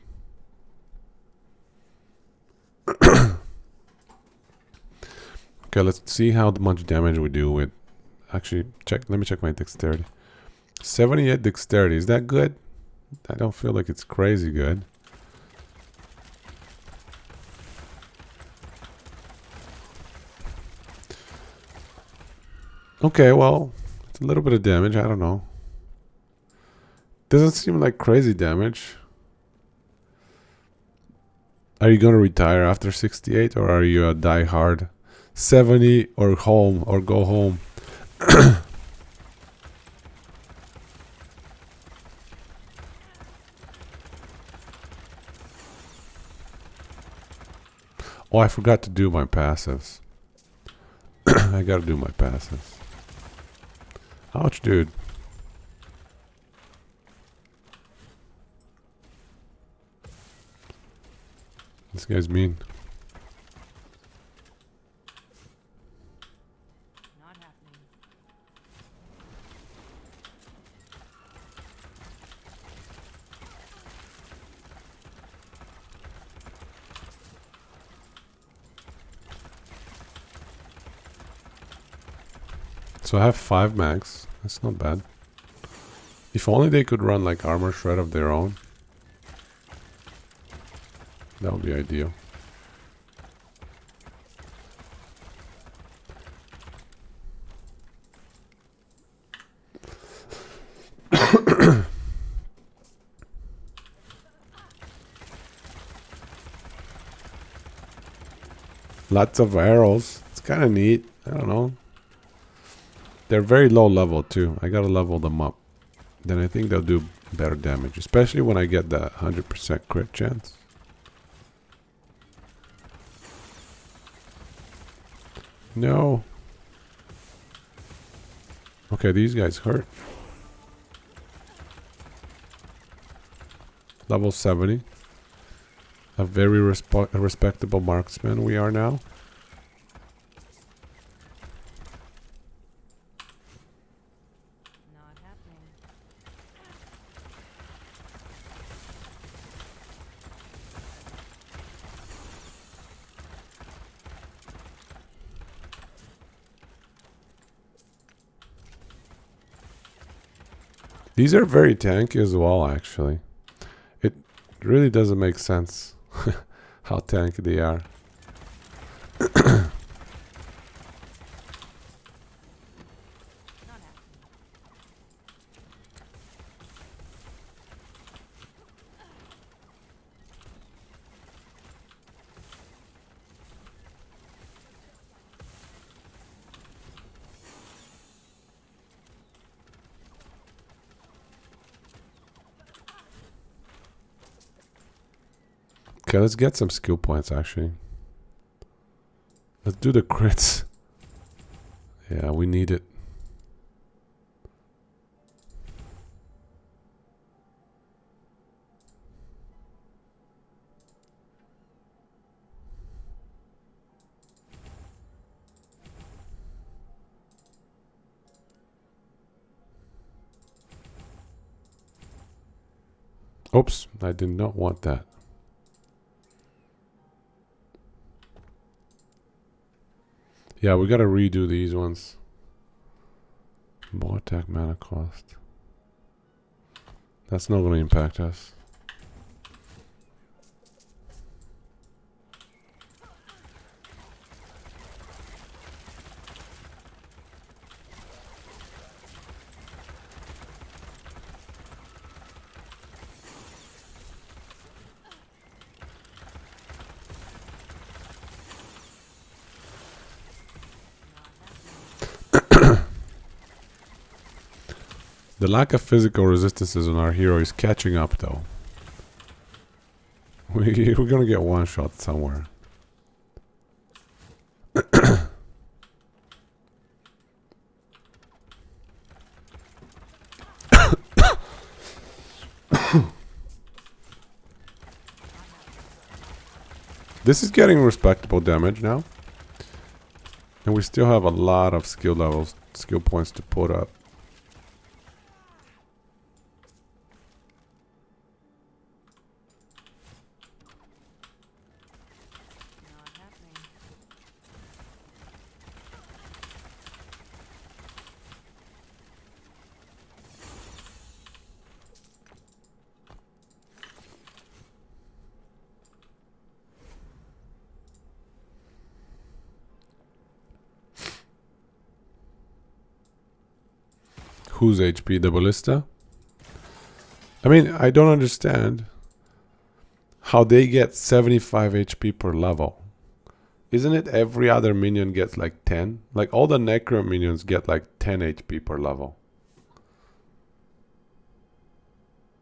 Okay, let's see how much damage we do with... Actually, let me check my dexterity. 78 dexterity, is that good? I don't feel like it's crazy good. Okay, well, it's a little bit of damage, I don't know. Doesn't seem like crazy damage. Are you gonna retire after 68, or are you a die hard 70 or home or go home? Oh, I forgot to do my passives. I gotta do my passives. Ouch, dude. This guy's mean. Not happening. So I have 5 max. That's not bad. If only they could run like armor shred of their own. That would be ideal. Lots of arrows. It's kind of neat. I don't know. They're very low level too. I gotta level them up. Then I think they'll do better damage. Especially when I get that 100% crit chance. No. Okay, these guys hurt. Level 70. A very respectable marksman we are now. Not happening. These are very tanky as well, actually. It really doesn't make sense how tanky they are. Not happening. Okay, let's get some skill points, actually. Let's do the crits. Yeah, we need it. Oops, I did not want that. Yeah, we gotta redo these ones. Bow attack mana cost. That's not gonna impact us. The lack of physical resistances on our hero is catching up, though. We're gonna get one shot somewhere. This is getting respectable damage now. And we still have a lot of skill levels, skill points to put up. Not happening. Whose HP? The Ballista? I mean, I don't understand how they get 75 HP per level. Isn't it every other minion gets like 10? Like all the Necro minions get like 10 HP per level.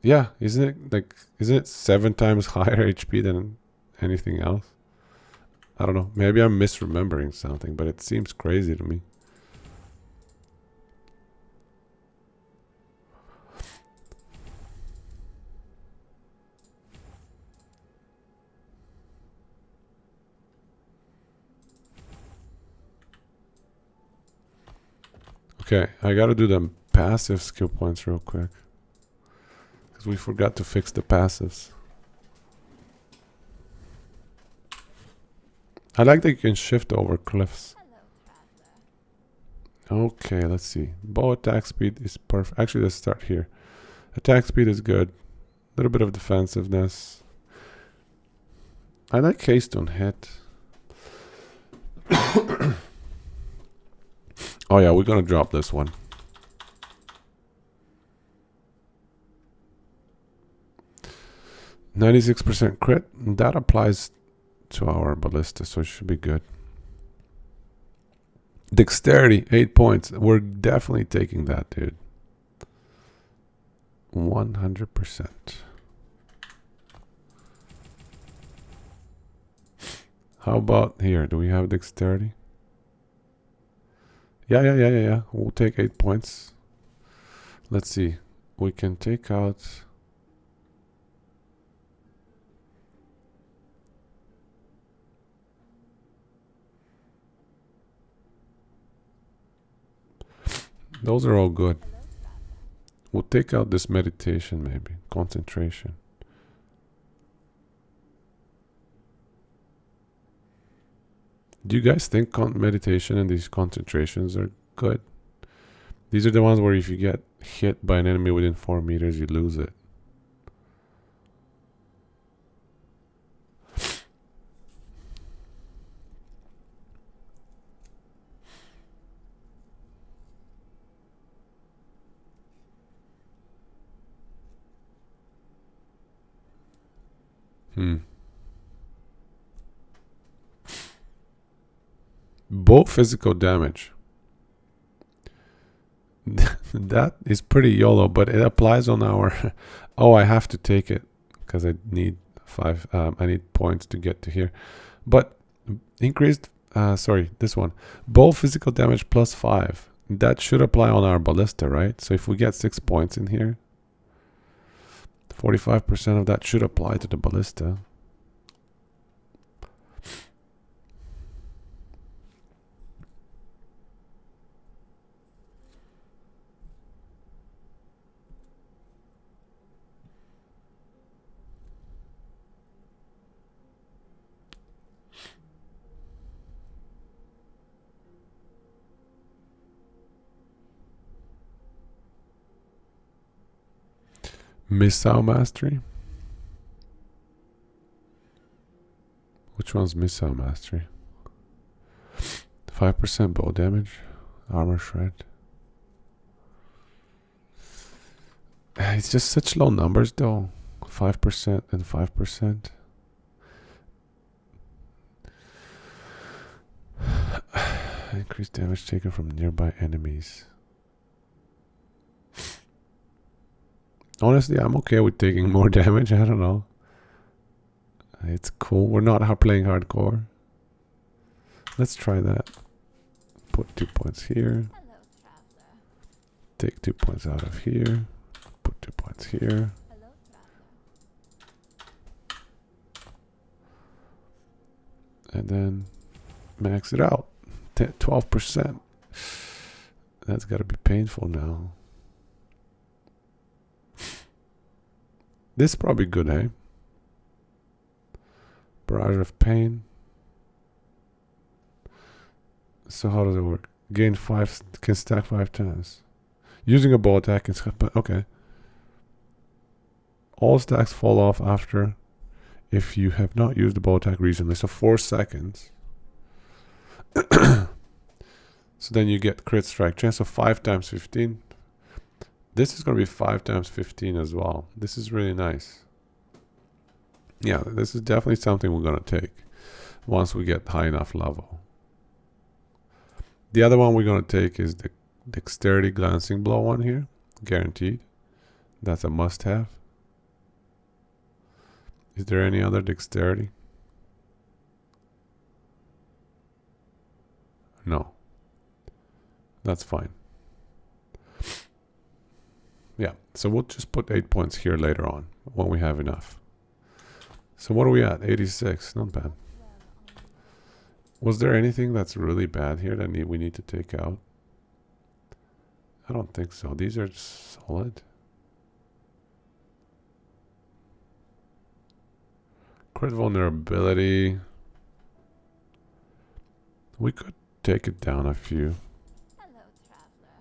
Yeah, isn't it 7 times higher HP than anything else? I don't know. Maybe I'm misremembering something, but it seems crazy to me. Okay, I gotta do the passive skill points real quick. Because we forgot to fix the passives. I like that you can shift over cliffs. Hello, traveler. Okay, let's see. Bow attack speed is perfect. Actually, let's start here. Attack speed is good. A little bit of defensiveness. I like haste on hit. Oh yeah, we're gonna drop this one. %96% crit. That applies to our Ballista, so it should be good. Dexterity, 8 points. We're definitely taking that, dude. 100%. How about here? Do we have dexterity? Yeah. We'll take 8 points. Let's see. We can take out... Those are all good. Hello, traveler. We'll take out this meditation maybe. Concentration. Do you guys think meditation and these concentrations are good? These are the ones where if you get hit by an enemy within 4 meters, you lose it. Both physical damage. That is pretty YOLO, but it applies on our... Oh, I have to take it because I need 5. I need points to get to here. But increased... sorry, this one. Both physical damage plus 5. That should apply on our Ballista, right? So if we get 6 points in here, 45% of that should apply to the Ballista. Missile Mastery? Which one's Missile Mastery? 5% bow damage. Armor Shred. It's just such low numbers though. 5% and 5%. Increased damage taken from nearby enemies. Honestly, I'm okay with taking more damage. I don't know. It's cool. We're not playing hardcore. Let's try that. Put 2 points here. Hello, traveler. Take 2 points out of here. Put 2 points here. Hello, traveler. And then max it out. 12%. That's got to be painful now. This is probably good, eh? Barrage of pain. So how does it work? Gain 5, can stack 5 times. Using a bow attack can stack, but okay. All stacks fall off after if you have not used the bow attack recently. So 4 seconds. So then you get crit strike chance of 5 times 15. This is going to be 5 times 15 as well. This is really nice. Yeah, this is definitely something we're going to take once we get high enough level. The other one we're going to take is the Dexterity Glancing Blow one here. Guaranteed. That's a must-have. Is there any other dexterity? No. That's fine. Yeah, so we'll just put 8 points here later on when we have enough. So what are we at? 86. Not bad. Was there anything that's really bad here that we need to take out? I don't think so. These are solid. Crit vulnerability. We could take it down a few. Hello, traveler.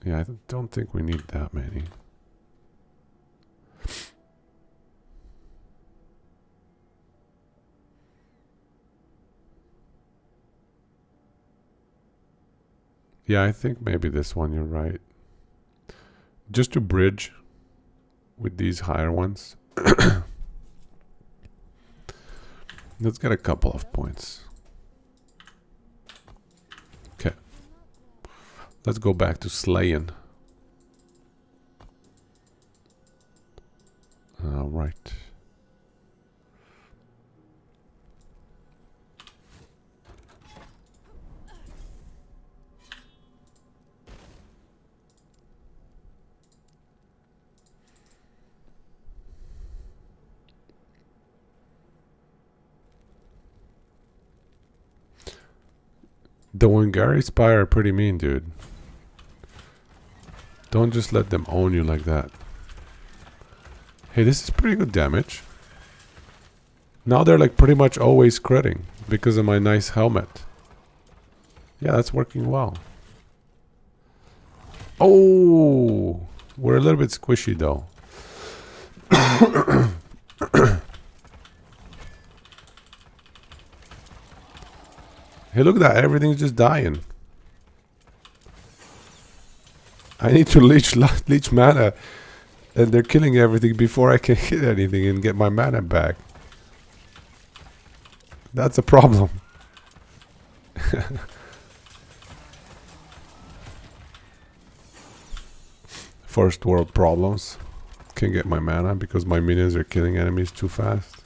Yeah, I don't think we need that many. Yeah, I think maybe this one, you're right. Just to bridge with these higher ones. Let's get a couple of points. Okay. Let's go back to slaying. All right. The Wangari Spire are pretty mean, dude. Don't just let them own you like that. Hey, this is pretty good damage. Now they're like pretty much always critting because of my nice helmet. Yeah, that's working well. Oh, we're a little bit squishy though. Hey, look at that. Everything's just dying. I need to leech mana. And they're killing everything before I can hit anything and get my mana back. That's a problem. First world problems. Can't get my mana because my minions are killing enemies too fast.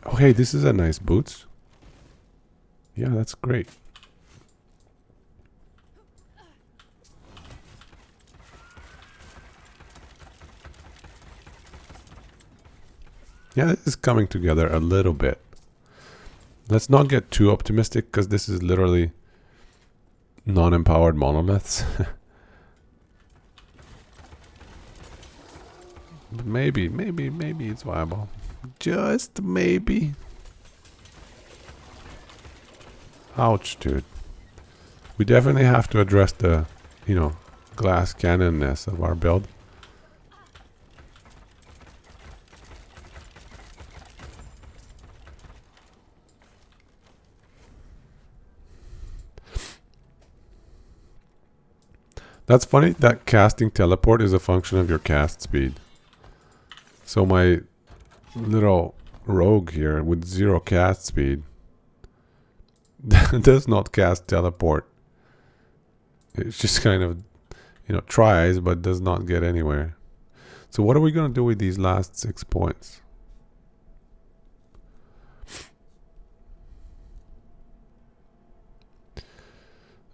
Oh, hey, this is a nice boots. Yeah, that's great. Yeah, this is coming together a little bit. Let's not get too optimistic because this is literally non-empowered monoliths. But maybe it's viable. Just maybe. Ouch, dude. We definitely have to address the, glass cannonness of our build. That's funny that casting teleport is a function of your cast speed. So my little rogue here with 0 cast speed does not cast teleport. It's just kind of, tries but does not get anywhere. So what are we going to do with these last 6 points?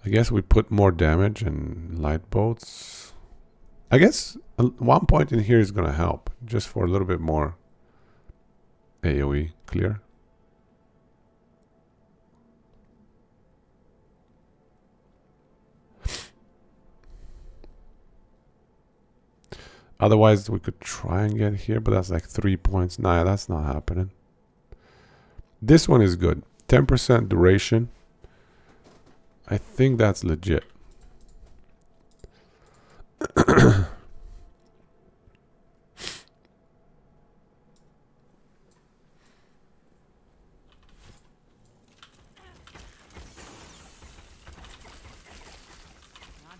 I guess we put more damage and light bolts. I guess One point in here is gonna help, just for a little bit more AoE clear. Otherwise, we could try and get here, but that's like 3 points. Nah, that's not happening. This one is good. 10% duration. I think that's legit. Not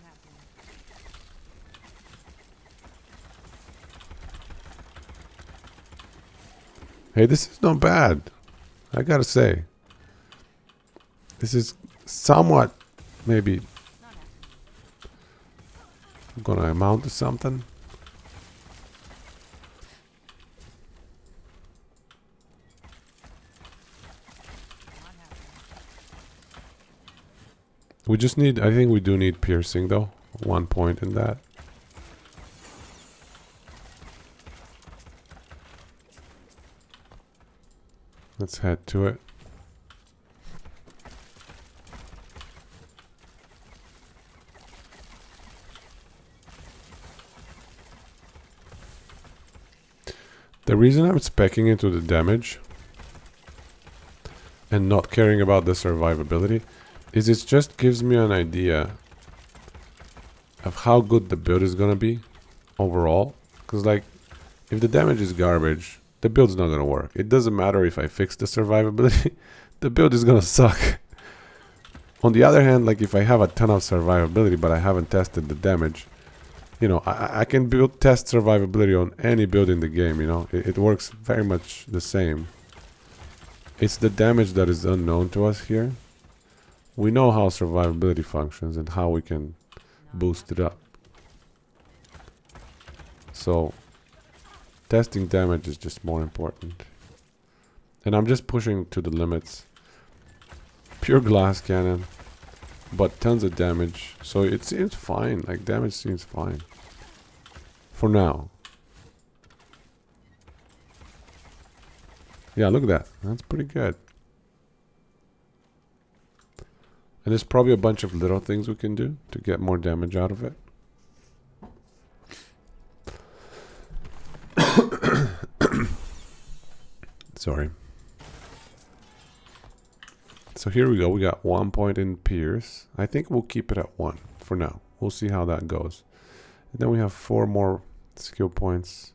happening. Hey, this is not bad. I gotta say. This is somewhat, maybe, Not happening. gonna amount to something. Not happening. We just need, I think we do need piercing though. 1 point in that. Let's head to it. The reason I'm speccing into the damage and not caring about the survivability is it just gives me an idea of how good the build is gonna be overall. Because like, if the damage is garbage, the build's not gonna work. It doesn't matter if I fix the survivability, the build is gonna suck. On the other hand, like if I have a ton of survivability but I haven't tested the damage, you know, I can test survivability on any build in the game, you know. It works very much the same. It's the damage that is unknown to us here. We know how survivability functions and how we can boost it up. So, testing damage is just more important. And I'm just pushing to the limits. Pure glass cannon, but tons of damage. So it seems fine, like damage seems fine. For now. Yeah, look at that. That's pretty good. And there's probably a bunch of little things we can do to get more damage out of it. Sorry. So here we go. We got 1 point in Pierce. I think we'll keep it at 1 for now. We'll see how that goes. And then we have 4 more skill points.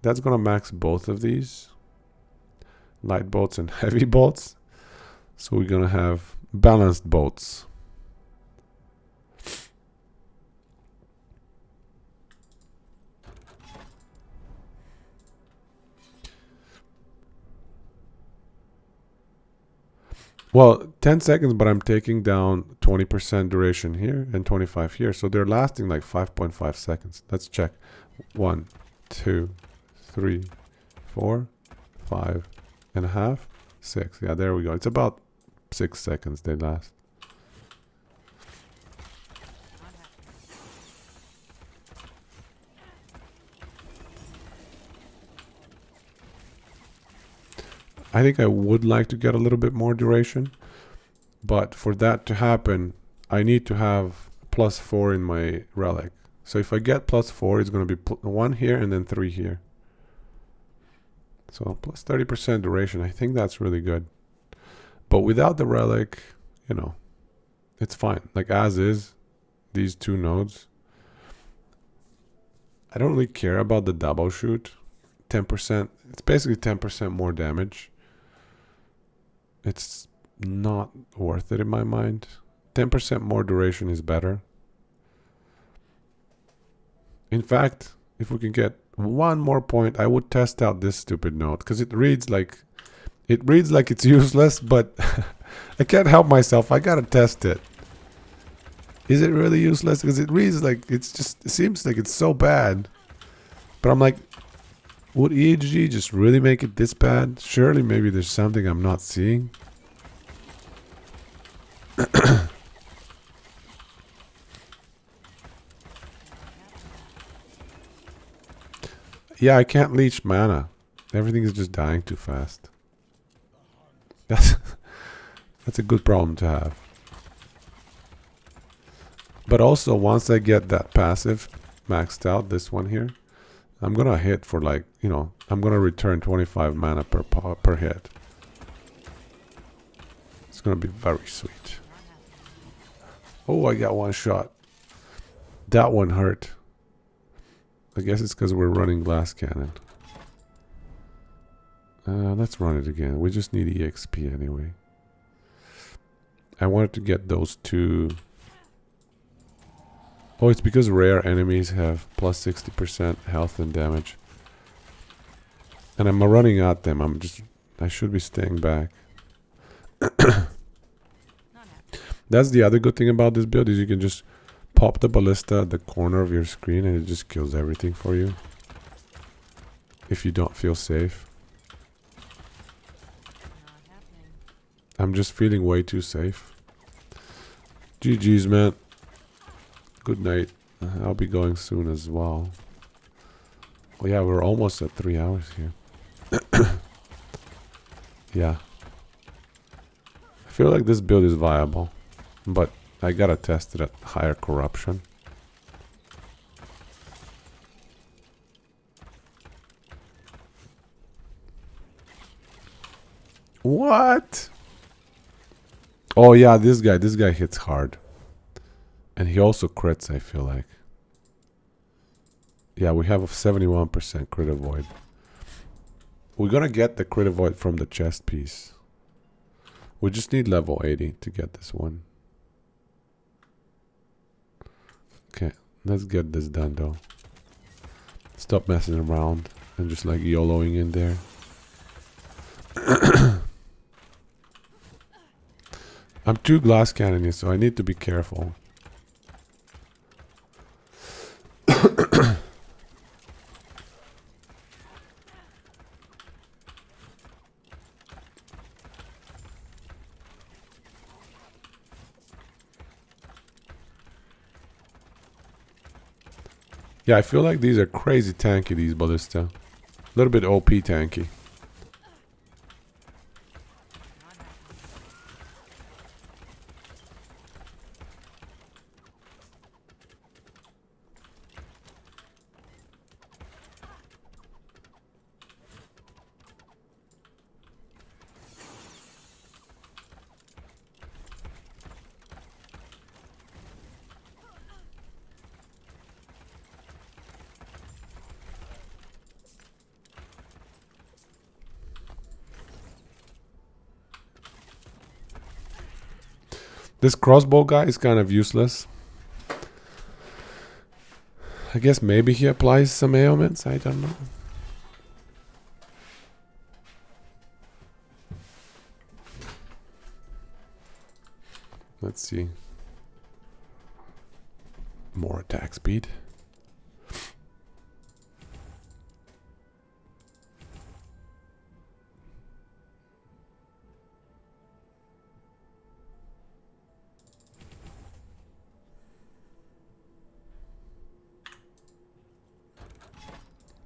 That's going to max both of these. Light bolts and heavy bolts. So we're going to have balanced bolts. Well, 10 seconds, but I'm taking down 20% duration here and 25 here. So they're lasting like 5.5 seconds. Let's check. 1, 2, 3, 4, 5.5, 6. Yeah, there we go. It's about 6 seconds they last. Not happening. I think I would like to get a little bit more duration, but for that to happen, I need to have +4 in my relic. So if I get +4, it's going to be 1 here and then 3 here. So plus 30% duration, I think that's really good. But without the relic, you know, it's fine. Like as is, these 2 nodes. I don't really care about the double shoot. 10%, it's basically 10% more damage. It's not worth it in my mind. 10% more duration is better. In fact, if we can get 1 more point, I would test out this stupid node because it reads like it's useless, but I can't help myself. I gotta test it. Is it really useless? Because it reads like it seems like it's so bad. But I'm like, would EHG just really make it this bad? Surely maybe there's something I'm not seeing. Yeah, I can't leech mana. Everything is just dying too fast. That's a good problem to have. But also, once I get that passive maxed out, this one here, I'm gonna hit for like, you know, I'm gonna return 25 mana per hit. It's gonna be very sweet. Oh, I got one shot. That one hurt. I guess it's because we're running glass cannon. Let's run it again. We just need EXP anyway. I wanted to get those two. Oh, it's because rare enemies have plus 60% health and damage. And I'm running at them. I should be staying back. That's the other good thing about this build is you can just pop the ballista at the corner of your screen and it just kills everything for you. If you don't feel safe. I'm just feeling way too safe. GG's, man. Good night. I'll be going soon as well. Oh yeah, we're almost at 3 hours here. Yeah. I feel like this build is viable. But I gotta test it at higher corruption. What? Oh yeah, this guy hits hard. And he also crits, I feel like. Yeah, we have a 71% crit avoid. We're gonna get the crit avoid from the chest piece. We just need level 80 to get this one. Okay, let's get this done though. Stop messing around and just like YOLOing in there. I'm too glass cannoning, so I need to be careful. Yeah, I feel like these are crazy tanky, these Ballista. A little bit OP tanky. This crossbow guy is kind of useless. I guess maybe he applies some ailments, I don't know. Let's see. More attack speed.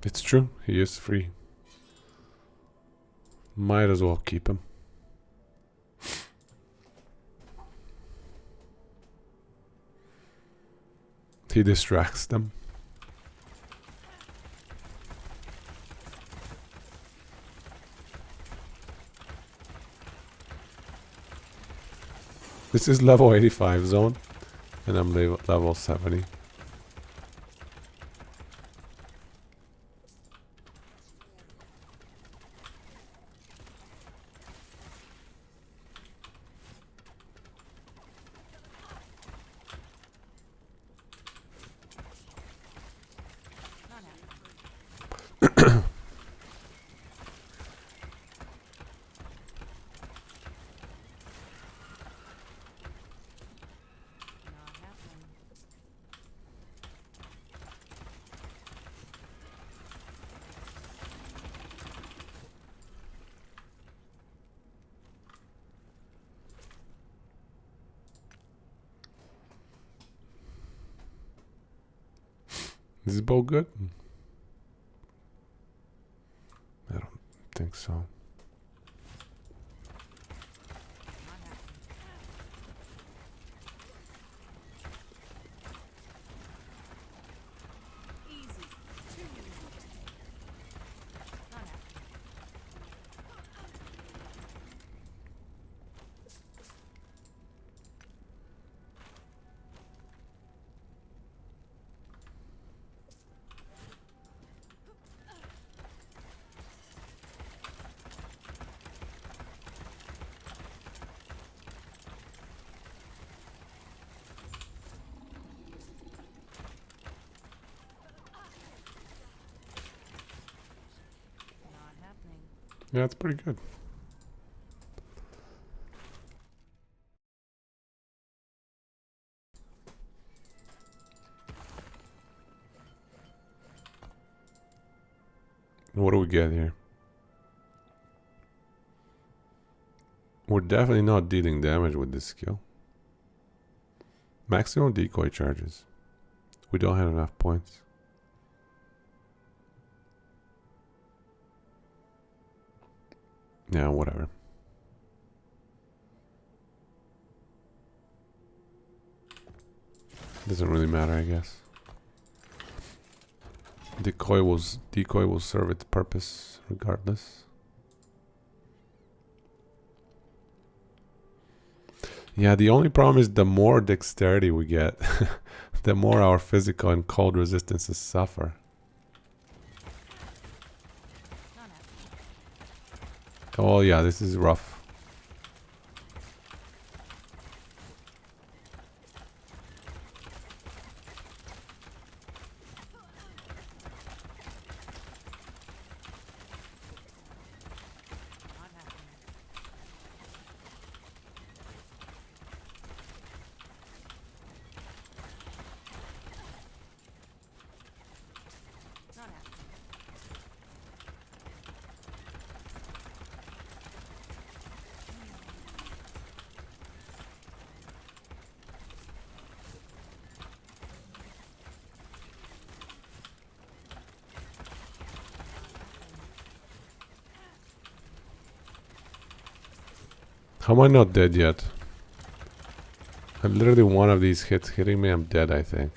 It's true, he is free. Might as well keep him. He distracts them. This is level 85 zone, and I'm level 70. Is this bow good? think so. Not happening. Easy. Too easy. Not happening. Not happening. Yeah, it's pretty good. What do we get here? We're definitely not dealing damage with this skill. Maximum decoy charges. We don't have enough points. Yeah, whatever. Doesn't really matter, I guess. Decoy will serve its purpose regardless. Yeah, the only problem is the more dexterity we get, the more our physical and cold resistances suffer. Not happening. Oh yeah, this is rough. Not happening. Not happening. How am I not dead yet? I'm literally one of these hits hitting me, I'm dead, I think.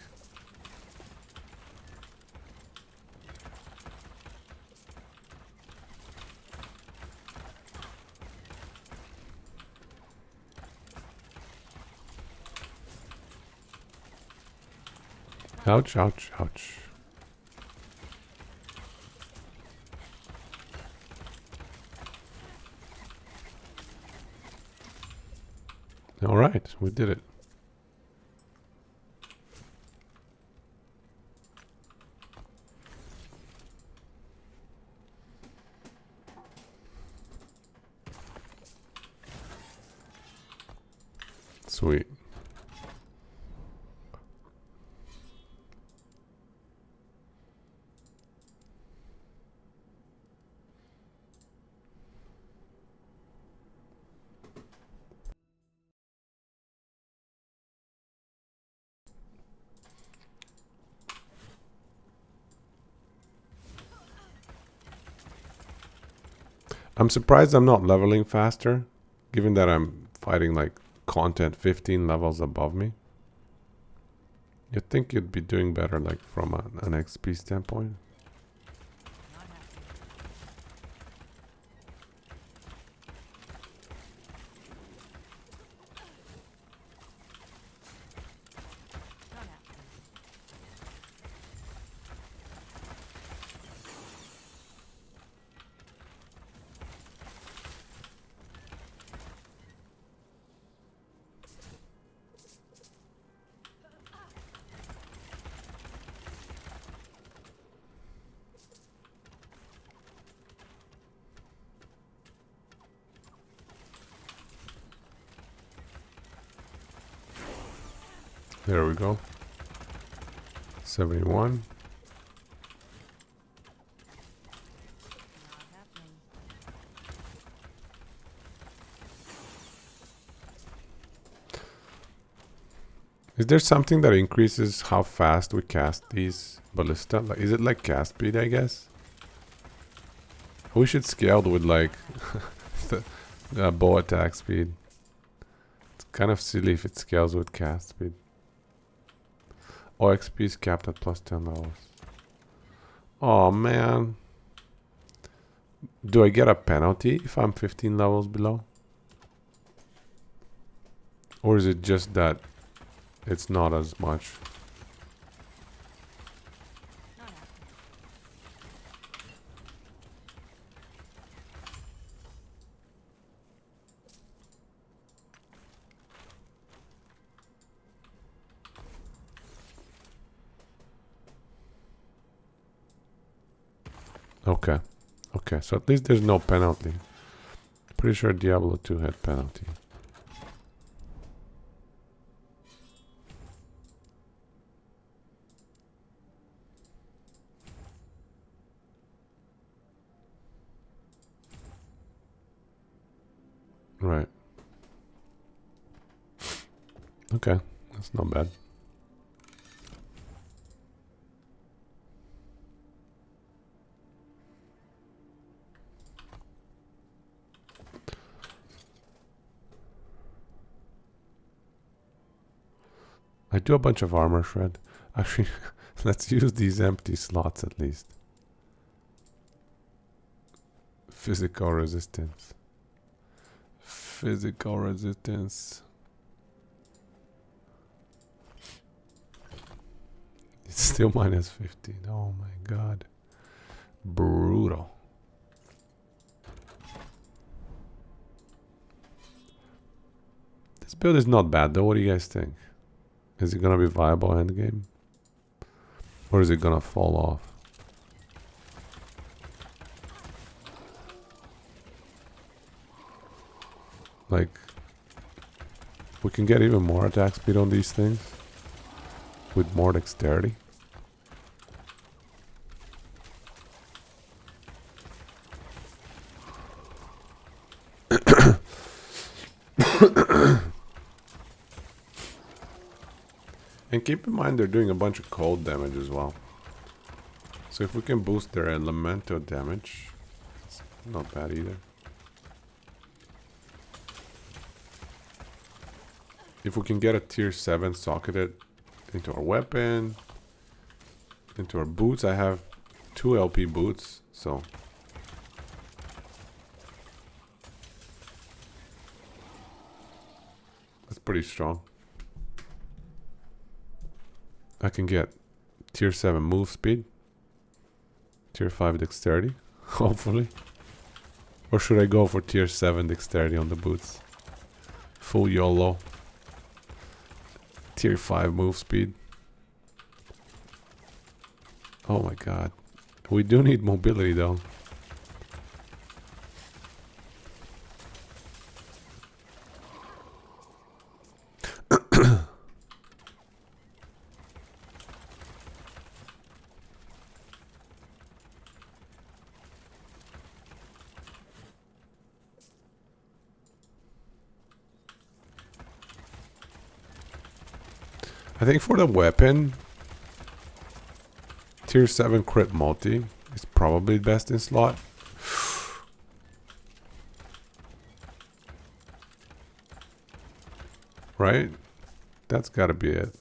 Ouch, ouch, ouch. All right, we did it. Sweet. I'm surprised I'm not leveling faster, given that I'm fighting like content 15 levels above me. You'd think you'd be doing better, like from an XP standpoint. Not happening. Not happening. There we go. 71. Not happening. Is there something that increases how fast we cast these ballista? Like, is it like cast speed, I guess? We should scale with like the bow attack speed. It's kind of silly if it scales with cast speed. OXP is capped at plus 10 levels. Oh man. Do I get a penalty if I'm 15 levels below? Or is it just that it's not as much? Not happening. Okay. Okay, so at least there's no penalty. Pretty sure Diablo 2 had penalty. Right. Okay, that's not bad. I do a bunch of armor shred. Actually, let's use these empty slots at least. Physical resistance. Physical resistance. It's still minus 15. Oh my god. Brutal. This build is not bad though. What do you guys think? Is it gonna be viable endgame? Or is it gonna fall off? Like, we can get even more attack speed on these things with more dexterity. And keep in mind they're doing a bunch of cold damage as well. So if we can boost their elemental damage, it's not bad either. If we can get a tier 7 socketed into our weapon, into our boots, I have 2 LP boots, so that's pretty strong. I can get tier 7 move speed, tier 5 dexterity, hopefully. Or should I go for tier 7 dexterity on the boots? Full YOLO. Tier 5 move speed. Oh my god. We do need mobility though. I think for the weapon, tier 7 crit multi is probably best in slot. Right? That's gotta be it.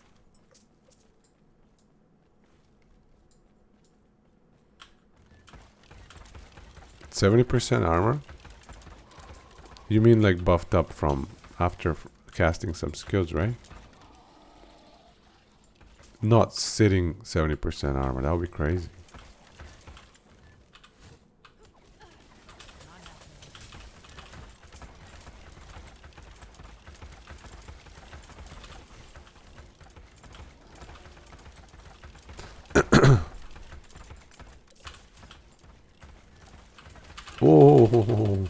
%70 armor? You mean like buffed up from after casting some skills, right? Not sitting 70% armor. That would be crazy. Oh,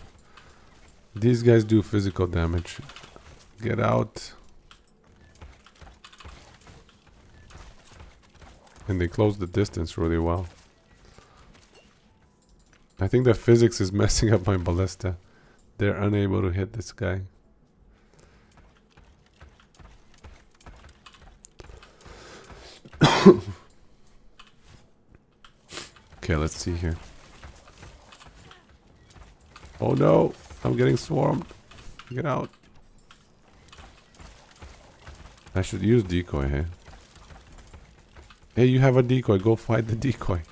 these guys do physical damage. Get out. And they close the distance really well. I think the physics is messing up my ballista. They're unable to hit this guy. Okay, let's see here. Oh no, I'm getting swarmed. Get out. I should use decoy, hey? Hey, you have a decoy. Go fight the decoy.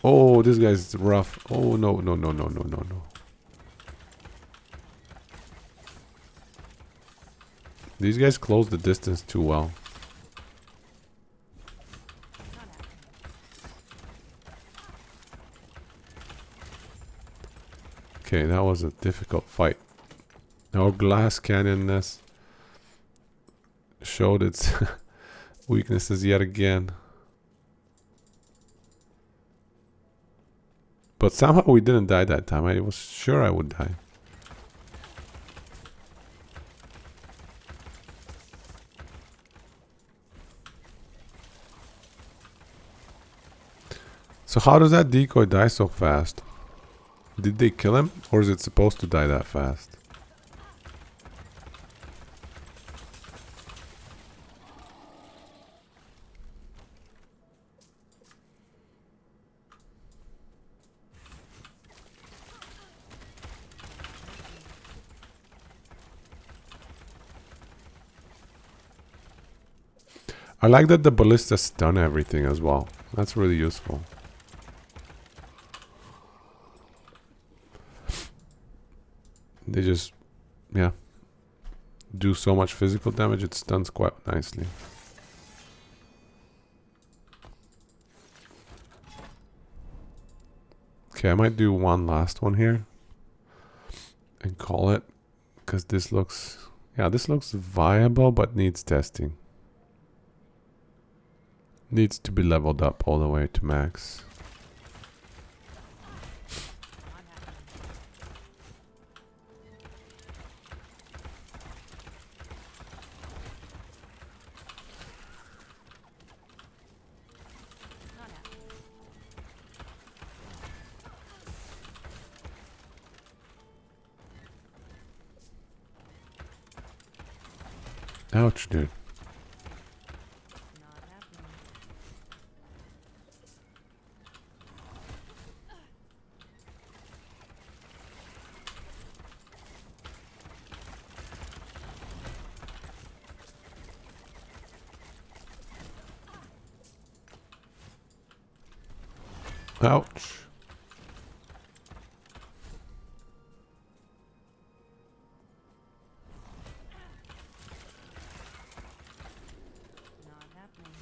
Oh, this guy's rough. Oh, no, no, no, no, no, no, no. These guys close the distance too well. Not happening. Okay, that was a difficult fight. Our glass cannonness showed its weaknesses yet again. But somehow we didn't die that time. I was sure I would die. So how does that decoy die so fast? Did they kill him? Or is it supposed to die that fast? I like that the Ballista stun everything as well. That's really useful. They just, yeah, do so much physical damage, it stuns quite nicely. Okay, I might do one last one here and call it, because this looks, yeah, this looks viable but needs testing. Needs to be leveled up all the way to max. Not happening. Not happening. Ouch, dude. Not happening. Ouch. Not happening.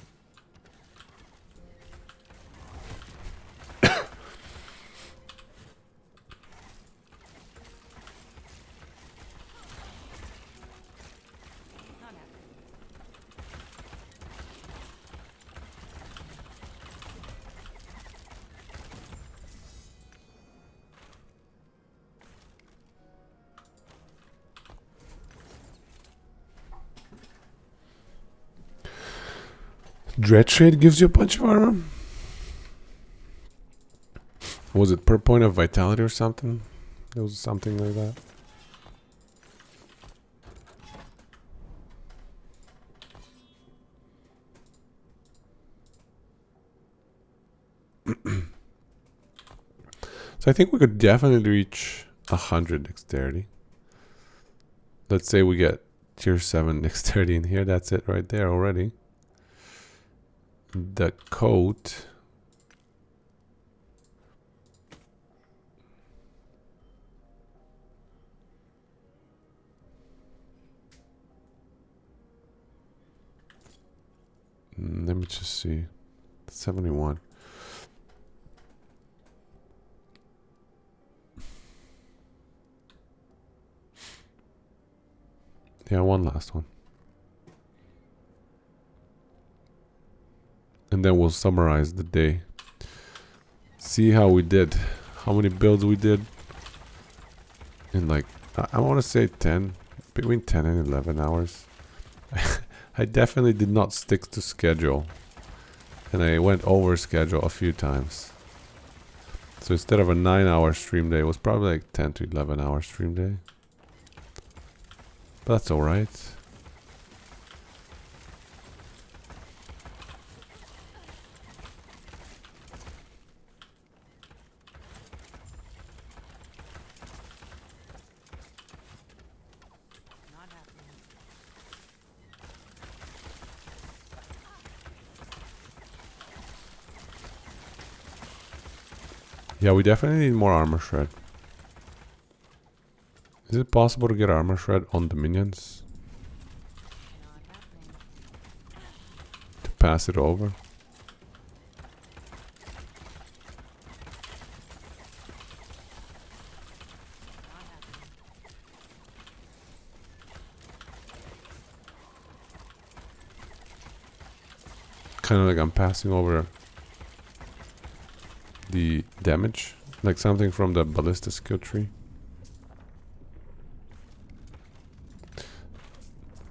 Not happening. Dread Shade gives you a bunch of armor? Was it per point of vitality or something? It was something like that. So I think we could definitely reach 100 dexterity. Let's say we get tier 7 dexterity in here. That's it right there already. The coat. Let me just see. 71. Yeah, one last one. And then we'll summarize the day. See how we did. How many builds we did. In like, I want to say 10. Between 10 and 11 hours. I definitely did not stick to schedule. And I went over schedule a few times. So instead of a 9-hour stream day, it was probably like 10 to 11 hour stream day. But that's alright. Yeah, we definitely need more armor shred. Is it possible to get armor shred on the minions Not happening. to pass it over? Not happening. Kind of like I'm passing over the damage, like something from the Ballista skill tree.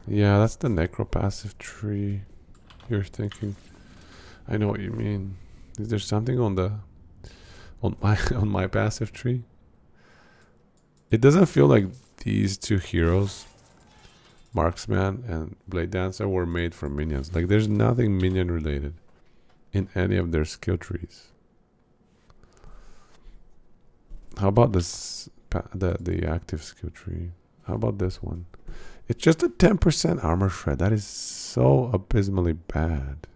Yeah, that's the necro passive tree you're thinking. I know what you mean. Is there something on the on my passive tree? It doesn't feel like these two heroes, Marksman and Blade Dancer, were made for minions. Like there's nothing minion related in any of their skill trees. How about this the active skill tree? How about this one? It's just a 10% armor shred. That is so abysmally bad.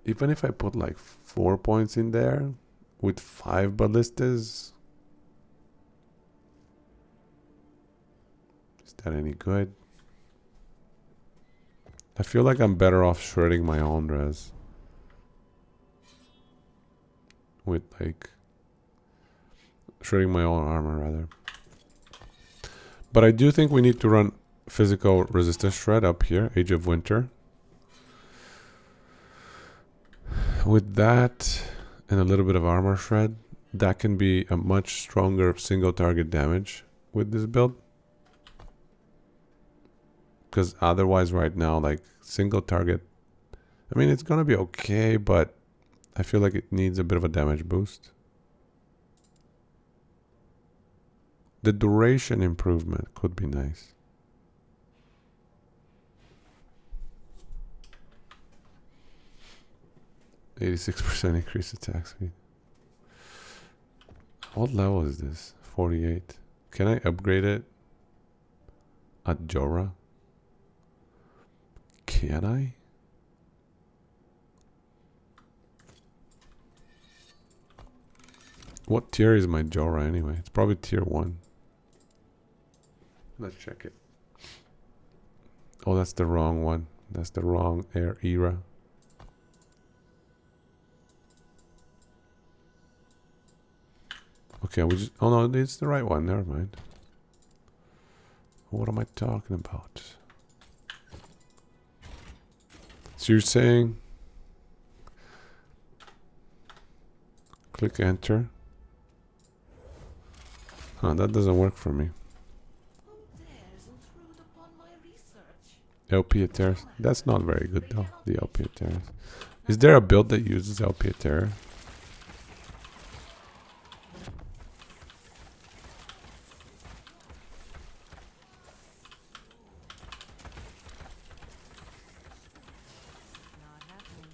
Even if I put like 4 points in there with 5 ballistas, is that any good? I feel like I'm better off shredding my own res. With like shredding my own armor rather. But I do think we need to run physical resistance shred up here, Age of Winter. With that and a little bit of armor shred, that can be a much stronger single target damage with this build. Because otherwise right now, like single target, I mean, it's gonna be okay, but I feel like it needs a bit of a damage boost. The duration improvement could be nice. %86 increase attack speed. What level is this? 48. Can I upgrade it at Jorah? Can I? What tier is my Jorah anyway? It's probably tier 1. Let's check it. Oh, that's the wrong one. That's the wrong era. Okay, we just... Oh no, it's the right one. Never mind. What am I talking about? So you're saying... Click enter. Huh, that doesn't work for me. LP Terrace. That's not very good though, the LP Terrace. Is there a build that uses LP Terrace? Not happening.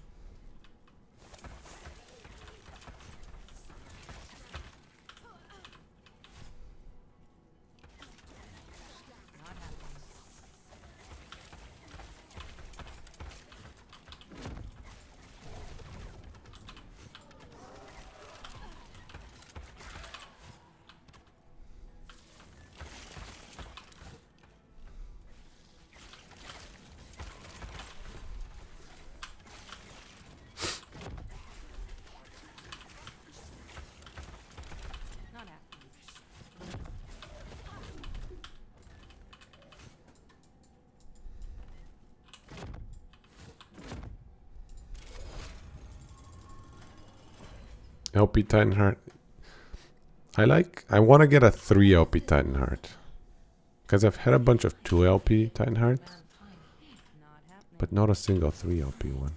Not happening. Not happening. LP Titan Heart. I want to get a 3 LP Titan Heart. Because I've had a bunch of 2 LP Titan Hearts, Not happening. but not a single 3 LP one.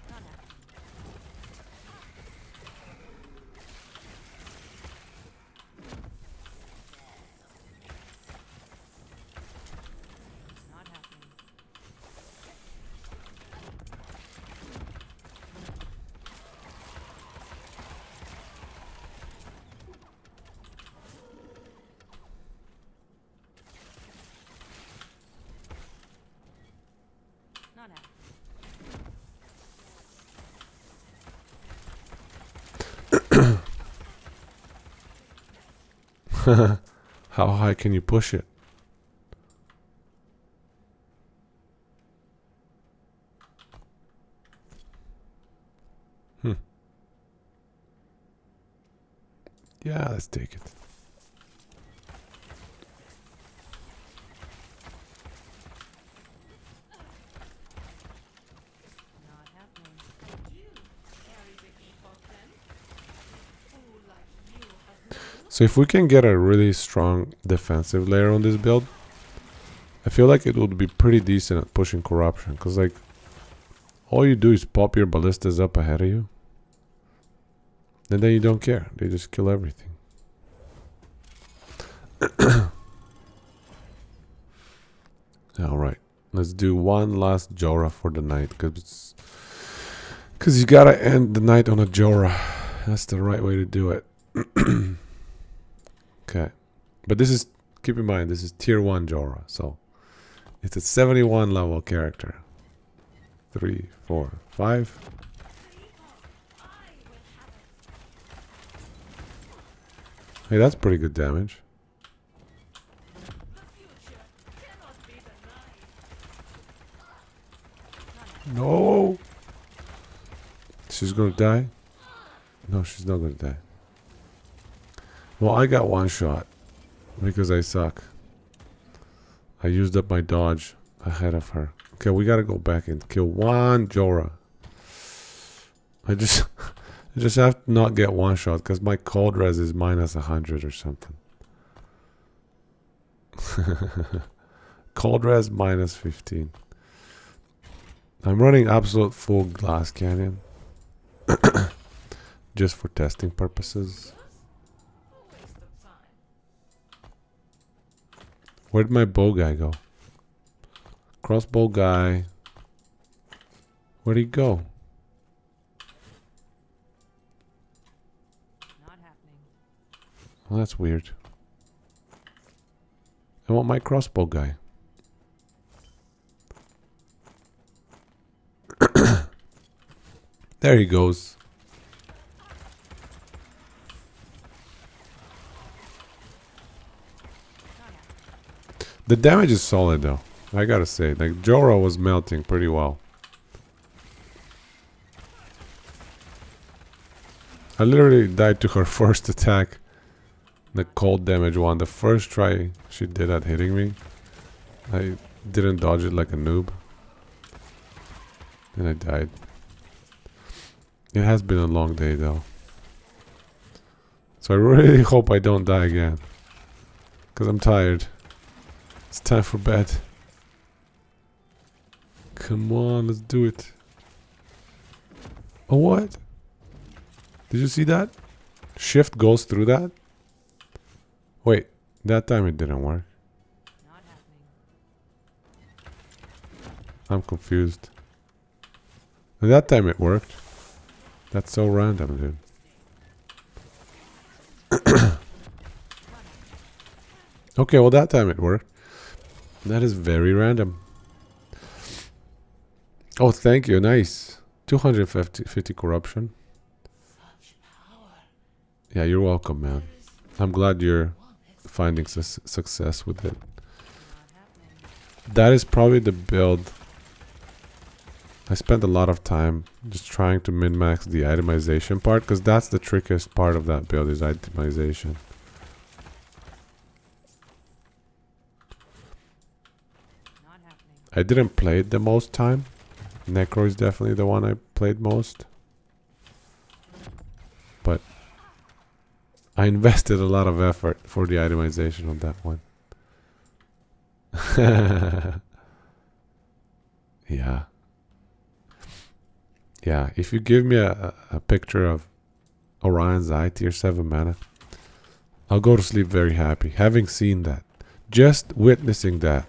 Not happening. Not happening. Not happening. How high can you push it? Yeah, let's take it. Not happening. So if we can get a really strong defensive layer on this build, I feel like it would be pretty decent at pushing corruption. Because like, all you do is pop your ballistas up ahead of you. And then you don't care. They just kill everything. Alright. Let's do one last Jorah for the night. Because you gotta end the night on a Jorah. That's the right way to do it. Okay. But this is, keep in mind, this is tier 1 Jorah. So it's a 71 level character. 3, 4, 5. Hey, that's pretty good damage. No! She's gonna die? No, she's not gonna die. Well, I got one shot. Because I suck. I used up my dodge ahead of her. Okay, we gotta go back and kill one Jorah. I just have to not get one shot because my cold res is minus 100 or something. Cold res minus 15. I'm running absolute full glass canyon. Just for testing purposes. Where'd my bow guy go? Crossbow guy. Where'd he go? Not happening. Well, that's weird. I want my crossbow guy. There he goes. The damage is solid though. I gotta say, like Jorah was melting pretty well. I literally died to her first attack. The cold damage one. The first try she did at hitting me. I didn't dodge it like a noob. And I died. It has been a long day though. So I really hope I don't die again. Because I'm tired. It's time for bed. Come on, let's do it. Oh, what? Did you see that? Shift goes through that? Wait, that time it didn't work. Not happening. I'm confused. And that time it worked. That's so random, dude. Okay, well that time it worked. That is very random. Oh, thank you. Nice. 250 corruption. Yeah, you're welcome, man. I'm glad you're finding success with it. That is probably the build. I spent a lot of time just trying to min-max the itemization part, because that's the trickiest part of that build, is itemization. Not happening. I didn't play it the most time. Necro is definitely the one I played most. But I invested a lot of effort for the itemization on that one. Yeah. Yeah, if you give me a picture of Orion's Eye tier 7 mana, I'll go to sleep very happy. Having seen that, just witnessing that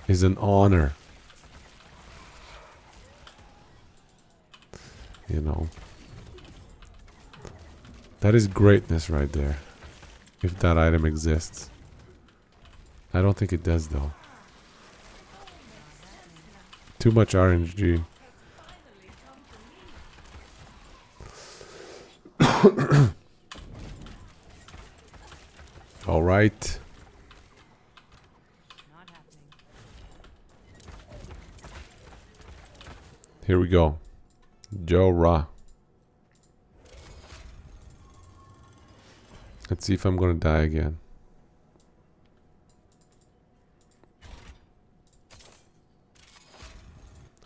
is an honor. You know, that is greatness right there. If that item exists. I don't think it does though. Too much RNG. All right. Not happening. Here we go. Joe Ra. Let's see if I'm gonna die again.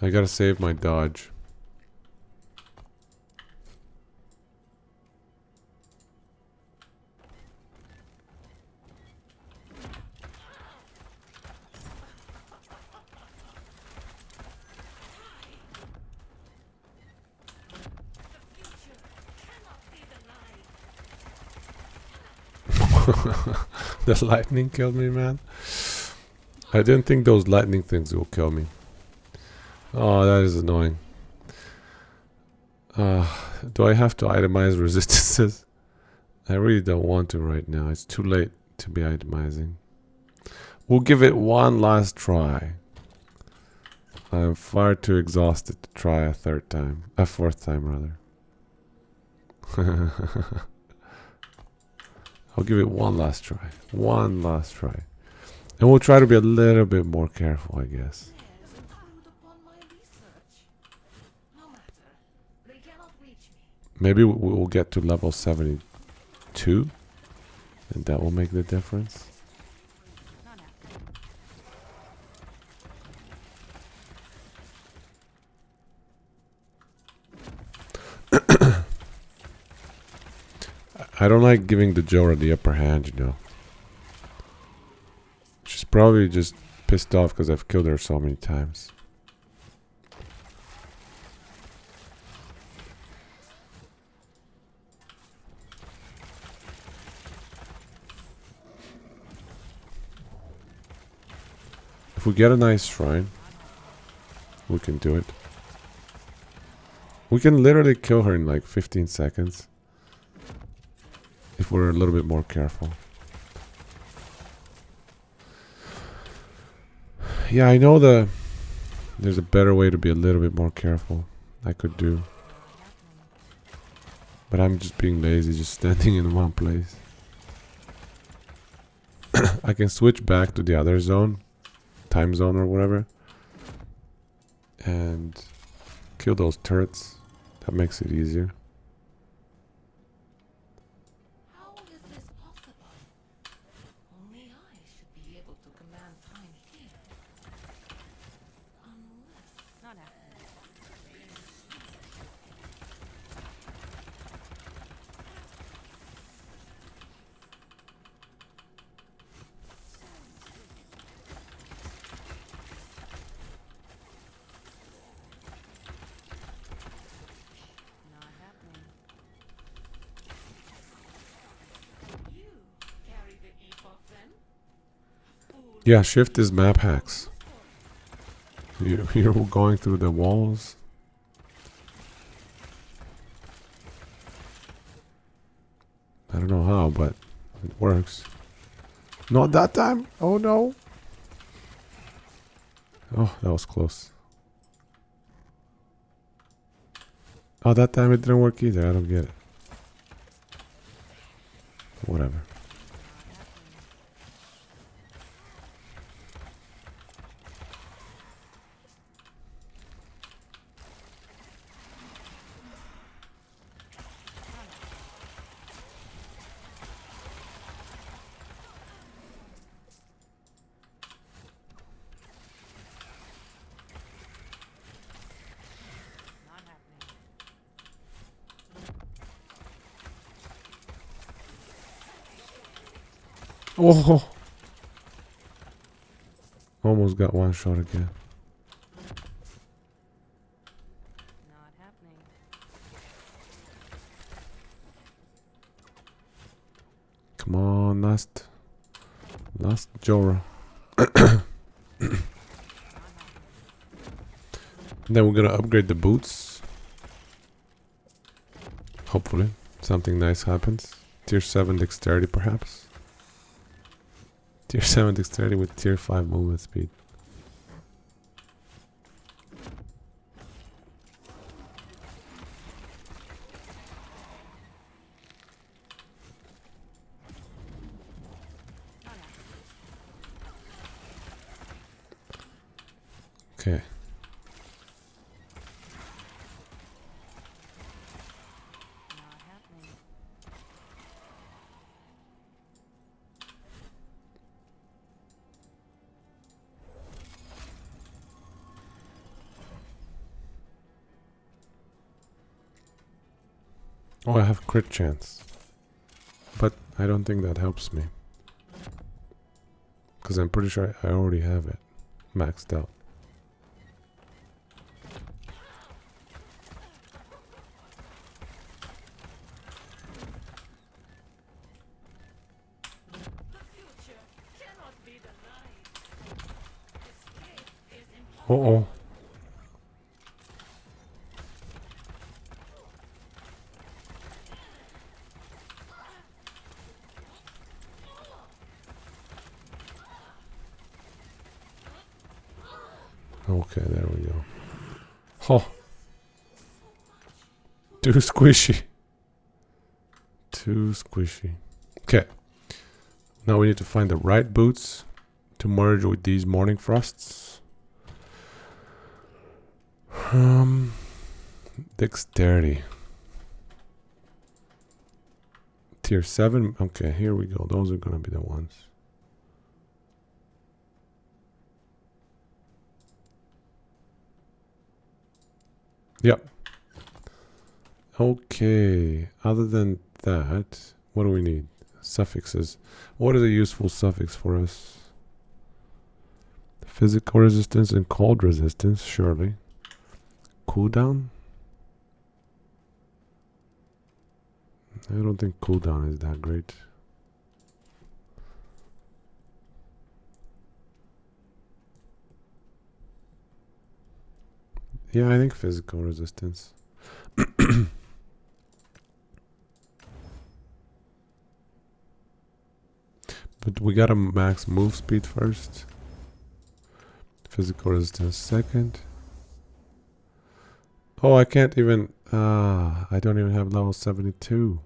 I gotta save my dodge. The lightning killed me, man. I didn't think those lightning things will kill me. Oh, that is annoying. Do I have to itemize resistances? I really don't want to right now. It's too late to be itemizing. We'll give it one last try. I'm far too exhausted to try a third time. A fourth time, rather. I'll give it one last try. One last try. And we'll try to be a little bit more careful, I guess. Maybe we'll get to level 72. And that will make the difference. Not happening. I don't like giving the Jorah the upper hand, you know. She's probably just pissed off because I've killed her so many times. If we get a nice shrine, we can do it. We can literally kill her in like 15 seconds. If we're a little bit more careful. Yeah, I know there's a better way to be a little bit more careful. I could do. But I'm just being lazy, just standing in one place. I can switch back to the other zone. Time zone or whatever. And kill those turrets. That makes it easier. How is this possible? Only I should be able to command time here. Unless... Not happening. Not happening. you carry the epoch then? Fool. Yeah, shift is map hacks. You're going through the walls. I don't know how, but it works. Not that time. Oh no. Oh, that was close. Oh, that time it didn't work either. I don't get it. Whatever. Not happening. Oh! Almost got one shot again. Not happening. Come on, last Jorah. Then we're gonna upgrade the boots. Hopefully, something nice happens. Tier 7 dexterity, perhaps. Tier 7 dexterity with tier 5 movement speed. Okay. Not happening. Oh, I have crit chance. But I don't think that helps me. Because I'm pretty sure I already have it maxed out. The future cannot be denied. Escape is Uh impossible. oh. Okay, there we go. Oh, too squishy. Too squishy. Okay. Now we need to find the right boots to merge with these morning frosts. Dexterity. Tier 7. Okay, here we go. Those are gonna be the ones. Yep. Okay. Other than that, what do we need? Suffixes. What is a useful suffix for us? Physical resistance and cold resistance, surely. Cooldown? I don't think cooldown is that great. Yeah, I think physical resistance. But we gotta max move speed first. Physical resistance second. Oh, I can't even... I don't even have level 72.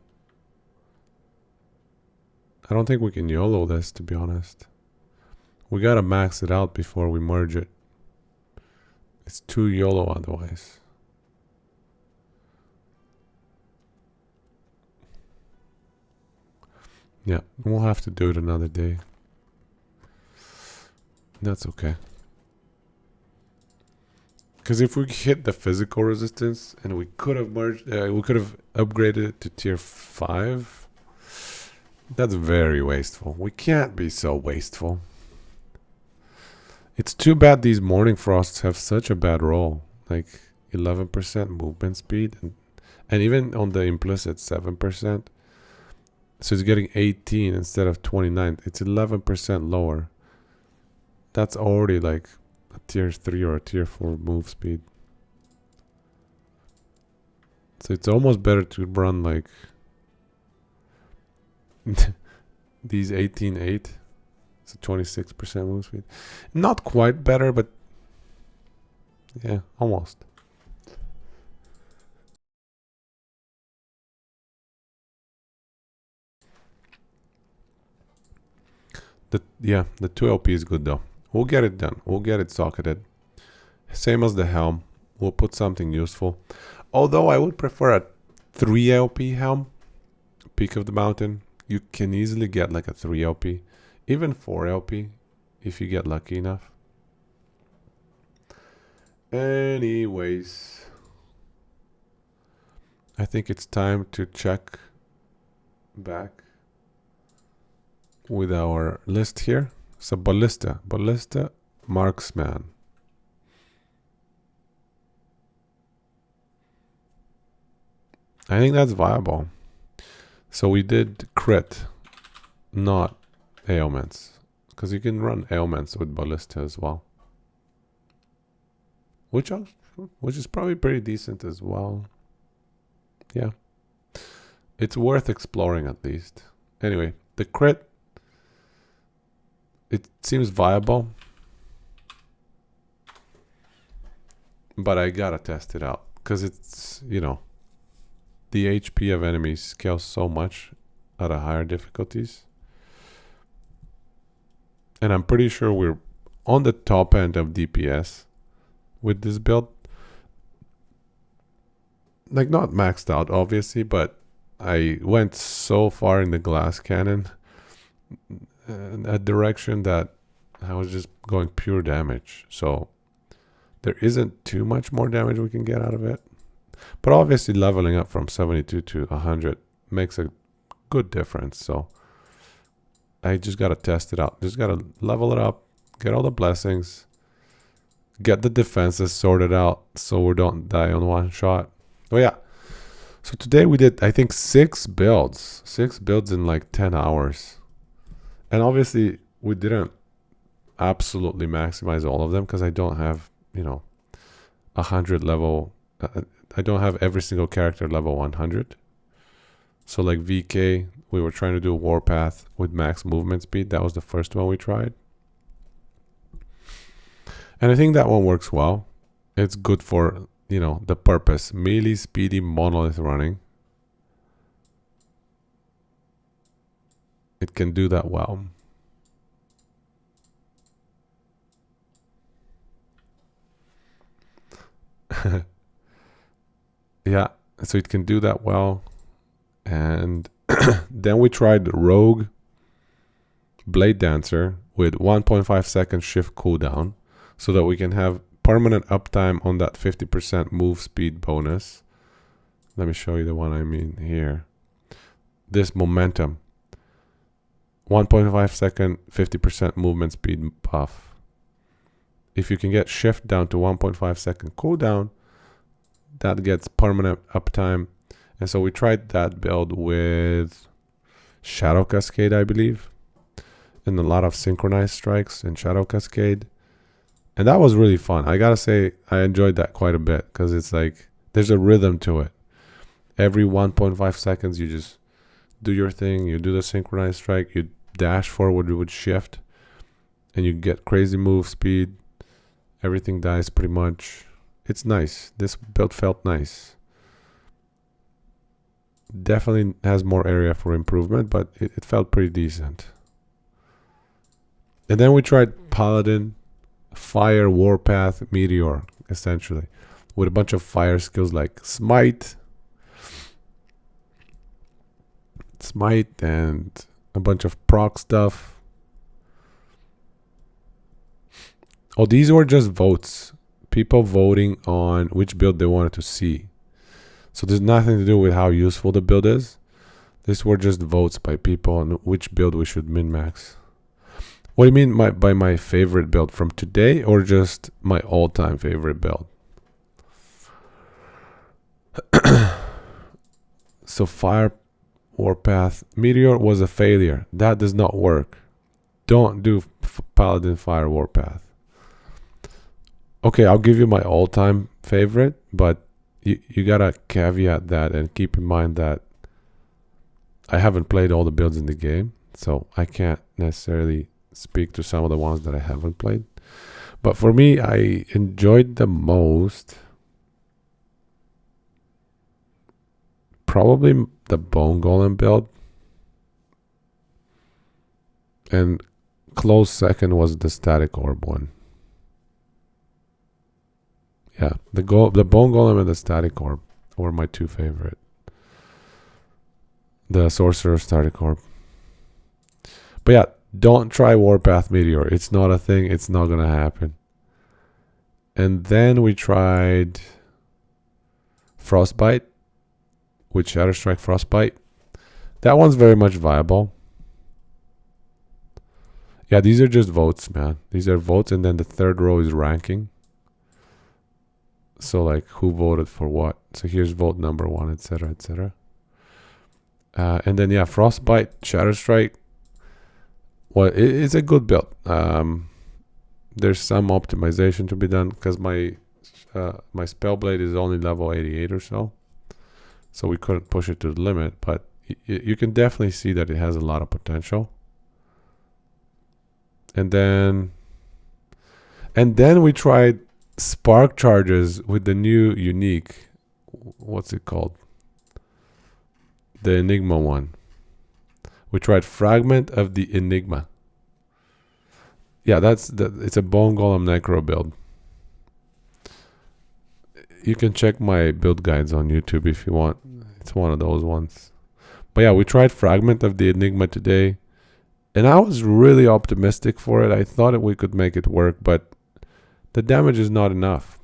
I don't think we can YOLO this, to be honest. We gotta max it out before we merge it. It's too YOLO otherwise. Yeah, we'll have to do it another day. That's okay. Because if we hit the physical resistance and we could have merged, we could have upgraded it to tier 5. That's very wasteful. We can't be so wasteful. It's too bad these morning frosts have such a bad roll. Like 11% movement speed and even on the implicit 7%. So it's getting 18 instead of 29. It's 11% lower. That's already like a tier 3 or a tier 4 move speed. So it's almost better to run like these 18.8. So 26% move speed. Not quite better, but yeah, almost. The 2 LP is good though. We'll get it done. We'll get it socketed. Same as the helm. We'll put something useful. Although I would prefer a 3 LP helm. Peak of the mountain. You can easily get like a 3 LP. Even 4 LP. If you get lucky enough. Anyways. I think it's time to check back with our list here. So Ballista, Marksman. I think that's viable. So we did crit, not ailments. Because you can run ailments with Ballista as well. Which is probably pretty decent as well. Yeah. It's worth exploring at least. Anyway, the crit, it seems viable. But I gotta test it out. Because it's, you know, the HP of enemies scales so much at a higher difficulties. And I'm pretty sure we're on the top end of DPS. with this build. Like, not maxed out, obviously, but I went so far in the glass cannon a direction that I was just going pure damage. So there isn't too much more damage we can get out of it. But obviously leveling up from 72 to 100 makes a good difference. So I just got to test it out. Just got to level it up, get all the blessings, get the defenses sorted out so we don't die on one shot. Oh yeah. So today we did, I think, 6 builds. 6 builds in like 10 hours. And obviously we didn't absolutely maximize all of them because I don't have, 100 level. I don't have every single character level 100. So like VK, we were trying to do Warpath with max movement speed. That was the first one we tried. And I think that one works well. It's good for, the purpose. Melee, speedy, monolith running. It can do that well. Yeah, so it can do that well. And then we tried Rogue Blade Dancer with 1.5 second shift cooldown so that we can have permanent uptime on that 50% move speed bonus. Let me show you the one I mean here. This momentum. 1.5 second 50% movement speed buff. If you can get shift down to 1.5 second cooldown, that gets permanent uptime. And so we tried that build with Shadow Cascade, I believe, and a lot of synchronized strikes in Shadow Cascade. And that was really fun. I gotta say, I enjoyed that quite a bit because it's like there's a rhythm to it. Every 1.5 seconds, you just do your thing. You do the synchronized strike. You dash forward with shift, and you get crazy move speed. Everything dies pretty much. It's nice. This build felt nice. Definitely has more area for improvement, but it felt pretty decent. And then we tried Paladin Fire Warpath Meteor, essentially, with a bunch of fire skills like Smite, and a bunch of proc stuff. Oh, these were just votes. People voting on which build they wanted to see. So there's nothing to do with how useful the build is. These were just votes by people on which build we should min-max. What do you mean by my favorite build from today, or just my all-time favorite build? So Fire Warpath Meteor was a failure. That does not work. Don't do Paladin Fire Warpath. Okay, I'll give you my all-time favorite, but you gotta caveat that and keep in mind that I haven't played all the builds in the game, so I can't necessarily speak to some of the ones that I haven't played. But for me, I enjoyed the most probably the Bone Golem build, and close second was the Static Orb one. Yeah, the Bone Golem and the Static Orb were my two favorite. The Sorcerer Static Orb. But yeah, don't try Warpath Meteor. It's not a thing. It's not going to happen. And then we tried Frostbite with Shatter Strike Frostbite. That one's very much viable. Yeah, these are just votes, man. These are votes, and then the third row is ranking. So like who voted for what. So here's vote number 1, etc., etc. And then yeah, Frostbite, Shatter Strike. Well, it's a good build. There's some optimization to be done because my Spellblade is only level 88 or so. So we couldn't push it to the limit, but you can definitely see that it has a lot of potential. And then we tried Spark Charges with the new unique, what's it called? The Enigma one. We tried Fragment of the Enigma. Yeah, it's a Bone Golem Necro build. You can check my build guides on YouTube if you want. It's one of those ones. But yeah, we tried Fragment of the Enigma today. And I was really optimistic for it. I thought we could make it work, but the damage is not enough.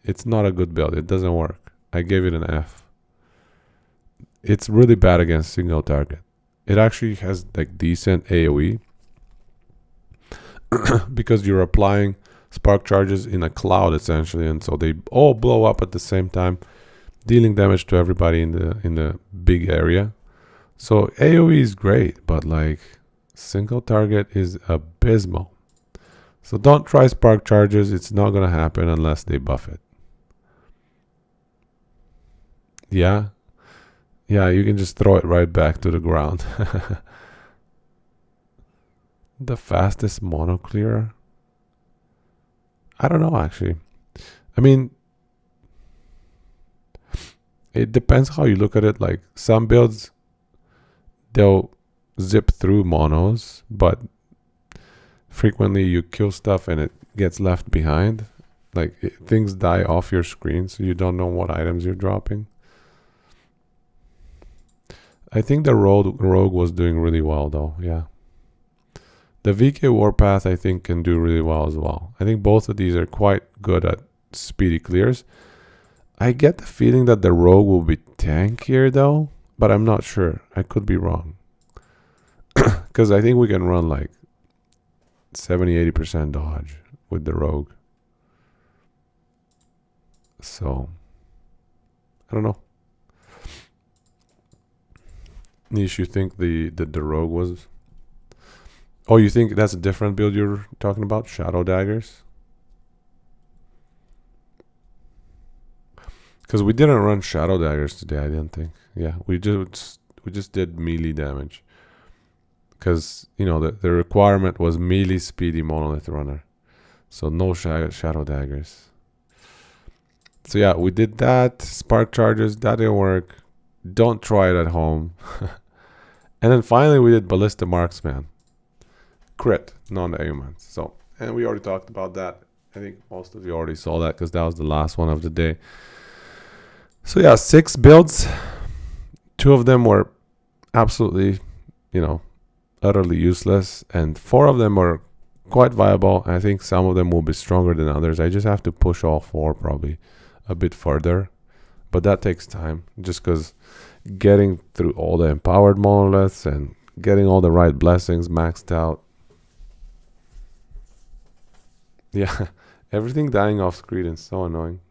It's not a good build. It doesn't work. I gave it an F. It's really bad against single target. It actually has like decent AoE because you're applying spark charges in a cloud essentially, and so they all blow up at the same time, dealing damage to everybody in the big area. So AoE is great, but like single target is abysmal. So don't try spark charges. It's not gonna happen unless they buff it. Yeah. Yeah, you can just throw it right back to the ground. The fastest mono clearer? I don't know actually. I mean, it depends how you look at it. Like some builds, they'll zip through monos, but frequently you kill stuff and it gets left behind. Like things die off your screen, so you don't know what items you're dropping. I think the rogue was doing really well though, yeah. The VK Warpath I think can do really well as well. I think both of these are quite good at speedy clears. I get the feeling that the rogue will be tankier though, but I'm not sure. I could be wrong. Because I think we can run like 70-80% dodge with the rogue. So, I don't know. Nish, you think the rogue was... Oh, you think that's a different build you're talking about? Shadow daggers? Because we didn't run shadow daggers today, I didn't think. Yeah, we just did melee damage. Because, you know, the requirement was melee speedy monolith runner. So no shadow daggers. So yeah, we did that. Spark charges, that didn't work. Don't try it at home. And then finally we did Ballista Marksman. Crit, non-ailments. So, and we already talked about that. I think most of you already saw that because that was the last one of the day. So yeah, 6 builds. 2 of them were absolutely, you know, utterly useless. And 4 of them were quite viable. I think some of them will be stronger than others. I just have to push all 4 probably a bit further. But that takes time, just because getting through all the empowered monoliths and getting all the right blessings maxed out. Yeah, everything dying off screen is so annoying.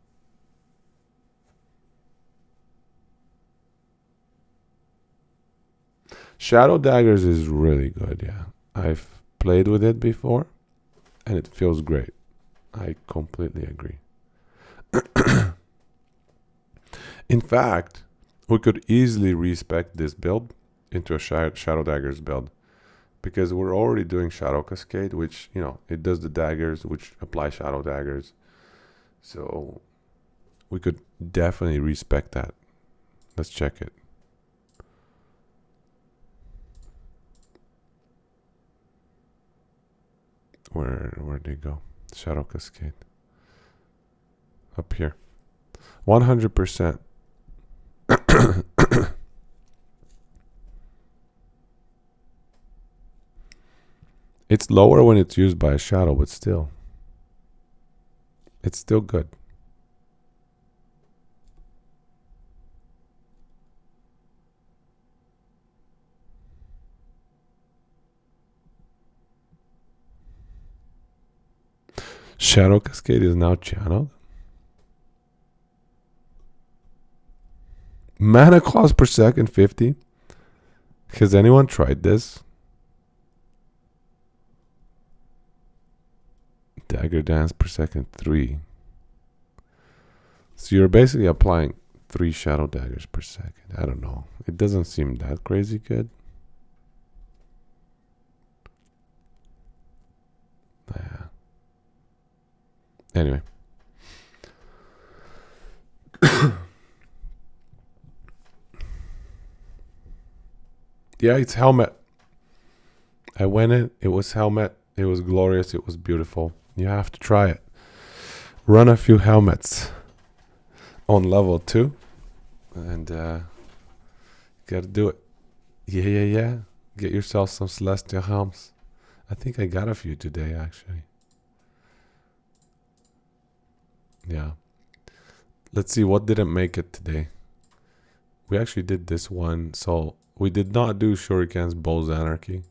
Shadow Daggers is really good, yeah. I've played with it before, and it feels great. I completely agree. In fact, we could easily respec this build into a Shadow Daggers build, because we're already doing Shadow Cascade, which, you know, it does the daggers, which apply Shadow Daggers. So we could definitely respec that. Let's check it. Where'd they go? Shadow Cascade. Up here. 100%. It's lower when it's used by a shadow, but still. It's still good. Shadow Cascade is now channeled. Mana cost per second 50. Has anyone tried this? Dagger dance per second 3. So you're basically applying 3 shadow daggers per second. I don't know. It doesn't seem that crazy good. Yeah. Anyway. Yeah, it's helmet. I went in. It was helmet. It was glorious. It was beautiful. You have to try it. Run a few helmets. on level 2. And gotta do it. Yeah. Get yourself some celestial helms. I think I got a few today, actually. Yeah. Let's see what didn't make it today. We actually did this one. So we did not do Shuriken's Bow's Anarchy.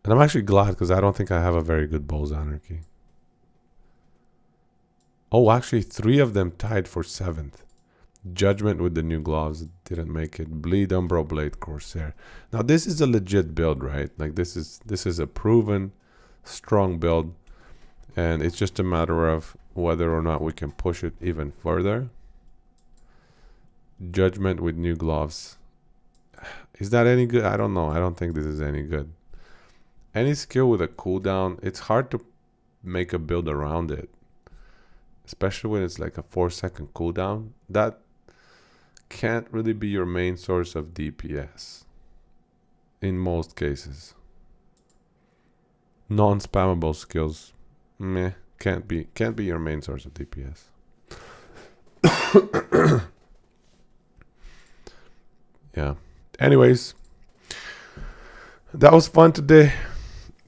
And I'm actually glad because I don't think I have a very good Bow's Anarchy. Oh, actually 3 of them tied for 7th. Judgment with the new gloves didn't make it. Bleed Umbro Blade Corsair. Now this is a legit build, right? Like this is a proven strong build, and it's just a matter of whether or not we can push it even further. Judgment with new gloves. Is that any good? I don't know. I don't think this is any good. Any skill with a cooldown, it's hard to make a build around it. Especially when it's like a 4-second cooldown. That can't really be your main source of DPS. In most cases. Non-spammable skills. Meh. Can't be your main source of DPS. Yeah. Anyways. That was fun today.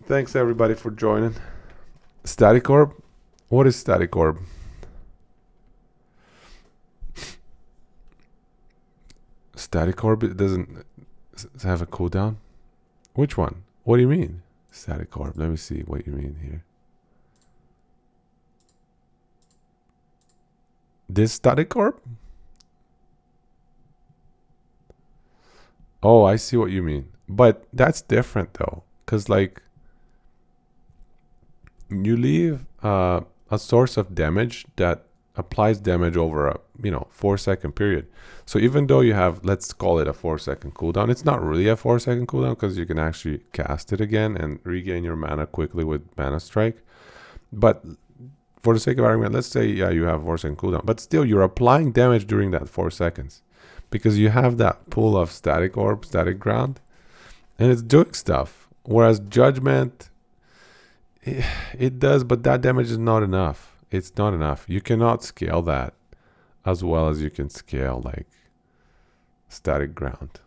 Thanks everybody for joining. Static Orb? What is Static Orb? Static Orb, it doesn't have a cooldown? Which one? What do you mean? Static Orb. Let me see what you mean here. This Static Orb? Oh, I see what you mean. But that's different though. Because like, you leave a source of damage that applies damage over a 4-second period. So even though you have, let's call it a 4-second cooldown, it's not really a 4-second cooldown because you can actually cast it again and regain your mana quickly with Mana Strike. But for the sake of argument, let's say you have a 4-second cooldown, but still you're applying damage during that 4 seconds because you have that pool of Static Orb, Static Ground, and it's doing stuff. Whereas Judgment, it does, but that damage is not enough. It's not enough. You cannot scale that as well as you can scale like Static Ground.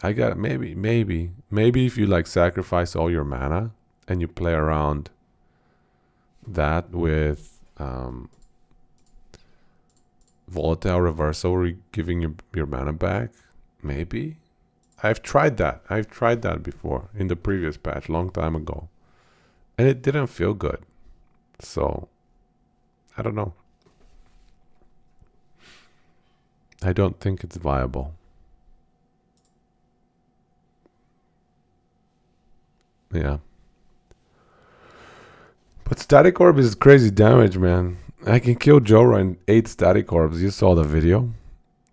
I got maybe if you like sacrifice all your mana and you play around that with Volatile Reversal, giving your mana back. Maybe. I've tried that before in the previous patch, long time ago. And it didn't feel good. So, I don't know. I don't think it's viable. Yeah. But Static Orb is crazy damage, man. I can kill Jorah in 8 Static Orbs. You saw the video.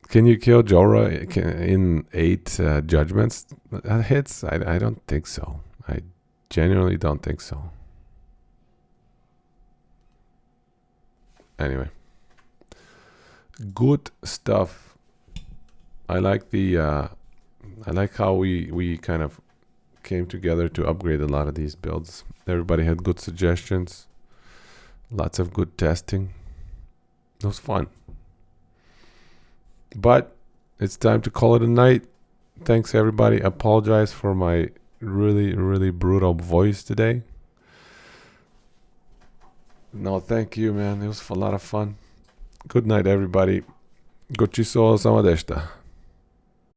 Can you kill Jorah in 8 judgments hits? I don't think so. I genuinely don't think so. Anyway. Good stuff. I like how we kind of came together to upgrade a lot of these builds. Everybody had good suggestions. Lots of good testing. It was fun. But it's time to call it a night. Thanks everybody. Apologize for my really brutal voice today. No, thank you, man. It was a lot of fun. Good night, everybody. Gochiso sama deshita.